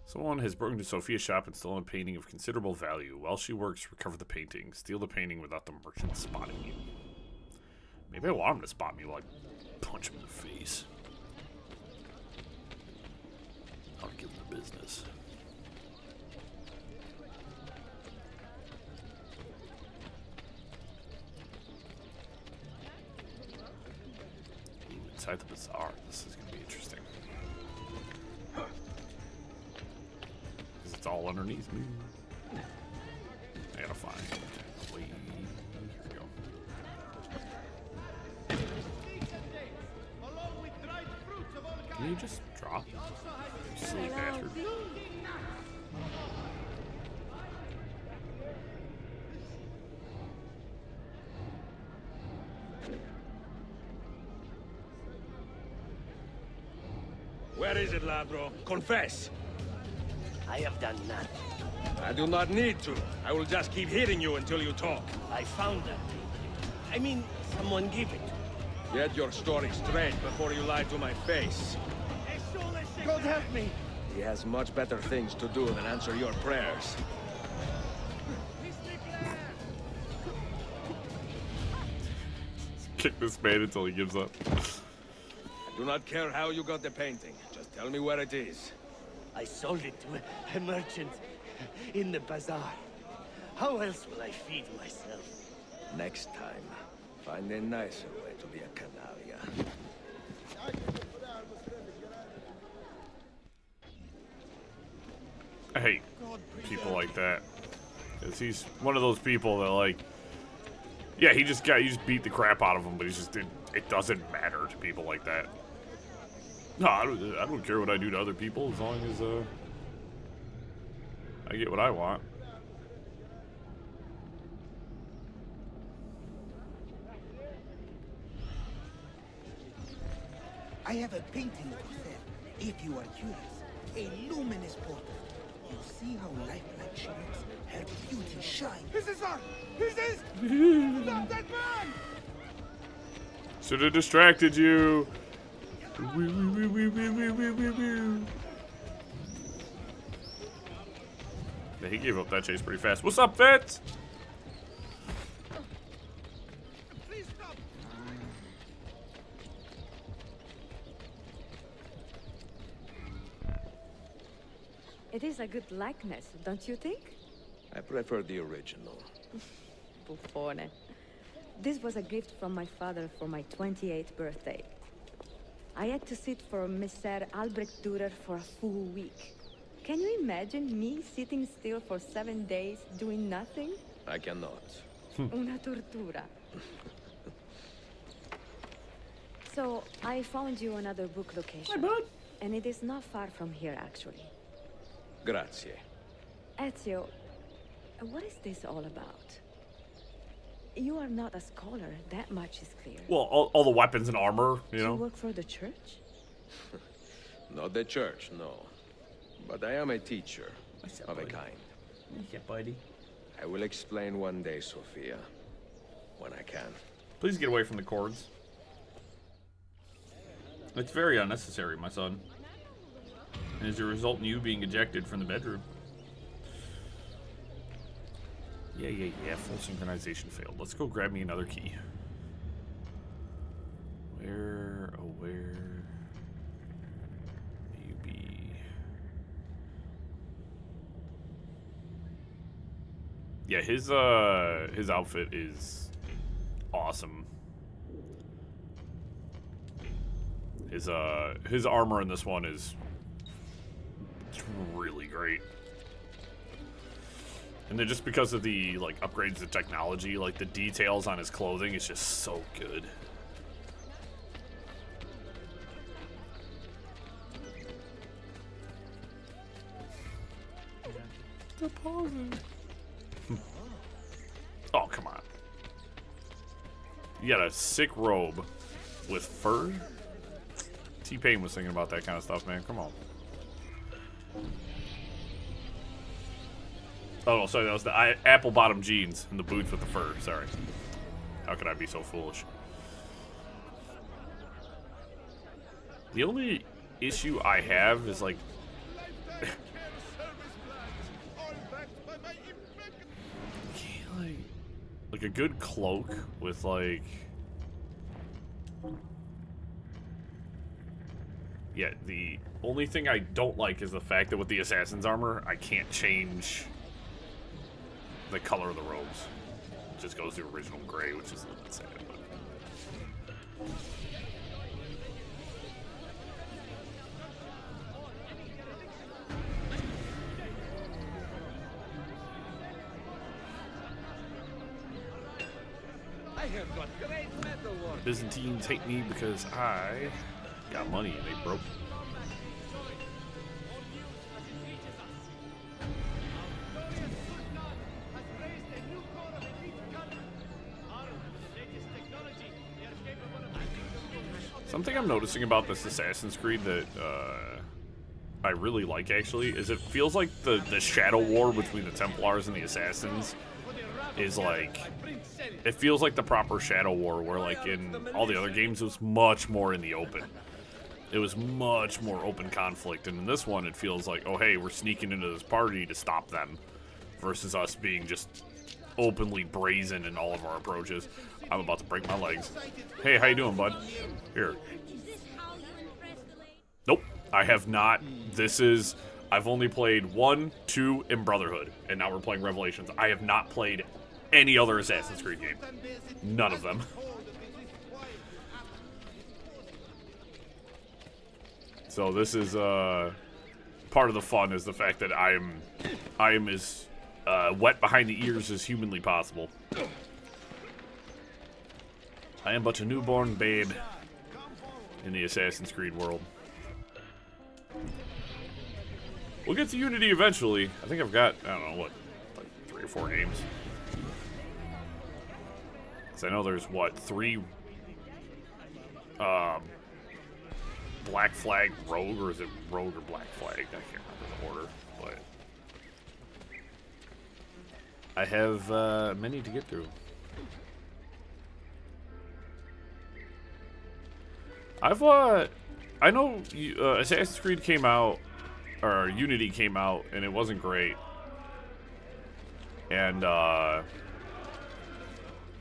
Someone has broken into Sophia's shop and stolen a painting of considerable value. While she works, recover the painting. Steal the painting without the merchant spotting you. Maybe I want him to spot me while I punch him in the face. I'll give him the business. Ooh, inside the bazaar. This is going to be interesting. Because it's all underneath me. I gotta find a way. Here we go. Can you just drop? You silly bastard. Where is it, Ladro? Confess! I have done nothing. I do not need to. I will just keep hitting you until you talk. I found that. I mean, someone gave it. Get your story straight before you lie to my face. God help me! He has much better things to do than answer your prayers. Kick this man until he gives up. I do not care how you got the painting. Just tell me where it is. I sold it to a merchant in the bazaar. How else will I feed myself? Next time, find a nicer way to be a canalla. I hate people like that. Because he's one of those people that, like, yeah, you just beat the crap out of him, but he's just, it doesn't matter to people like that. No, I don't care what I do to other people as long as, I get what I want. I have a painting for sale, if you are curious. A luminous portrait. You see how lifelike she looks? Her beauty shines. This is her! This is... Stop that man! Should have distracted you. Yeah, he gave up that chase pretty fast. What's up, Fitz? Please stop! It is a good likeness, don't you think? I prefer the original. Buffone. This was a gift from my father for my 28th birthday. I had to sit for Messer Albrecht Dürer for a full week. Can you imagine me sitting still for 7 days doing nothing? I cannot. Una tortura. So, I found you another book location. Hi, bud. And it is not far from here, actually. Grazie. Ezio, what is this all about? You are not a scholar, that much is clear. Well, all the weapons and armor, you Do know. you work for the church? Not the church, no. But I am a teacher, of a kind. Yeah, buddy. I will explain one day, Sophia. When I can. Please get away from the cords. It's very unnecessary, my son. And as a result in you being ejected from the bedroom. Yeah. Full synchronization failed. Let's go grab me another key. Where may you be? Yeah, his outfit is awesome. His armor in this one is really great. And then just because of the like upgrades to technology, like the details on his clothing is just so good. Deposit. Oh, come on. You got a sick robe with fur? T-Pain was thinking about that kind of stuff, man. Come on. Oh, sorry, that was the apple bottom jeans and the boots with the fur. Sorry. How could I be so foolish? The only issue I have is like... like a good cloak with like... Yeah, the only thing I don't like is the fact that with the assassin's armor, I can't change the color of the robes. It just goes to original gray, which is a little bit sad. But... Byzantines hate me because I got money and they broke. Something I'm noticing about this Assassin's Creed that I really like, actually, is it feels like the shadow war between the Templars and the Assassins is like... It feels like the proper shadow war, where like in all the other games it was much more in the open. It was much more open conflict, and in this one it feels like, oh hey, we're sneaking into this party to stop them, versus us being just openly brazen in all of our approaches. I'm about to break my legs. Hey, how you doing, bud? Here. Nope, I have not. I've only played 1, 2, and Brotherhood, and now we're playing Revelations. I have not played any other Assassin's Creed game. None of them. So this is part of the fun, is the fact that I am as wet behind the ears as humanly possible. I am but a newborn babe in the Assassin's Creed world. We'll get to Unity eventually. I think I've got, I don't know, what, like 3 or 4 games. I know there's, what, 3 Black Flag Rogue, or is it Rogue or Black Flag? I can't remember the order, but I have many to get through. I know Assassin's Creed came out, or Unity came out, and it wasn't great. And,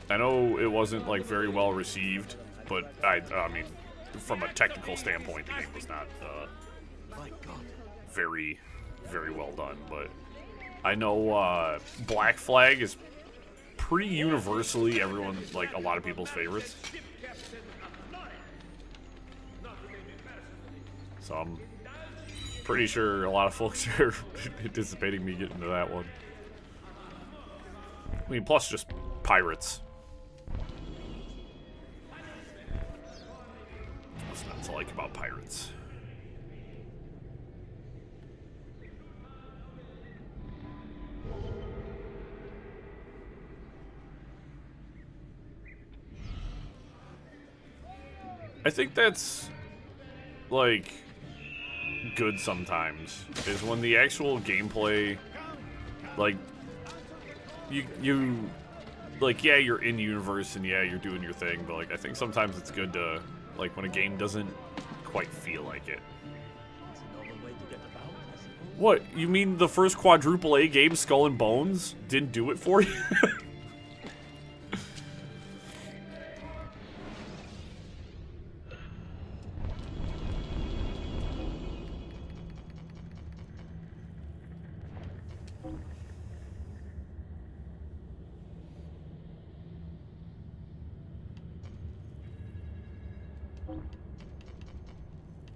I know it wasn't, like, very well received, but I mean, from a technical standpoint, the game was not, very, very well done, but I know, Black Flag is pretty universally a lot of people's favorites. So I'm pretty sure a lot of folks are anticipating me getting to that one. I mean, plus just pirates. What's not to like about pirates? I think that's, like, good sometimes, is when the actual gameplay, like, you like, yeah, you're in universe and yeah, you're doing your thing, but like, I think sometimes it's good to, like, when a game doesn't quite feel like it. What, you mean the first quadruple A game, Skull and Bones, didn't do it for you?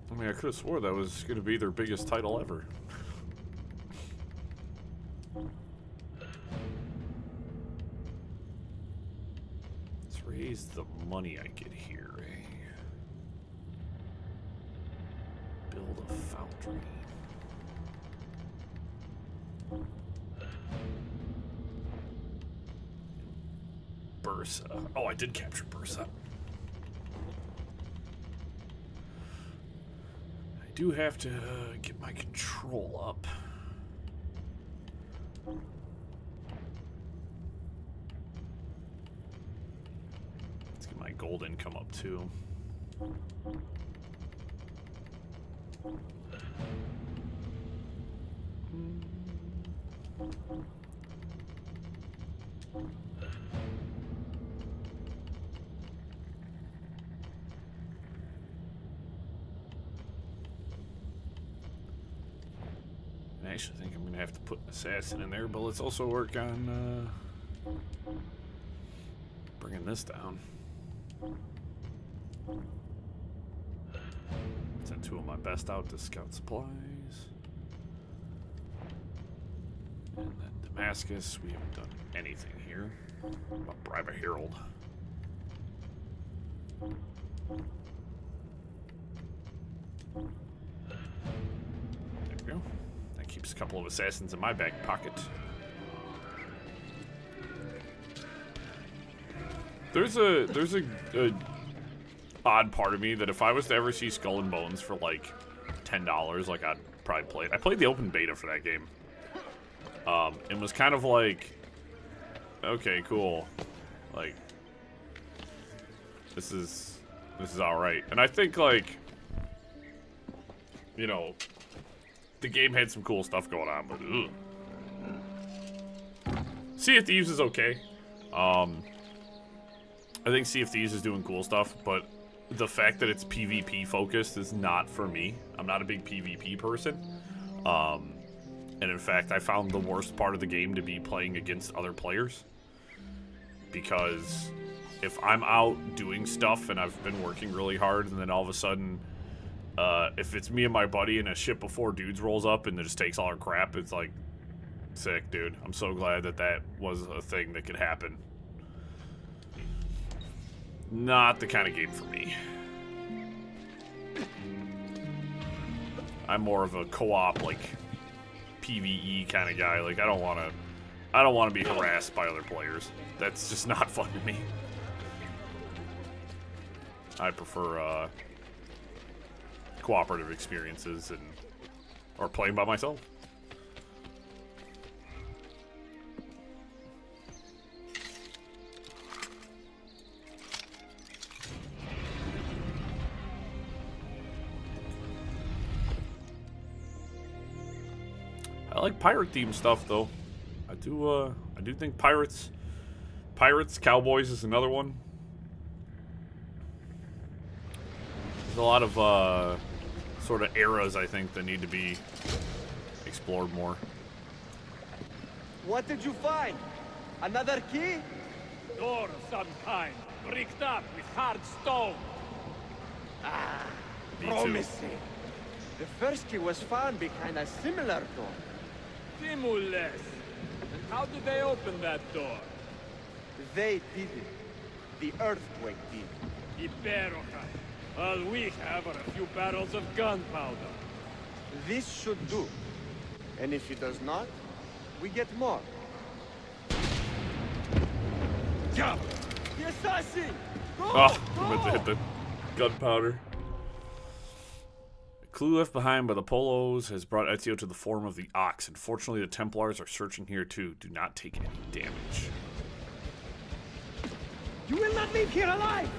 I mean, I could have swore that was going to be their biggest title ever. Let's raise the money I get here, eh? Build a foundry. Bursa. Oh, I did capture Bursa. I do have to get my control up. Let's get my gold income up too. I actually think I'm gonna have to put an assassin in there, but let's also work on bringing this down. Send 2 of my best out to scout supplies. And then Damascus, we haven't done anything here. I'll bribe a herald. There we go. That keeps a couple of assassins in my back pocket. There's a odd part of me that if I was to ever see Skull and Bones for like $10, like I'd probably play it. I played the open beta for that game. It was kind of like, okay, cool. Like, this is all right. And I think, like, you know, the game had some cool stuff going on, but Sea of Thieves is okay. I think Sea of Thieves is doing cool stuff, but the fact that it's PvP focused is not for me. I'm not a big PvP person. And in fact, I found the worst part of the game to be playing against other players. Because if I'm out doing stuff and I've been working really hard, and then all of a sudden, if it's me and my buddy and a ship of 4 dudes rolls up and it just takes all our crap, it's like, sick, dude. I'm so glad that that was a thing that could happen. Not the kind of game for me. I'm more of a co-op, like, PvE kind of guy. Like, I don't want to be harassed by other players. That's just not fun to me. I prefer cooperative experiences or playing by myself. I like pirate themed stuff though. I do think pirates, cowboys is another one. There's a lot of sort of eras I think that need to be explored more. What did you find? Another key? Door of some kind, bricked up with hard stone. Ah, Me too. promising. The first key was found behind a similar door. Timules. And how did they open that door? They did it. The earthquake did. Iberokai. All we have are a few barrels of gunpowder. This should do. And if it does not, we get more. Jump! The assassin! Go! Oh, go! I meant to hit the gunpowder. A clue left behind by the Polos has brought Ezio to the form of the Ox. Unfortunately, the Templars are searching here too. Do not take any damage. You will not leave here alive!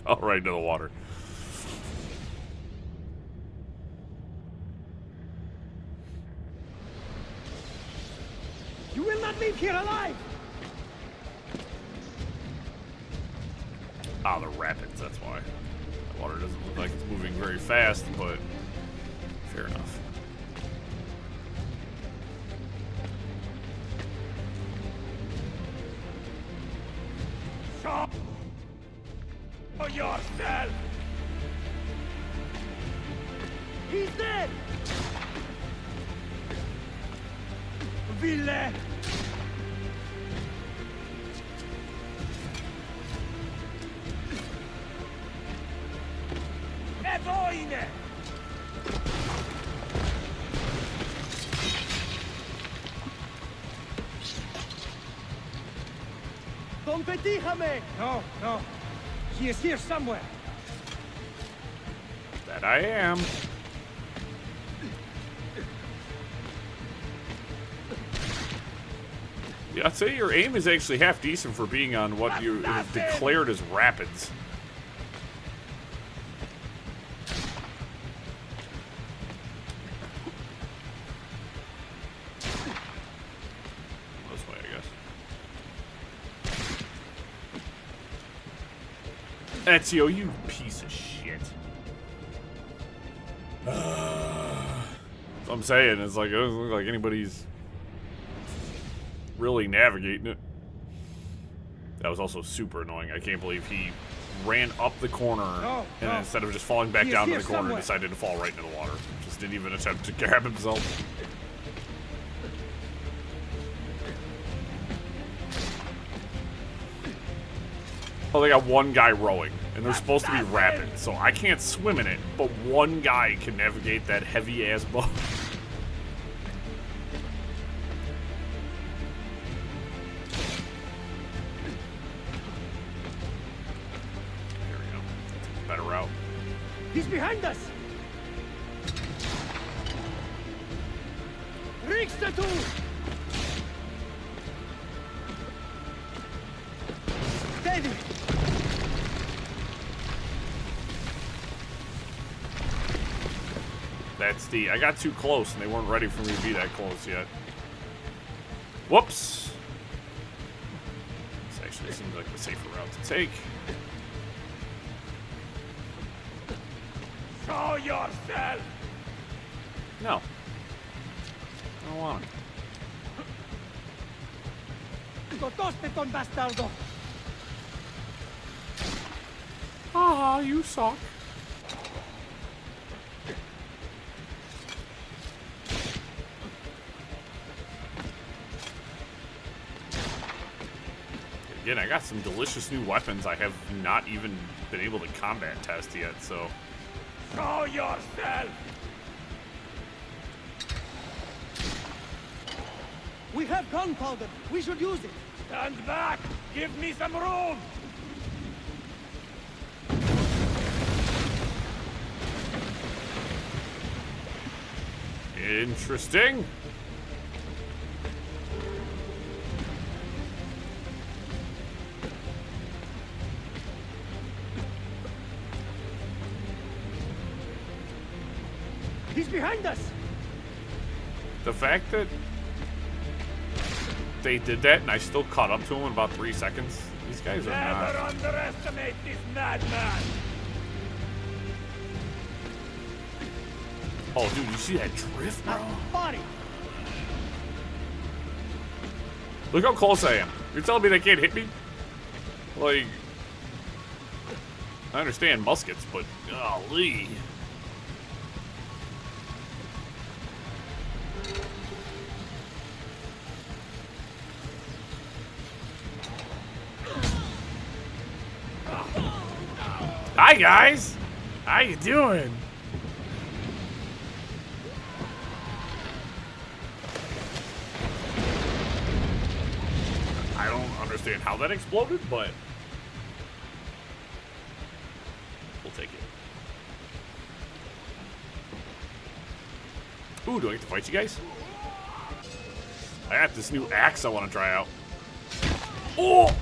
Fell right into the water. You will not leave here alive! Ah, the rapids, that's why. The water doesn't look like it's moving very fast, but fair enough. Show yourself! He's dead! Villain! Evoine! Don Petijame! No, no. He is here somewhere. That I am. Yeah, I'd say your aim is actually half decent for being on what you have declared as rapids. This way, I guess. Ezio, you piece of shit. I'm saying, it's like, it doesn't look like anybody's really navigating it. That was also super annoying. I can't believe he ran up the corner and then instead of just falling back down to the corner, decided to fall right into the water. Just didn't even attempt to grab himself. Oh, they got one guy rowing, and they're supposed to be rapid, so I can't swim in it, but one guy can navigate that heavy-ass boat. There we go. Better route. He's behind us! Rickstatu! Davy! That's the... I got too close, and they weren't ready for me to be that close yet. Whoops! This actually seems like the safer route to take. Show yourself! No. I don't want him. Gotoste ton bastardo! Ah, you suck. Again, I got some delicious new weapons I have not even been able to combat test yet, so... Show yourself! We have gunpowder. We should use it. Stand back! Give me some room! Interesting. He's behind us! The fact that they did that and I still caught up to him in about 3 seconds. These guys are Never not... underestimate this madman! Oh, dude, you see that drift, bro? Body! Look how close I am. You're telling me they can't hit me? Like... I understand muskets, but golly. Hi guys, how you doing? I don't understand how that exploded, but we'll take it. Ooh, do I get to fight you guys? I got this new axe I want to try out. Oh!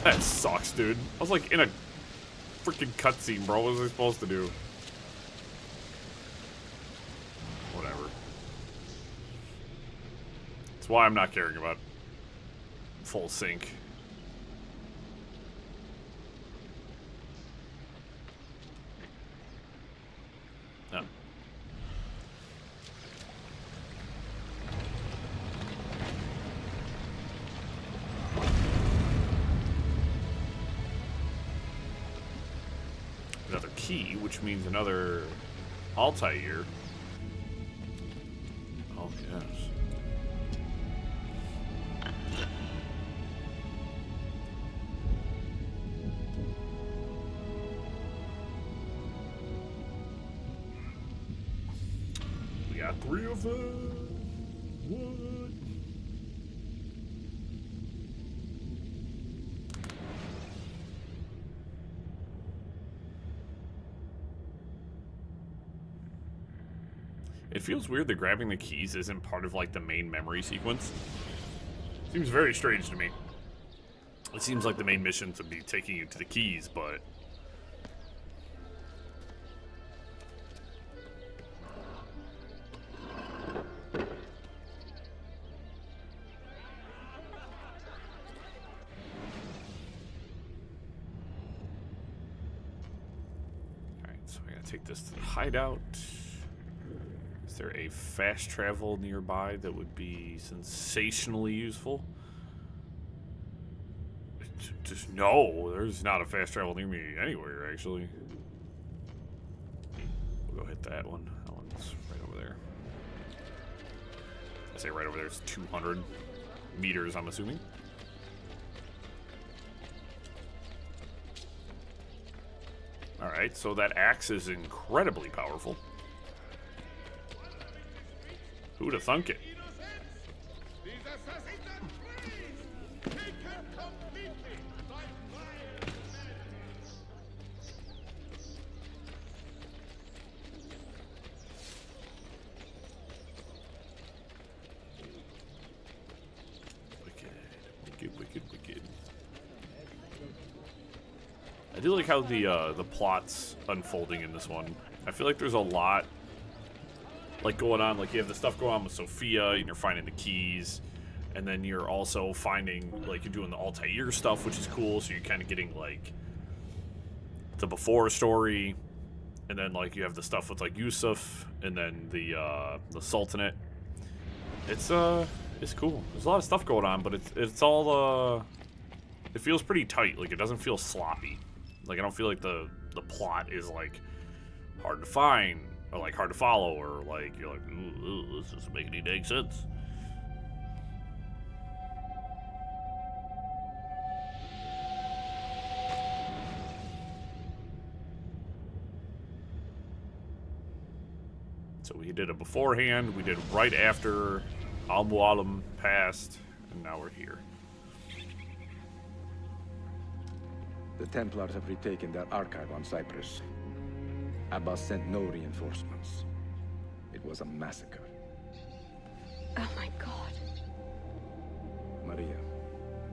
That sucks, dude. I was like in a freaking cutscene, bro. What was I supposed to do? Whatever. That's why I'm not caring about full sync. No. Another key, which means another Altair. Oh, yes. got 3 of them. What? It feels weird that grabbing the keys isn't part of, like, the main memory sequence. Seems very strange to me. It seems like the main mission to be taking you to the keys, but... Alright, so I gotta take this to the hideout. Is there a fast travel nearby that would be sensationally useful? Just no, there's not a fast travel near me anywhere, actually. We'll go hit that one. That one's right over there. I say right over there, it's 200 meters, I'm assuming. Alright, so that axe is incredibly powerful. Who'd have thunk it? Wicked. I do like how the plot's unfolding in this one. I feel like there's a lot like going on. Like you have the stuff going on with Sophia, and you're finding the keys, and then you're also finding like you're doing the Altair stuff, which is cool. So you're kind of getting like the before story, and then like you have the stuff with like Yusuf, and then the Sultanate. It's cool. There's a lot of stuff going on, but it's all it feels pretty tight. Like it doesn't feel sloppy. Like I don't feel like the plot is like hard to find or like hard to follow or like you're like, ooh, this doesn't make any dang sense. So we did it beforehand, we did it right after Al-Mualim passed, and now we're here. The Templars have retaken their archive on Cyprus. Abbas sent no reinforcements. It was a massacre. Oh my god. Maria,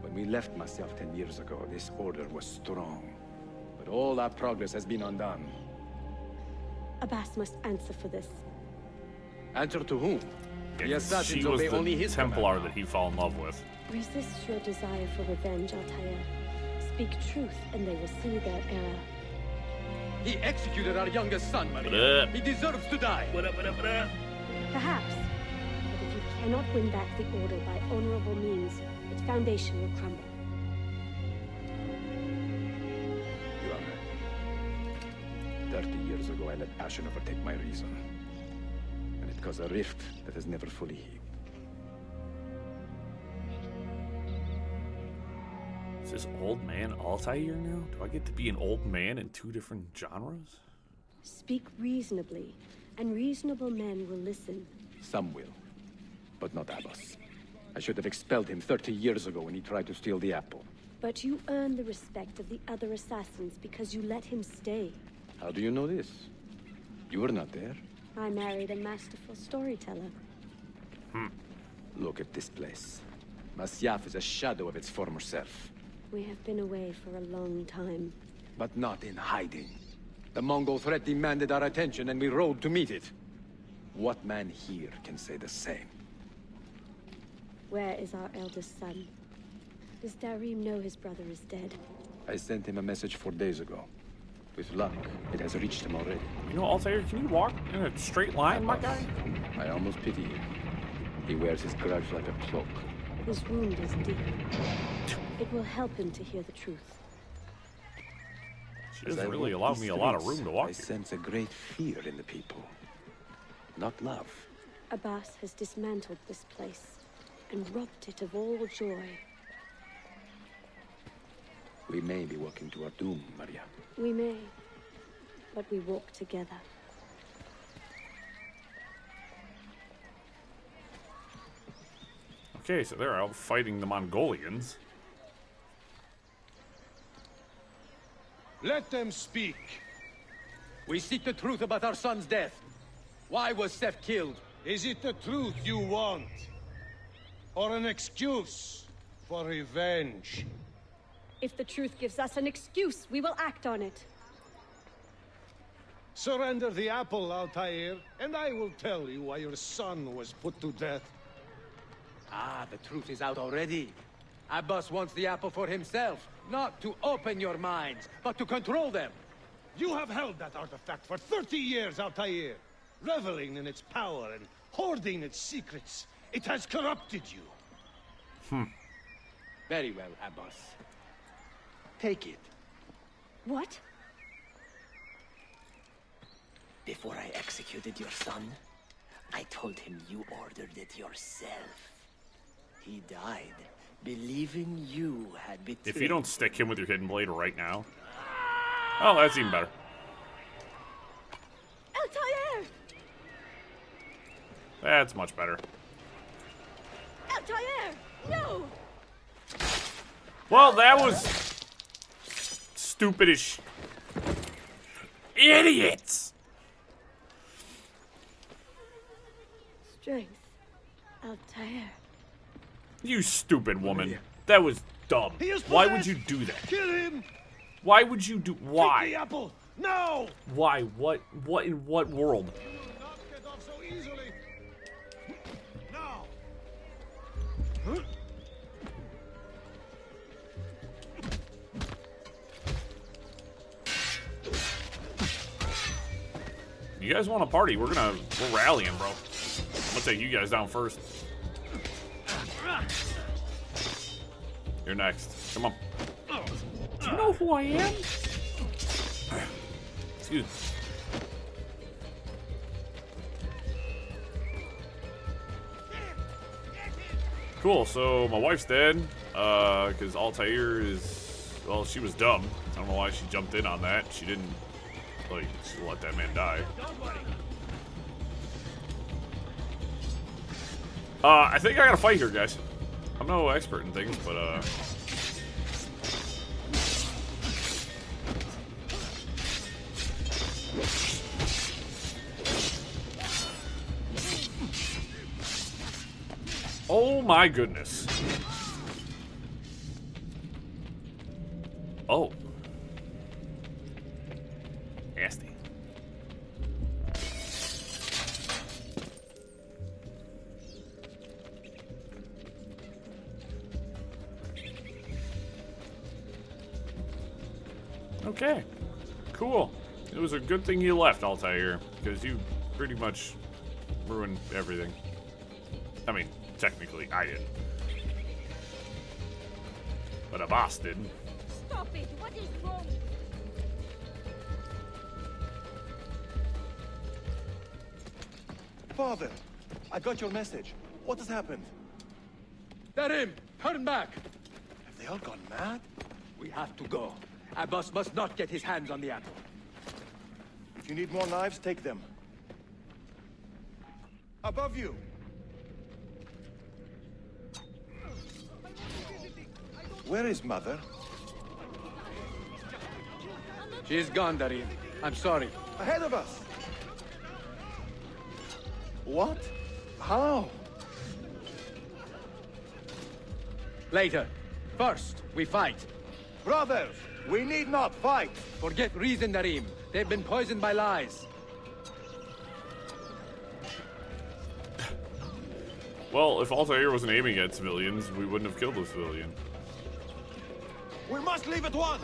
when we left Masyaf 10 years ago, this order was strong. But all our progress has been undone. Abbas must answer for this. Answer to whom? Yeah, The assassins she was obey the only his Templar command. that he fell in love with. Resist your desire for revenge, Altair. Speak truth, and they will see their error. He executed our youngest son, Maria. He deserves to die. Perhaps. But if you cannot win back the Order by honorable means, its foundation will crumble. You are right. 30 years ago, I let passion overtake my reason. And it caused a rift that has never fully healed. Is this old man Altair now? Do I get to be an old man in 2 different genres? Speak reasonably, and reasonable men will listen. Some will, but not Abbas. I should have expelled him 30 years ago when he tried to steal the apple. But you earn the respect of the other assassins because you let him stay. How do you know this? You were not there. I married a masterful storyteller. Look at this place. Masyaf is a shadow of its former self. We have been away for a long time. But not in hiding. The Mongol threat demanded our attention and we rode to meet it. What man here can say the same? Where is our eldest son? Does Darim know his brother is dead? I sent him a message 4 days ago. With luck, it has reached him already. You know, Altair, can you walk in a straight line, my guy? I almost pity him. He wears his grudge like a cloak. His wound is deep. It will help him to hear the truth. She doesn't really allow me a lot of room to walk. I sense a great fear in the people. Not love. Abbas has dismantled this place and robbed it of all joy. We may be walking to our doom, Maria. We may, but we walk together. Okay, so they're out fighting the Mongolians. Let them speak. We seek the truth about our son's death. Why was Seth killed? Is it the truth you want? Or an excuse for revenge? If the truth gives us an excuse, we will act on it. Surrender the apple, Altair, and I will tell you why your son was put to death. Ah, the truth is out already. Abbas wants the apple for himself, not to open your minds, but to control them. You have held that artifact for 30 years, Altair, reveling in its power and hoarding its secrets. It has corrupted you. Very well, Abbas. Take it. What? Before I executed your son, I told him you ordered it yourself. He died, believing you had betrayed. If you don't stick him with your hidden blade right now. Oh, that's even better. Altair! That's much better. Altair! No! Well, that was stupid as idiots. Strength. Altair. You stupid woman. That was dumb. He is Why would possessed. you do that? Kill him! Why would you do? Why? Take the apple! Now! Why? What in what world? You will not get off so easily. Now! You guys want to party? We're rallying, bro. I'm gonna take you guys down first. You're next. Come on. Do you know who I am? Excuse me. Cool, so my wife's dead, because Altair is, well, she was dumb. I don't know why she jumped in on that. She didn't, like, just let that man die. I think I gotta fight here, guys. I'm no expert in things, but, oh my goodness. Oh. Nasty. Okay. Cool. It was a good thing you left, Altair, because you pretty much ruined everything. I mean, technically, I didn't. But a boss did. Stop it! What is wrong? Father, I got your message. What has happened? Darim, turn back! Have they all gone mad? We have to go. Abbas must not get his hands on the apple. If you need more knives, take them. Above you! Where is Mother? She's gone, Darim. I'm sorry. Ahead of us! What? How? Later. First, we fight. Brothers, we need not fight! Forget reason, Darim. They've been poisoned by lies. Well, if Altair wasn't aiming at civilians, we wouldn't have killed a civilian. We must leave at once!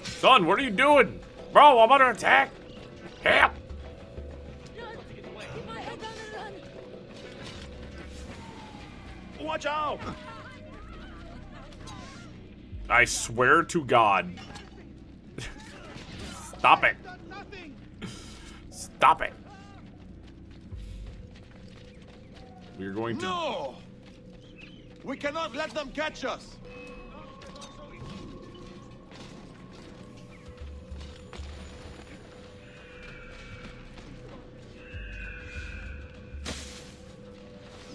Son, what are you doing? Bro, I'm under attack. Help! Watch out! I swear to God. Stop it. Stop it. We're going to... No! We cannot let them catch us!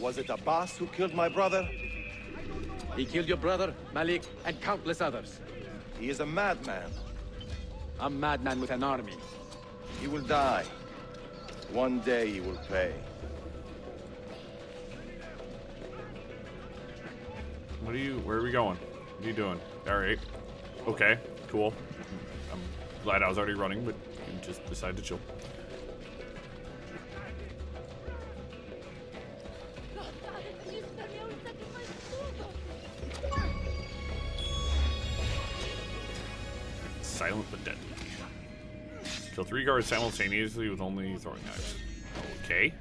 Was it Abbas who killed my brother? He killed your brother, Malik, and countless others. He is a madman. A madman with an army. He will die. One day he will pay. Where are we going? What are you doing? Alright. Okay, cool. I'm glad I was already running, but you just decided to chill. Silent but deadly. Kill 3 guards simultaneously with only throwing knives. Okay.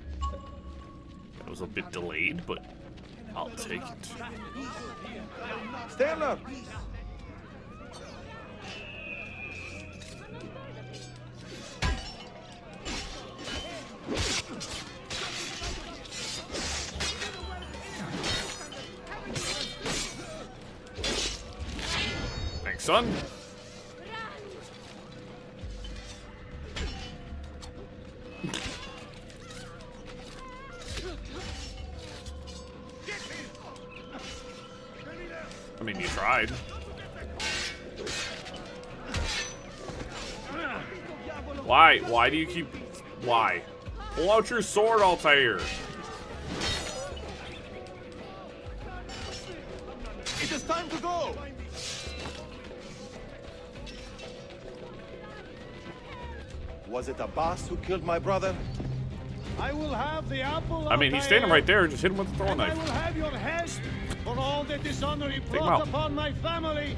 That was a bit delayed, but I'll take it. Stand up! Thanks, son. I mean, you tried. Why? Why do you keep... Why? Pull out your sword, Altair. It is time to go! Was it Abbas who killed my brother? I will have the apple. I mean, he's standing right there. Just hit him with the throwing knife. I will have your head for all the dishonor he him brought out. upon my family.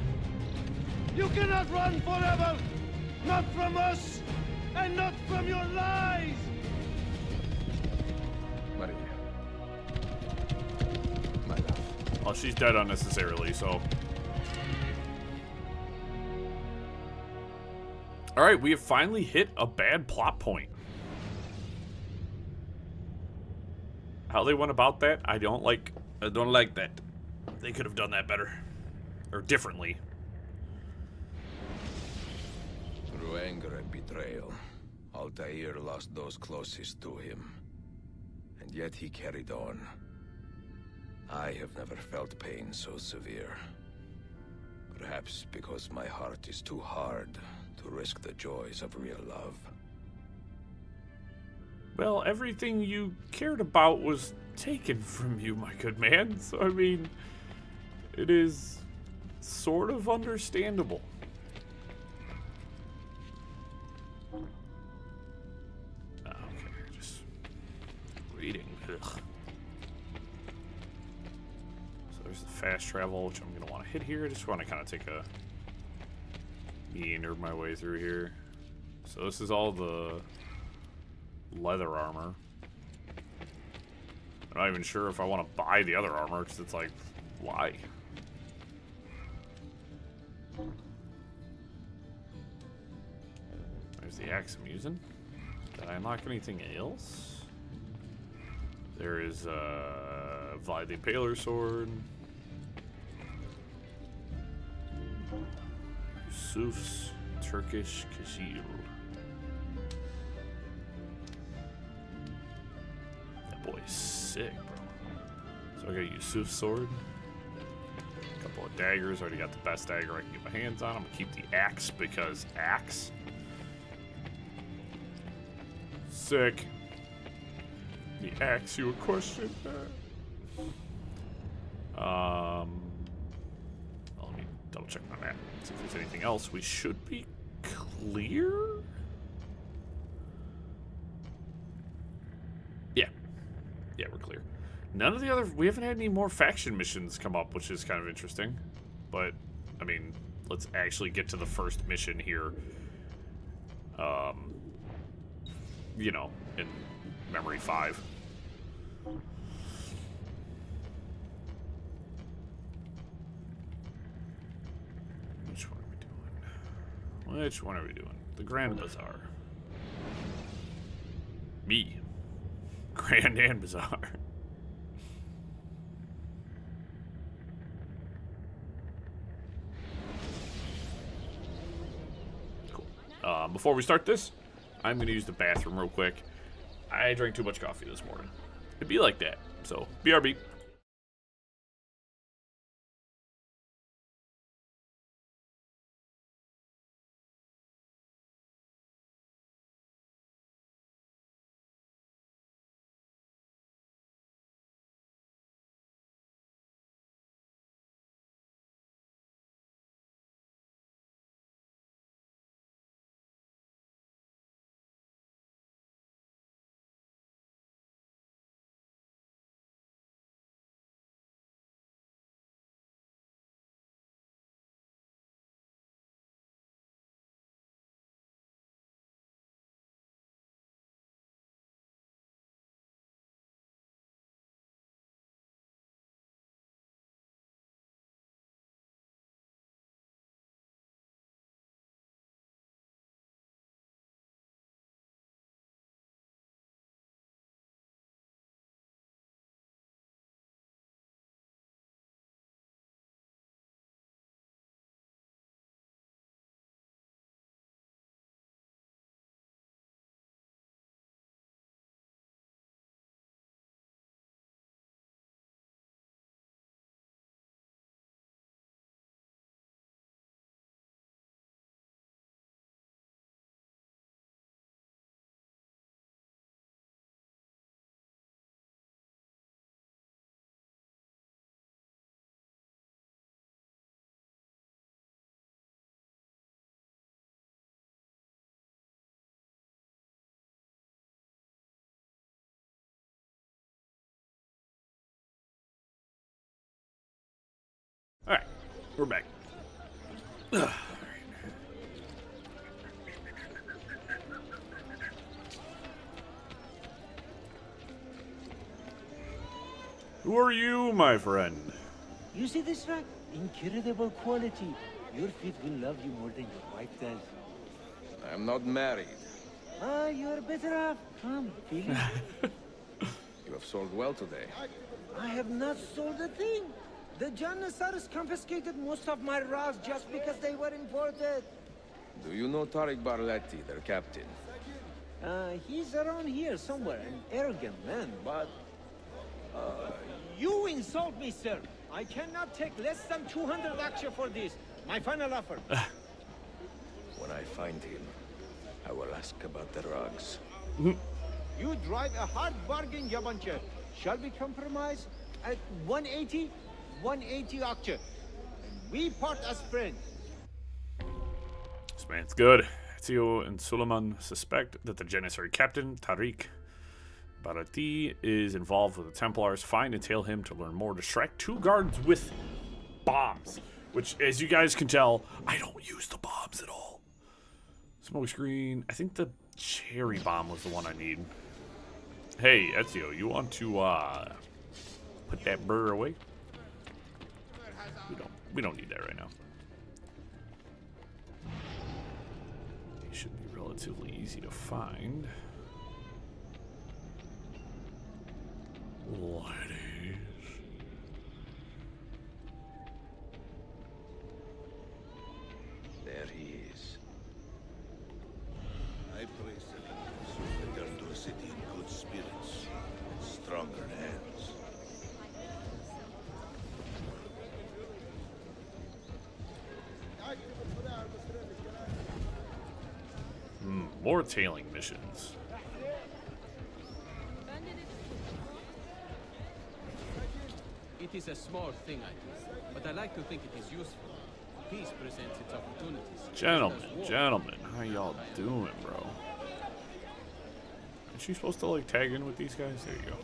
You cannot run forever. Not from us, and not from your lies. Maria. Well, she's dead unnecessarily, so... Alright, we have finally hit a bad plot point. How they went about that, I don't like that. They could have done that better. Or differently. Through anger and betrayal, Altair lost those closest to him. And yet he carried on. I have never felt pain so severe. Perhaps because my heart is too hard to risk the joys of real love. Well, everything you cared about was taken from you, my good man. So, I mean, it is sort of understandable. Okay, just reading. Ugh. So there's the fast travel, which I'm going to want to hit here. I just want to kind of take a meander my way through here. So this is all the leather armor. I'm not even sure if I want to buy the other armor, because it's like, why? There's the axe I'm using. Did I unlock anything else? There is Vlad the Impaler sword. Yusuf's Turkish Kashil. That boy's sick, bro. So I got Yusuf's sword. A couple of daggers. Already got the best dagger I can get my hands on. I'm gonna keep the axe because axe. Sick. Let me ask you a question. Let me double check my map. See if there's anything else. We should be clear. Yeah. Yeah, we're clear. None of the other... We haven't had any more faction missions come up, which is kind of interesting. But, I mean, let's actually get to the first mission here. You know, in Memory 5. Which one are we doing? Which one are we doing? The Grand Bazaar. Me. Grand and Bazaar. Cool. Before we start this, I'm going to use the bathroom real quick. I drank too much coffee this morning. It'd be like that. So, BRB. Alright, we're back. Who are you, my friend? You see this rack? Incredible quality. Your feet will love you more than your wife does. I'm not married. Ah, you're better off. Come, feel it. You have sold well today. I have not sold a thing. The Janissaries confiscated most of my rugs just because they were imported. Do you know Tariq Barletti, their captain? He's around here somewhere, an arrogant man, but... you insult me, sir. I cannot take less than 200 aksha for this. My final offer. When I find him, I will ask about the rugs. You drive a hard bargain, Yabanche. Shall we compromise at 180? 180 aksha. And we part as friends. This man's good. Ezio and Suleiman suspect that the Janissary captain, Tariq Barati, is involved with the Templars. Find and tail him to learn more. Distract 2 guards with bombs. Which, as you guys can tell, I don't use the bombs at all. Smoke screen. I think the cherry bomb was the one I need. Hey, Ezio, you want to put that burr away? We don't need that right now. It should be relatively easy to find. Ladies. There he is. I praise the Lord. Return to a city in good spirits, stronger hands. More tailing missions. It is a small thing, I do, but I like to think it is useful. Peace presents its opportunities. Gentlemen, how y'all doing, bro? Is she supposed to, like, tag in with these guys? There you go.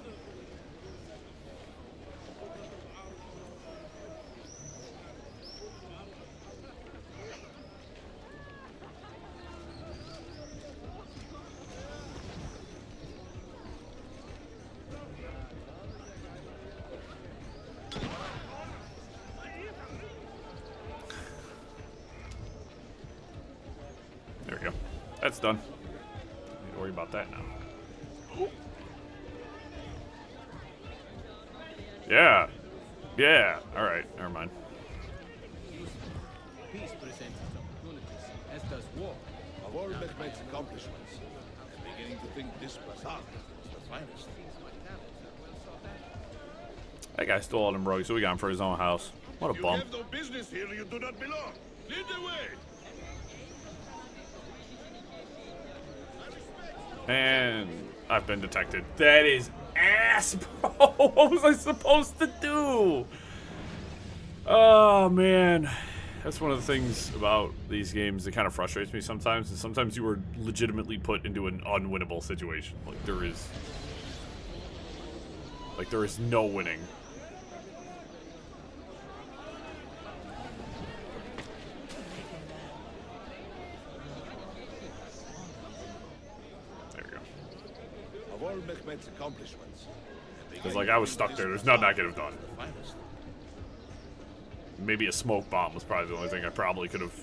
There we go. That's done. Don't need to worry about that now. Yeah. Yeah. Alright, never mind. Peace presents its opportunities, as does war. Of all Mehmet's accomplishments, I'm beginning to think this bazaar is the finest. That guy stole all them rugs, so we got him for his own house. What a bum. You have no business here. You do not belong. Lead the way. And I've been detected. That is ass, bro. What was I supposed to do? Oh, man. That's one of the things about these games that kind of frustrates me sometimes. And sometimes you are legitimately put into an unwinnable situation. Like, there is no winning. Of all Mehmet's accomplishments, Because, like, I was stuck there. There's nothing I could have done. Maybe a smoke bomb was probably the only thing I probably could have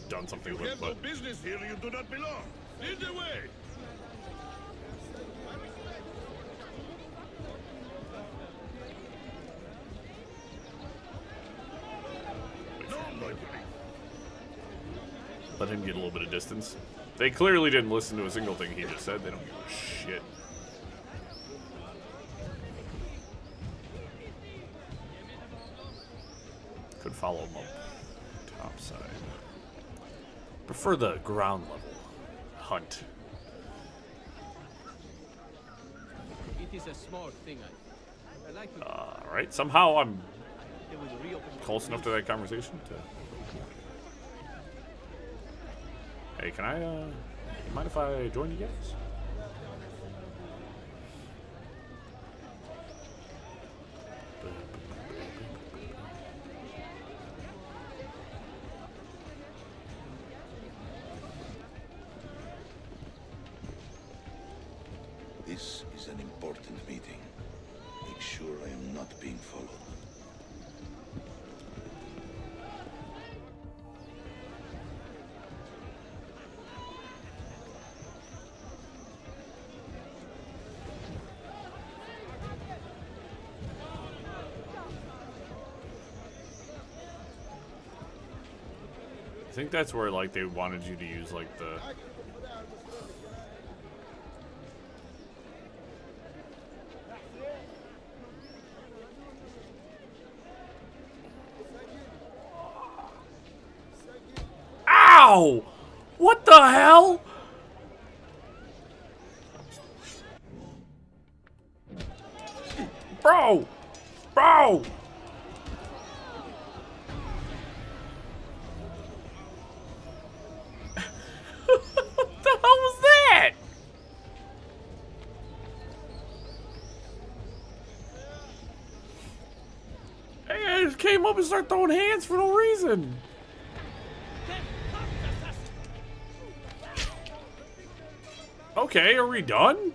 done something You with, have no but... business here. You do not belong. Lead the way. Let him get a little bit of distance. They clearly didn't listen to a single thing he just said. They don't give a shit. Could follow him up top side. Prefer the ground level hunt. It is a small thing. I like to. Alright, somehow I'm They will reopen the close enough to that conversation to... Hey, can I, mind if I join you guys? This is an important meeting. Make sure I am not being followed. I think that's where, like, they wanted you to use, like, the... Ow! What the hell? Bro! Bro! What the hell was that? Hey, I just came up and started throwing hands for no reason. Okay, are we done?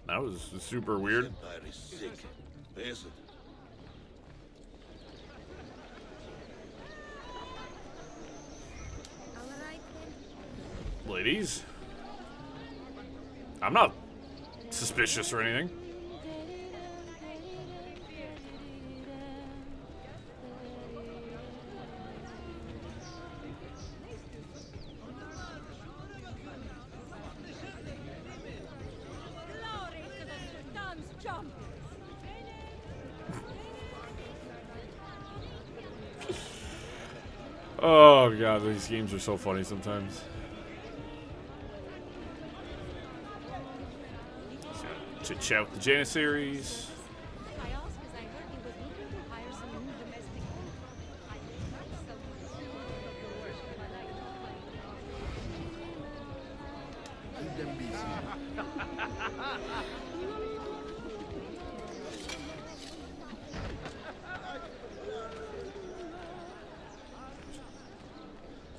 That was super weird. Empire is sick. Isn't it? Ladies, I'm not suspicious or anything. Oh god, these games are so funny sometimes. Chit chat with the Janissaries.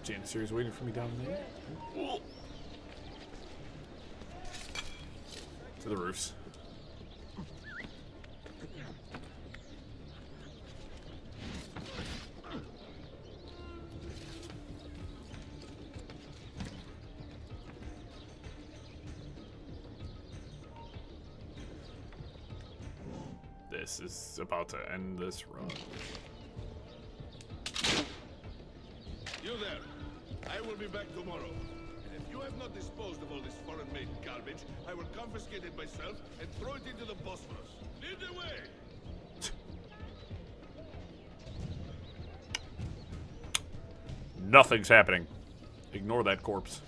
Janissaries waiting for me down there. To the roofs. This is about to end this run. there. I will be back tomorrow. And if you have not disposed of all this foreign-made garbage, I will confiscate it myself and throw it into the Bosphorus. Lead the way! Nothing's happening. Ignore that corpse.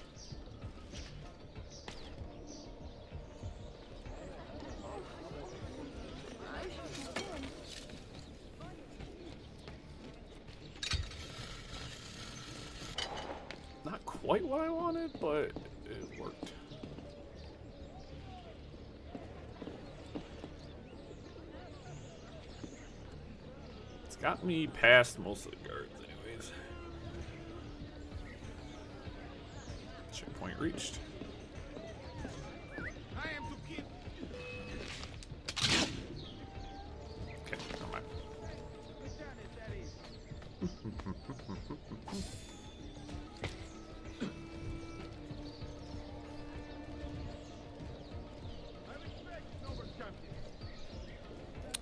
Not quite what I wanted, but it worked. It's got me past most of the guards anyways. Checkpoint reached. I am to keep. Okay, never mind.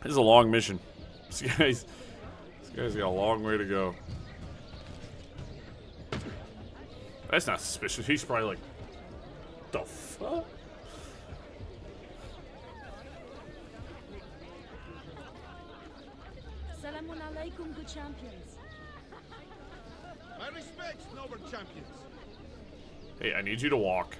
This is a long mission. This guy's got a long way to go. That's not suspicious. He's probably like, the fuck? Salamun alaikum, good champions. My respects, noble champions. Hey, I need you to walk.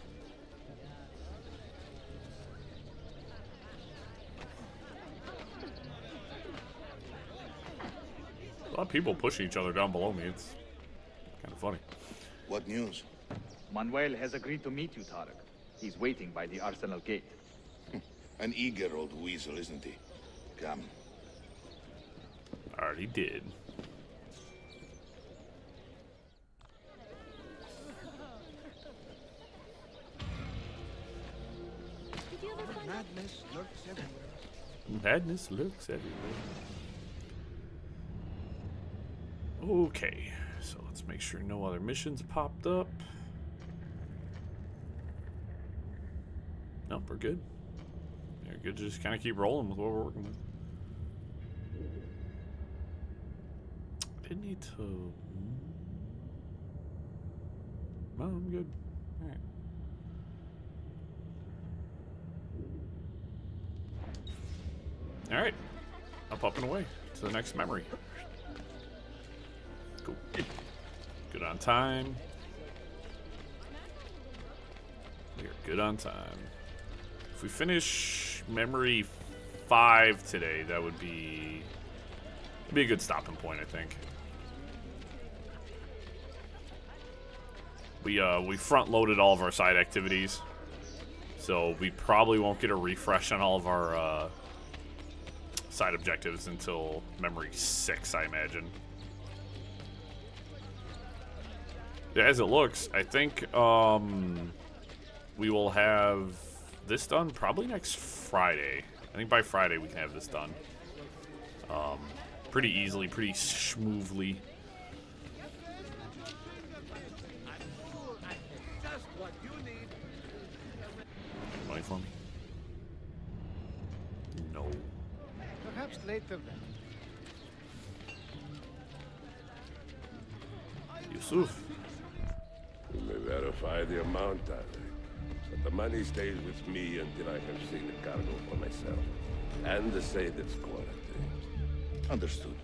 A lot of people pushing each other down below me. It's kind of funny. What news? Manuel has agreed to meet you, Tarek. He's waiting by the Arsenal gate. An eager old weasel, isn't he? Come. Already did. Madness lurks everywhere. Madness lurks everywhere. Okay, so let's make sure no other missions popped up. Nope, we're good. We're good to just kind of keep rolling with what we're working with. I didn't need to... No, I'm good. Alright. Alright. Up and away to the next memory. Cool. Good on time. We are good on time. If we finish memory 5 today, that would be a good stopping point, I think. We front loaded all of our side activities, so we probably won't get a refresh on all of our side objectives until memory 6, I imagine. Yeah, as it looks, I think we will have this done probably next Friday. I think by Friday we can have this done. Pretty easily, pretty smoothly. Money for me? No. Perhaps later then. Yusuf. You may verify the amount, Tarek. But the money stays with me until I have seen the cargo for myself. And the said its quality. Understood.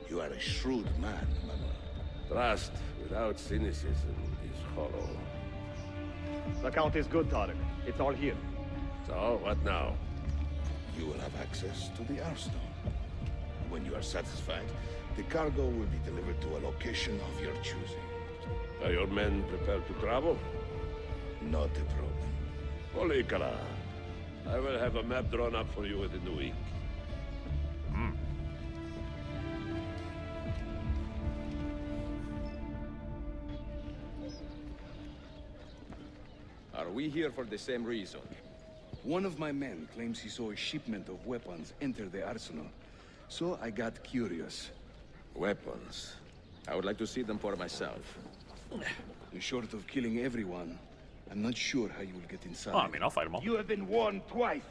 You are a shrewd man, Manuel. Trust without cynicism is hollow. The count is good, Tarek. It's all here. So, what now? You will have access to the arsenal. When you are satisfied, the cargo will be delivered to a location of your choosing. Are your men prepared to travel? Not a problem. Polikala, I will have a map drawn up for you within the week. Are we here for the same reason? One of my men claims he saw a shipment of weapons enter the arsenal. So I got curious. Weapons? I would like to see them for myself. Short of killing everyone, I'm not sure how you will get inside. Oh, I mean, I'll fight them all. You have been warned twice.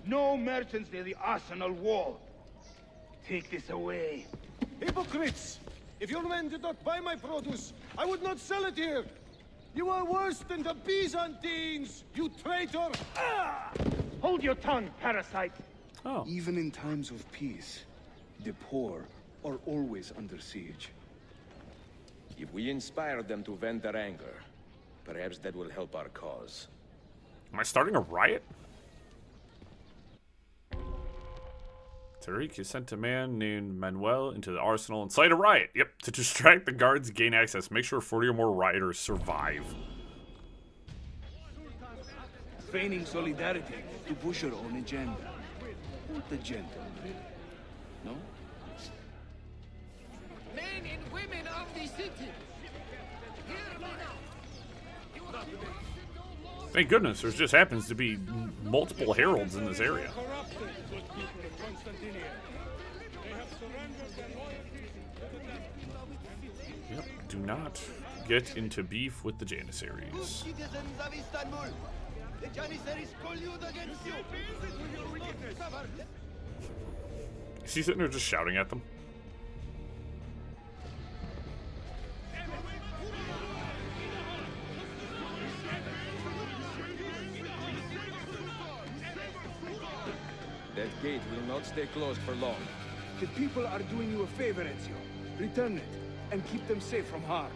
No merchants near the arsenal wall. Take this away. Hypocrites! If your men did not buy my produce, I would not sell it here. You are worse than the Byzantines, you traitor! Ah! Hold your tongue, parasite. Oh. Even in times of peace, the poor are always under siege. If we inspire them to vent their anger, perhaps that will help our cause. Am I starting a riot? Tariq has sent a man named Manuel into the arsenal and incite a riot. Yep, to distract the guards, gain access. Make sure 40 or more rioters survive. Feigning solidarity to push your own agenda. What agenda? No? Men and women of the city, hear me now. Thank goodness, there just happens to be multiple heralds in this area. Yep, do not get into beef with the Janissaries. Citizens of Istanbul, the Janissaries collude against you. Is he sitting there just shouting at them? That gate will not stay closed for long. The people are doing you a favor, Ezio. Return it, and keep them safe from harm.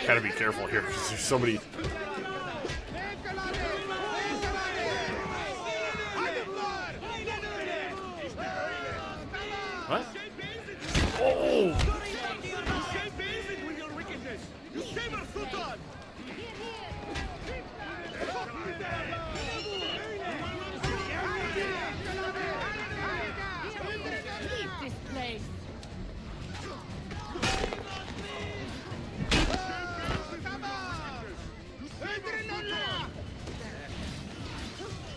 Gotta be careful here because there's so many. What? Oh! This place.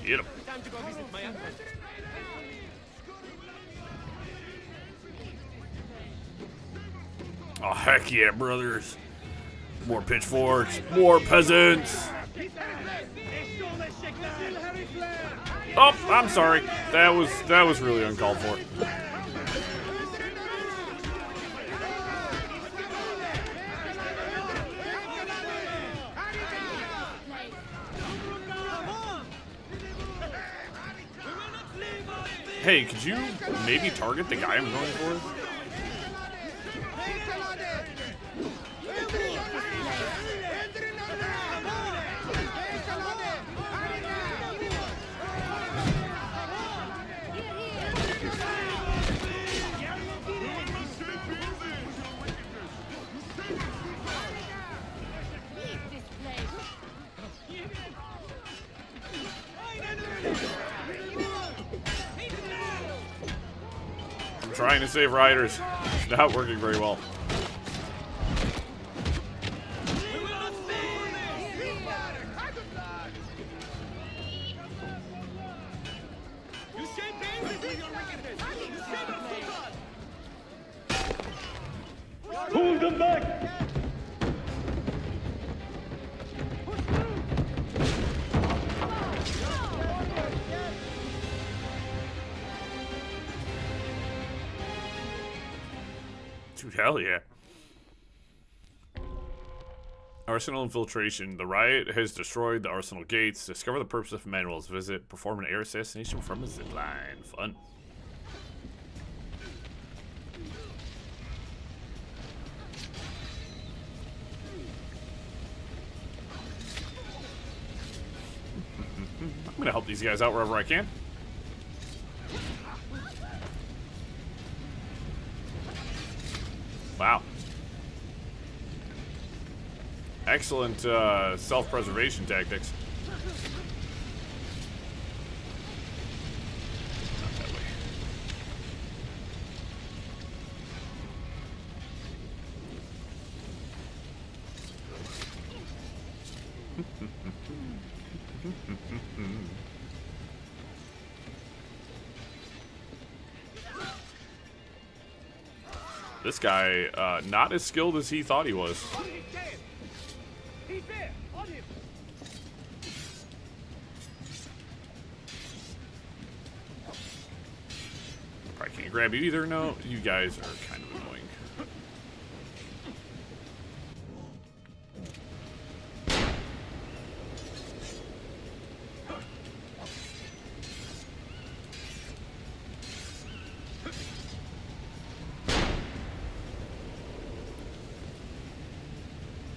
Get him. Time to go visit my uncle. Oh, heck yeah, brothers. More pitchforks, more peasants. Oh, I'm sorry. That was really uncalled for. Hey, could you maybe target the guy I'm going for? Trying to save riders. It's not working very well. Pull them back! Dude, hell yeah. Arsenal infiltration. The riot has destroyed the arsenal gates. Discover the purpose of Manuel's visit. Perform an air assassination from a zipline. Fun. I'm gonna help these guys out wherever I can. Wow. Excellent self-preservation tactics. Not that way. This guy, not as skilled as he thought he was. He's there! On him! Probably can't grab you either. No, you guys are kind of annoying.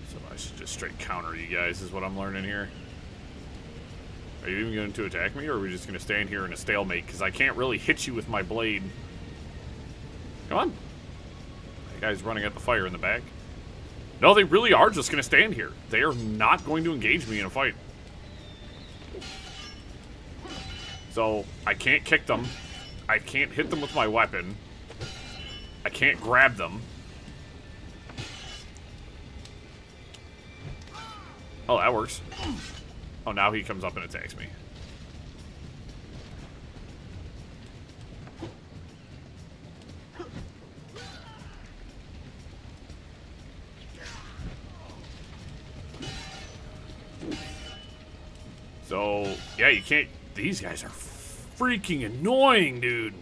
So I should just straight counter you guys is what I'm learning here. Are you even going to attack me, or are we just going to stand here in a stalemate? Because I can't really hit you with my blade. Come on. That guy's running at the fire in the back. No, they really are just going to stand here. They are not going to engage me in a fight. So, I can't kick them. I can't hit them with my weapon. I can't grab them. Oh, that works. Oh, now he comes up and attacks me. So, yeah, you can't... These guys are freaking annoying, dude.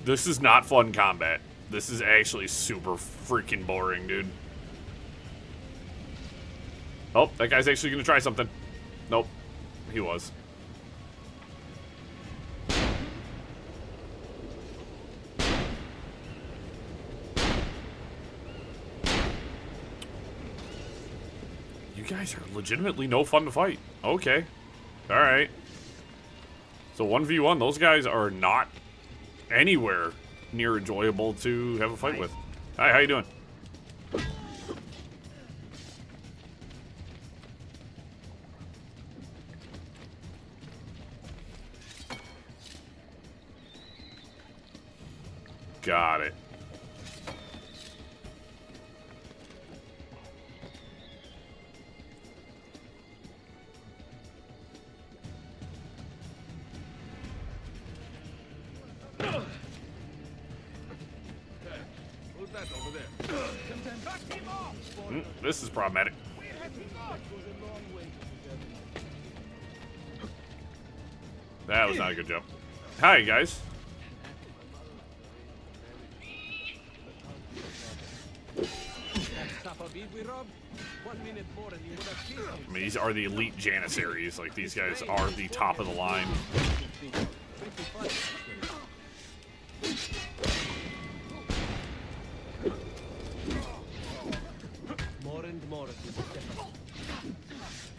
This is not fun combat. This is actually super freaking boring, dude. Oh, that guy's actually gonna try something. Nope. He was. You guys are legitimately no fun to fight. Okay. Alright. So 1v1, those guys are not anywhere near enjoyable to have a fight with. Hi, how you doing? Got it. This is problematic. That was not a good jump. Hi, guys. I mean, these are the elite Janissaries. Like, these guys are the top of the line.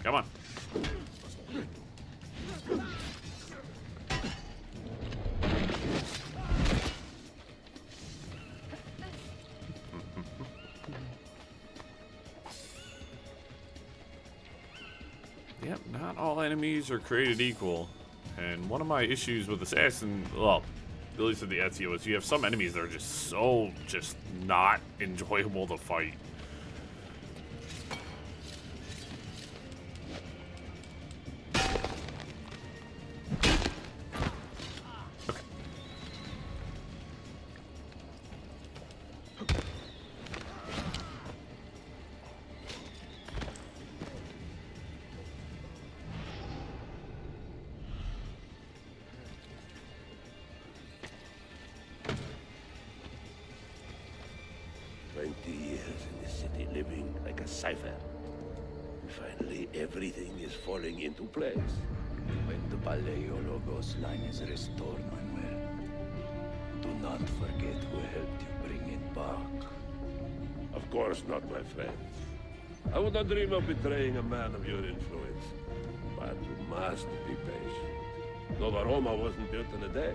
Come on. Yep, not all enemies are created equal. And one of my issues with Assassin, well, at least with the Ezio, is you have some enemies that are just not enjoyable to fight. Cipher. Finally, everything is falling into place. When the Paleologos line is restored, Manuel, do not forget who helped you bring it back. Of course not, my friend. I would not dream of betraying a man of your influence. But you must be patient. Nova Roma wasn't built in a day.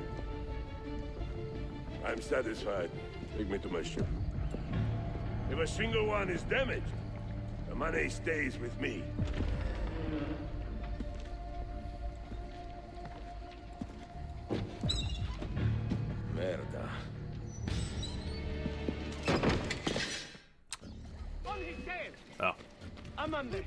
I'm satisfied. Take me to my ship. If a single one is damaged, the money stays with me. Merda. Oh. I'm under.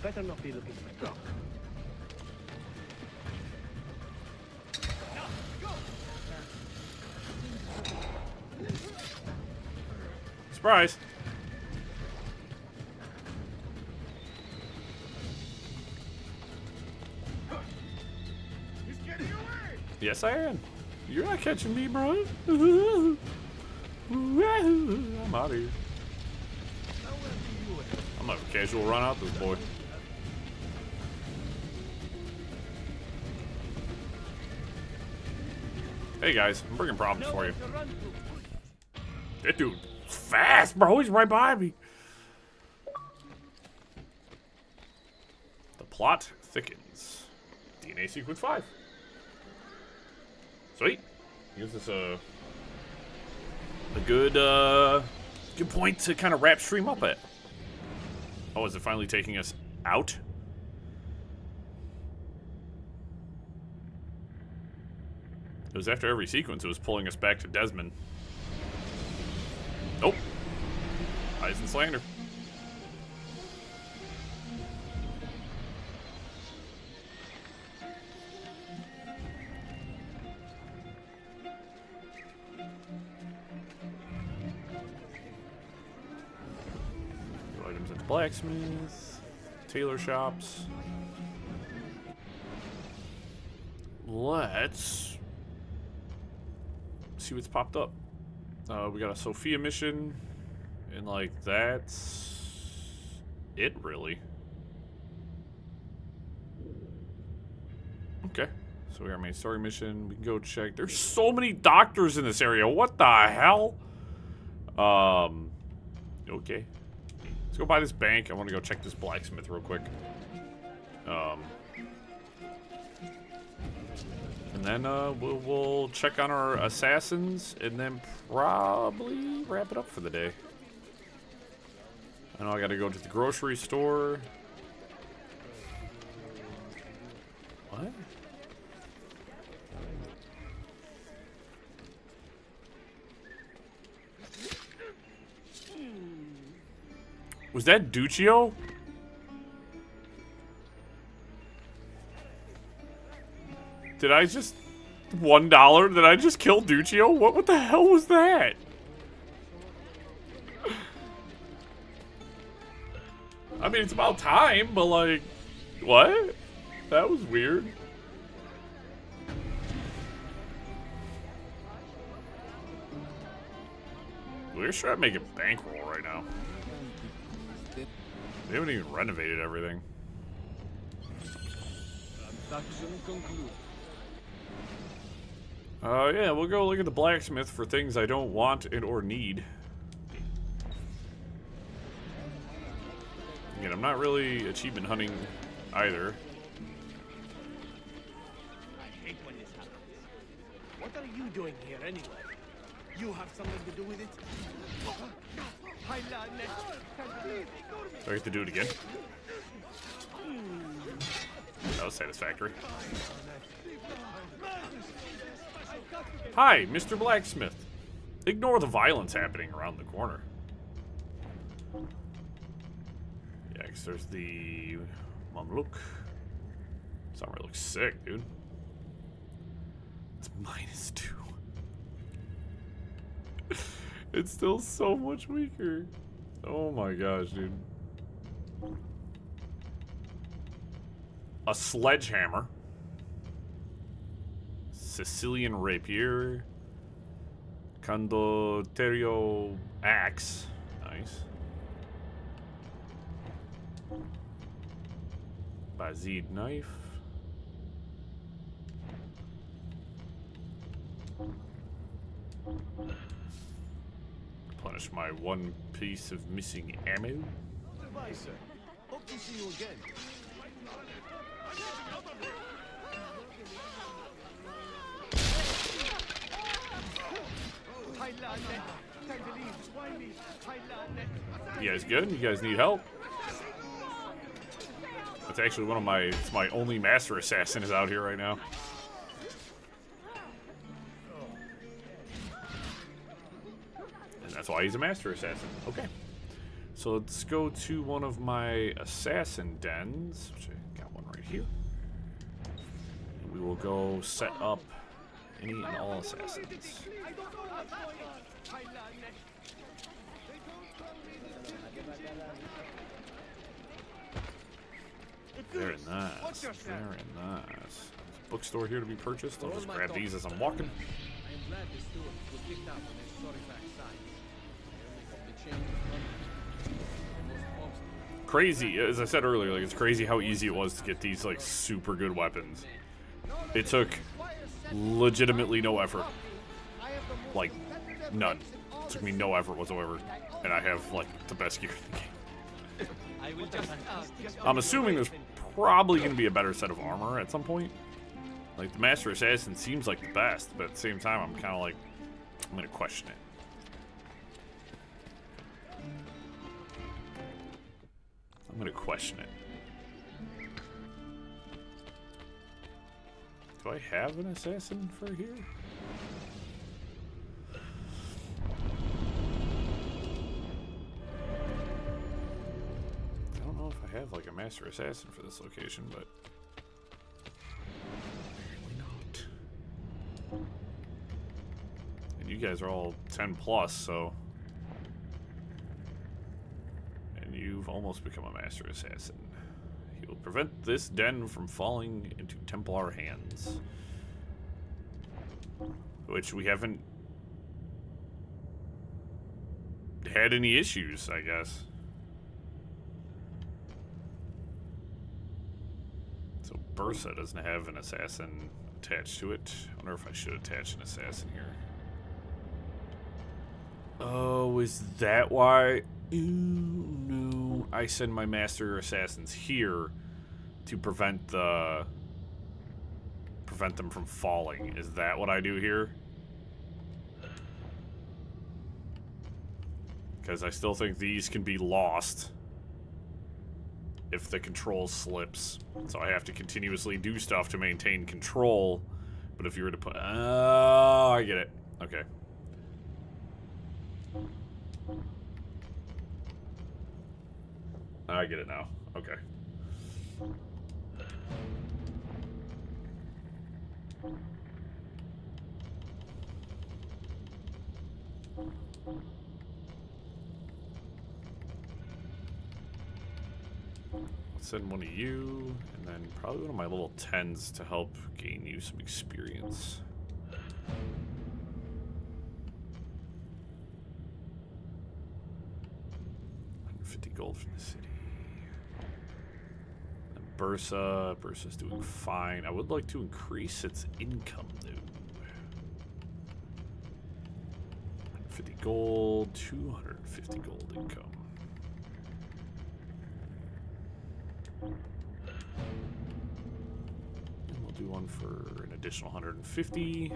better not be looking for trouble. Surprise! He's getting away! Yes, I am. You're not catching me, bro. I'm out of here. I'm gonna have a casual run out this boy. Hey guys, I'm bringing problems for you. That dude's fast, bro. He's right behind me. The plot thickens. DNA sequence 5. Sweet. Gives us a good good point to kind of wrap stream up at. Oh, is it finally taking us out? It was after every sequence, it was pulling us back to Desmond. Nope. Lies and slander. Items at the blacksmith, tailor shops. Let's see what's popped up. We got a Sophia mission, and like that's it, really. Okay, so we got our main story mission. We can go check. There's so many doctors in this area. What the hell? Okay. Let's go by this bank. I want to go check this blacksmith real quick. And then we'll check on our assassins and then probably wrap it up for the day. I know I gotta go to the grocery store. What? Was that Duccio? Did I just... $1? Did I just kill Duccio? What the hell was that? I mean, it's about time, but like... What? That was weird. We're sure I'm making bankroll right now. They haven't even renovated everything. Transaction concluded. Yeah, we'll go look at the blacksmith for things I don't want and or need. Again, I'm not really achievement hunting either. I hate when this happens. What are you doing here anyway? You have something to do with it? Do I get to do it again? That was satisfactory. Hi, Mr. Blacksmith. Ignore the violence happening around the corner. Yeah, because there's the Mamluk. Summer looks sick, dude. It's -2. It's still so much weaker. Oh my gosh, dude. A sledgehammer. Sicilian rapier. Condottiero axe. Nice. Bazid knife. Replenish my one piece of missing ammo. Goodbye, sir. Hope to see you again. You guys good? You guys need help? That's actually one of my... It's my only master assassin is out here right now. And that's why he's a master assassin. Okay. So let's go to one of my assassin dens, which I got one right here. And we will go set up any and all assassins. Very nice. Very nice. Bookstore here to be purchased. I'll just grab these as I'm walking. I am glad the steward was picked up on a Sorifax site. I only hope the change is the most obstinate. Crazy, as I said earlier, like it's crazy how easy it was to get these like super good weapons. It took legitimately no effort. Like none. It took me no effort whatsoever. And I have like the best gear in the game. I'm assuming there's probably going to be a better set of armor at some point. Like, the Master Assassin seems like the best, but at the same time, I'm kind of like, I'm going to question it. I'm going to question it. Do I have an assassin for here? I don't know if I have like a Master Assassin for this location, but apparently not. And you guys are all 10 plus, so. And you've almost become a Master Assassin. He will prevent this den from falling into Templar hands. Which we haven't had any issues, I guess. So Bursa doesn't have an assassin attached to it. I wonder if I should attach an assassin here. Oh, is that why? Ooh, no. I send my master assassins here to prevent them from falling. Is that what I do here? Because I still think these can be lost if the control slips. So I have to continuously do stuff to maintain control. But if you were to put... Oh, I get it. Okay. I get it now. Okay. Let's send one of you, and then probably one of my little 10s to help gain you some experience. 150 gold from the city. And Bursa's doing fine. I would like to increase its income, though. 150 gold, 250 gold income. And we'll do one for an additional 150.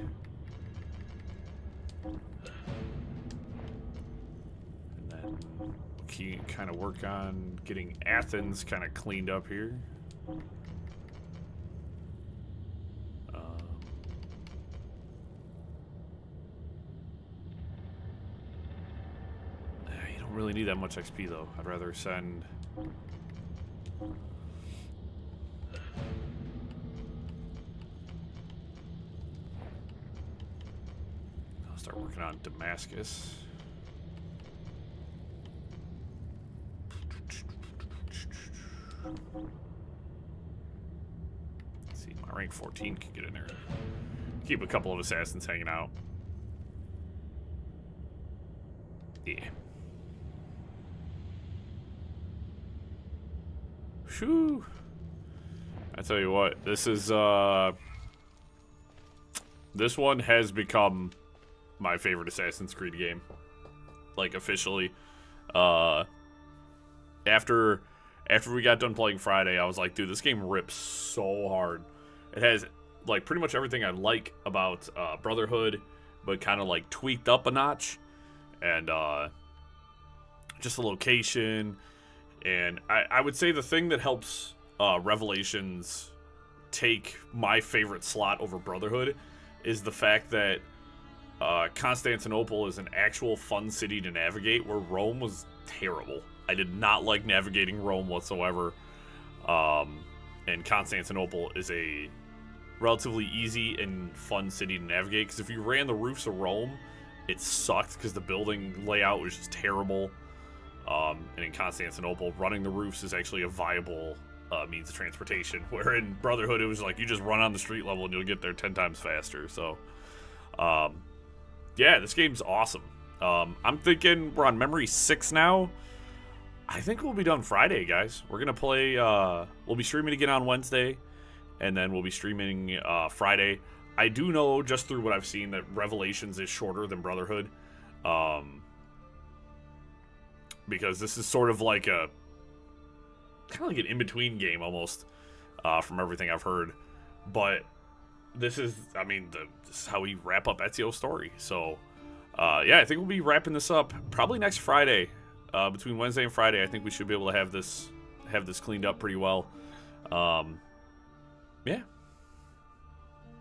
And then we can kind of work on getting Athens kind of cleaned up here. You don't really need that much XP though. I'd rather send... I'll start working on Damascus. Let's see, my rank 14 can get in there. Keep a couple of assassins hanging out. Yeah. Whew. I tell you what, this is this one has become my favorite Assassin's Creed game. Like officially. After we got done playing Friday, I was like, dude, this game rips so hard. It has like pretty much everything I like about Brotherhood, but kind of like tweaked up a notch. And just the location. And I would say the thing that helps Revelations take my favorite slot over Brotherhood is the fact that Constantinople is an actual fun city to navigate, where Rome was terrible. I did not like navigating Rome whatsoever. And Constantinople is a relatively easy and fun city to navigate, because if you ran the roofs of Rome, it sucked because the building layout was just terrible. And in Constantinople, running the roofs is actually a viable means of transportation, where in Brotherhood, it was like you just run on the street level and you'll get there 10 times faster. So, yeah, this game's awesome. I'm thinking we're on Memory 6 now. I think we'll be done Friday, guys. We're going to play, we'll be streaming again on Wednesday, and then we'll be streaming Friday. I do know, just through what I've seen, that Revelations is shorter than Brotherhood. Because this is sort of like a, kind of like an in-between game almost, from everything I've heard. But this is, I mean, this is how we wrap up Ezio's story. So, yeah, I think we'll be wrapping this up probably next Friday. Between Wednesday and Friday, I think we should be able to have this cleaned up pretty well. Yeah.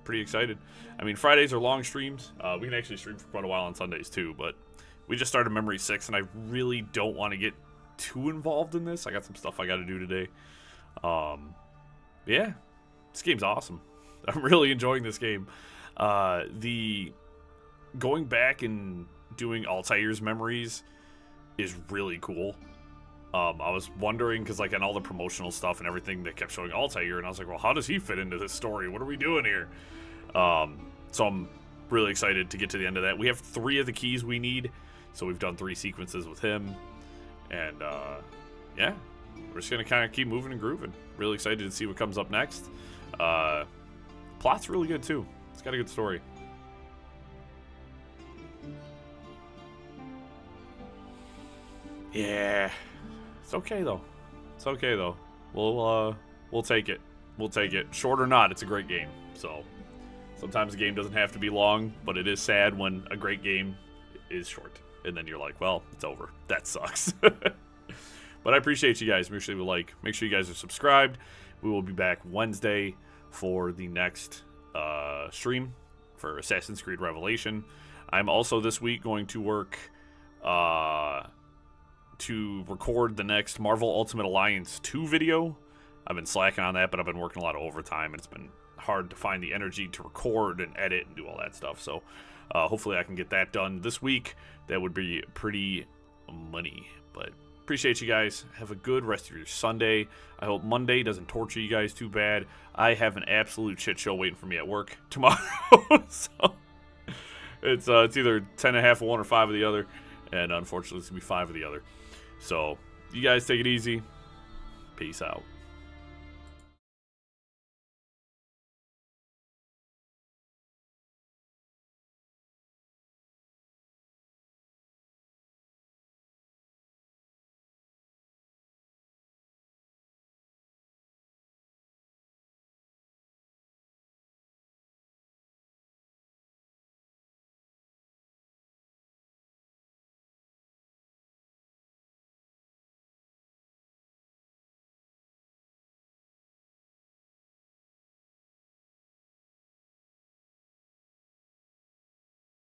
Pretty excited. I mean, Fridays are long streams. We can actually stream for quite a while on Sundays too, but we just started Memory 6, and I really don't want to get too involved in this. I got some stuff I got to do today. Yeah. This game's awesome. I'm really enjoying this game. The going back and doing Altair's memories is really cool. I was wondering, because like on all the promotional stuff and everything, they kept showing Altair, and I was like, well, how does he fit into this story? What are we doing here? So I'm really excited to get to the end of that. We have 3 of the keys we need, so we've done 3 sequences with him, and yeah, we're just gonna kind of keep moving and grooving. Really excited to see what comes up next. Plot's really good too. It's got a good story. Yeah, it's okay though. It's okay though. We'll take it. We'll take it. Short or not, it's a great game. So sometimes a game doesn't have to be long, but it is sad when a great game is short, and then you're like, well, it's over. That sucks. But I appreciate you guys. Make sure you like. Make sure you guys are subscribed. We will be back Wednesday for the next stream for Assassin's Creed Revelation. I'm also this week going to work to record the next Marvel Ultimate Alliance 2 video. I've been slacking on that, but I've been working a lot of overtime, and it's been hard to find the energy to record and edit and do all that stuff. So hopefully I can get that done this week. That would be pretty money. But appreciate you guys. Have a good rest of your Sunday. I hope Monday doesn't torture you guys too bad. I have an absolute shit show waiting for me at work tomorrow. So it's either 10.5 of one or 5 of the other. And unfortunately, it's going to be 5 of the other. So, you guys take it easy. Peace out.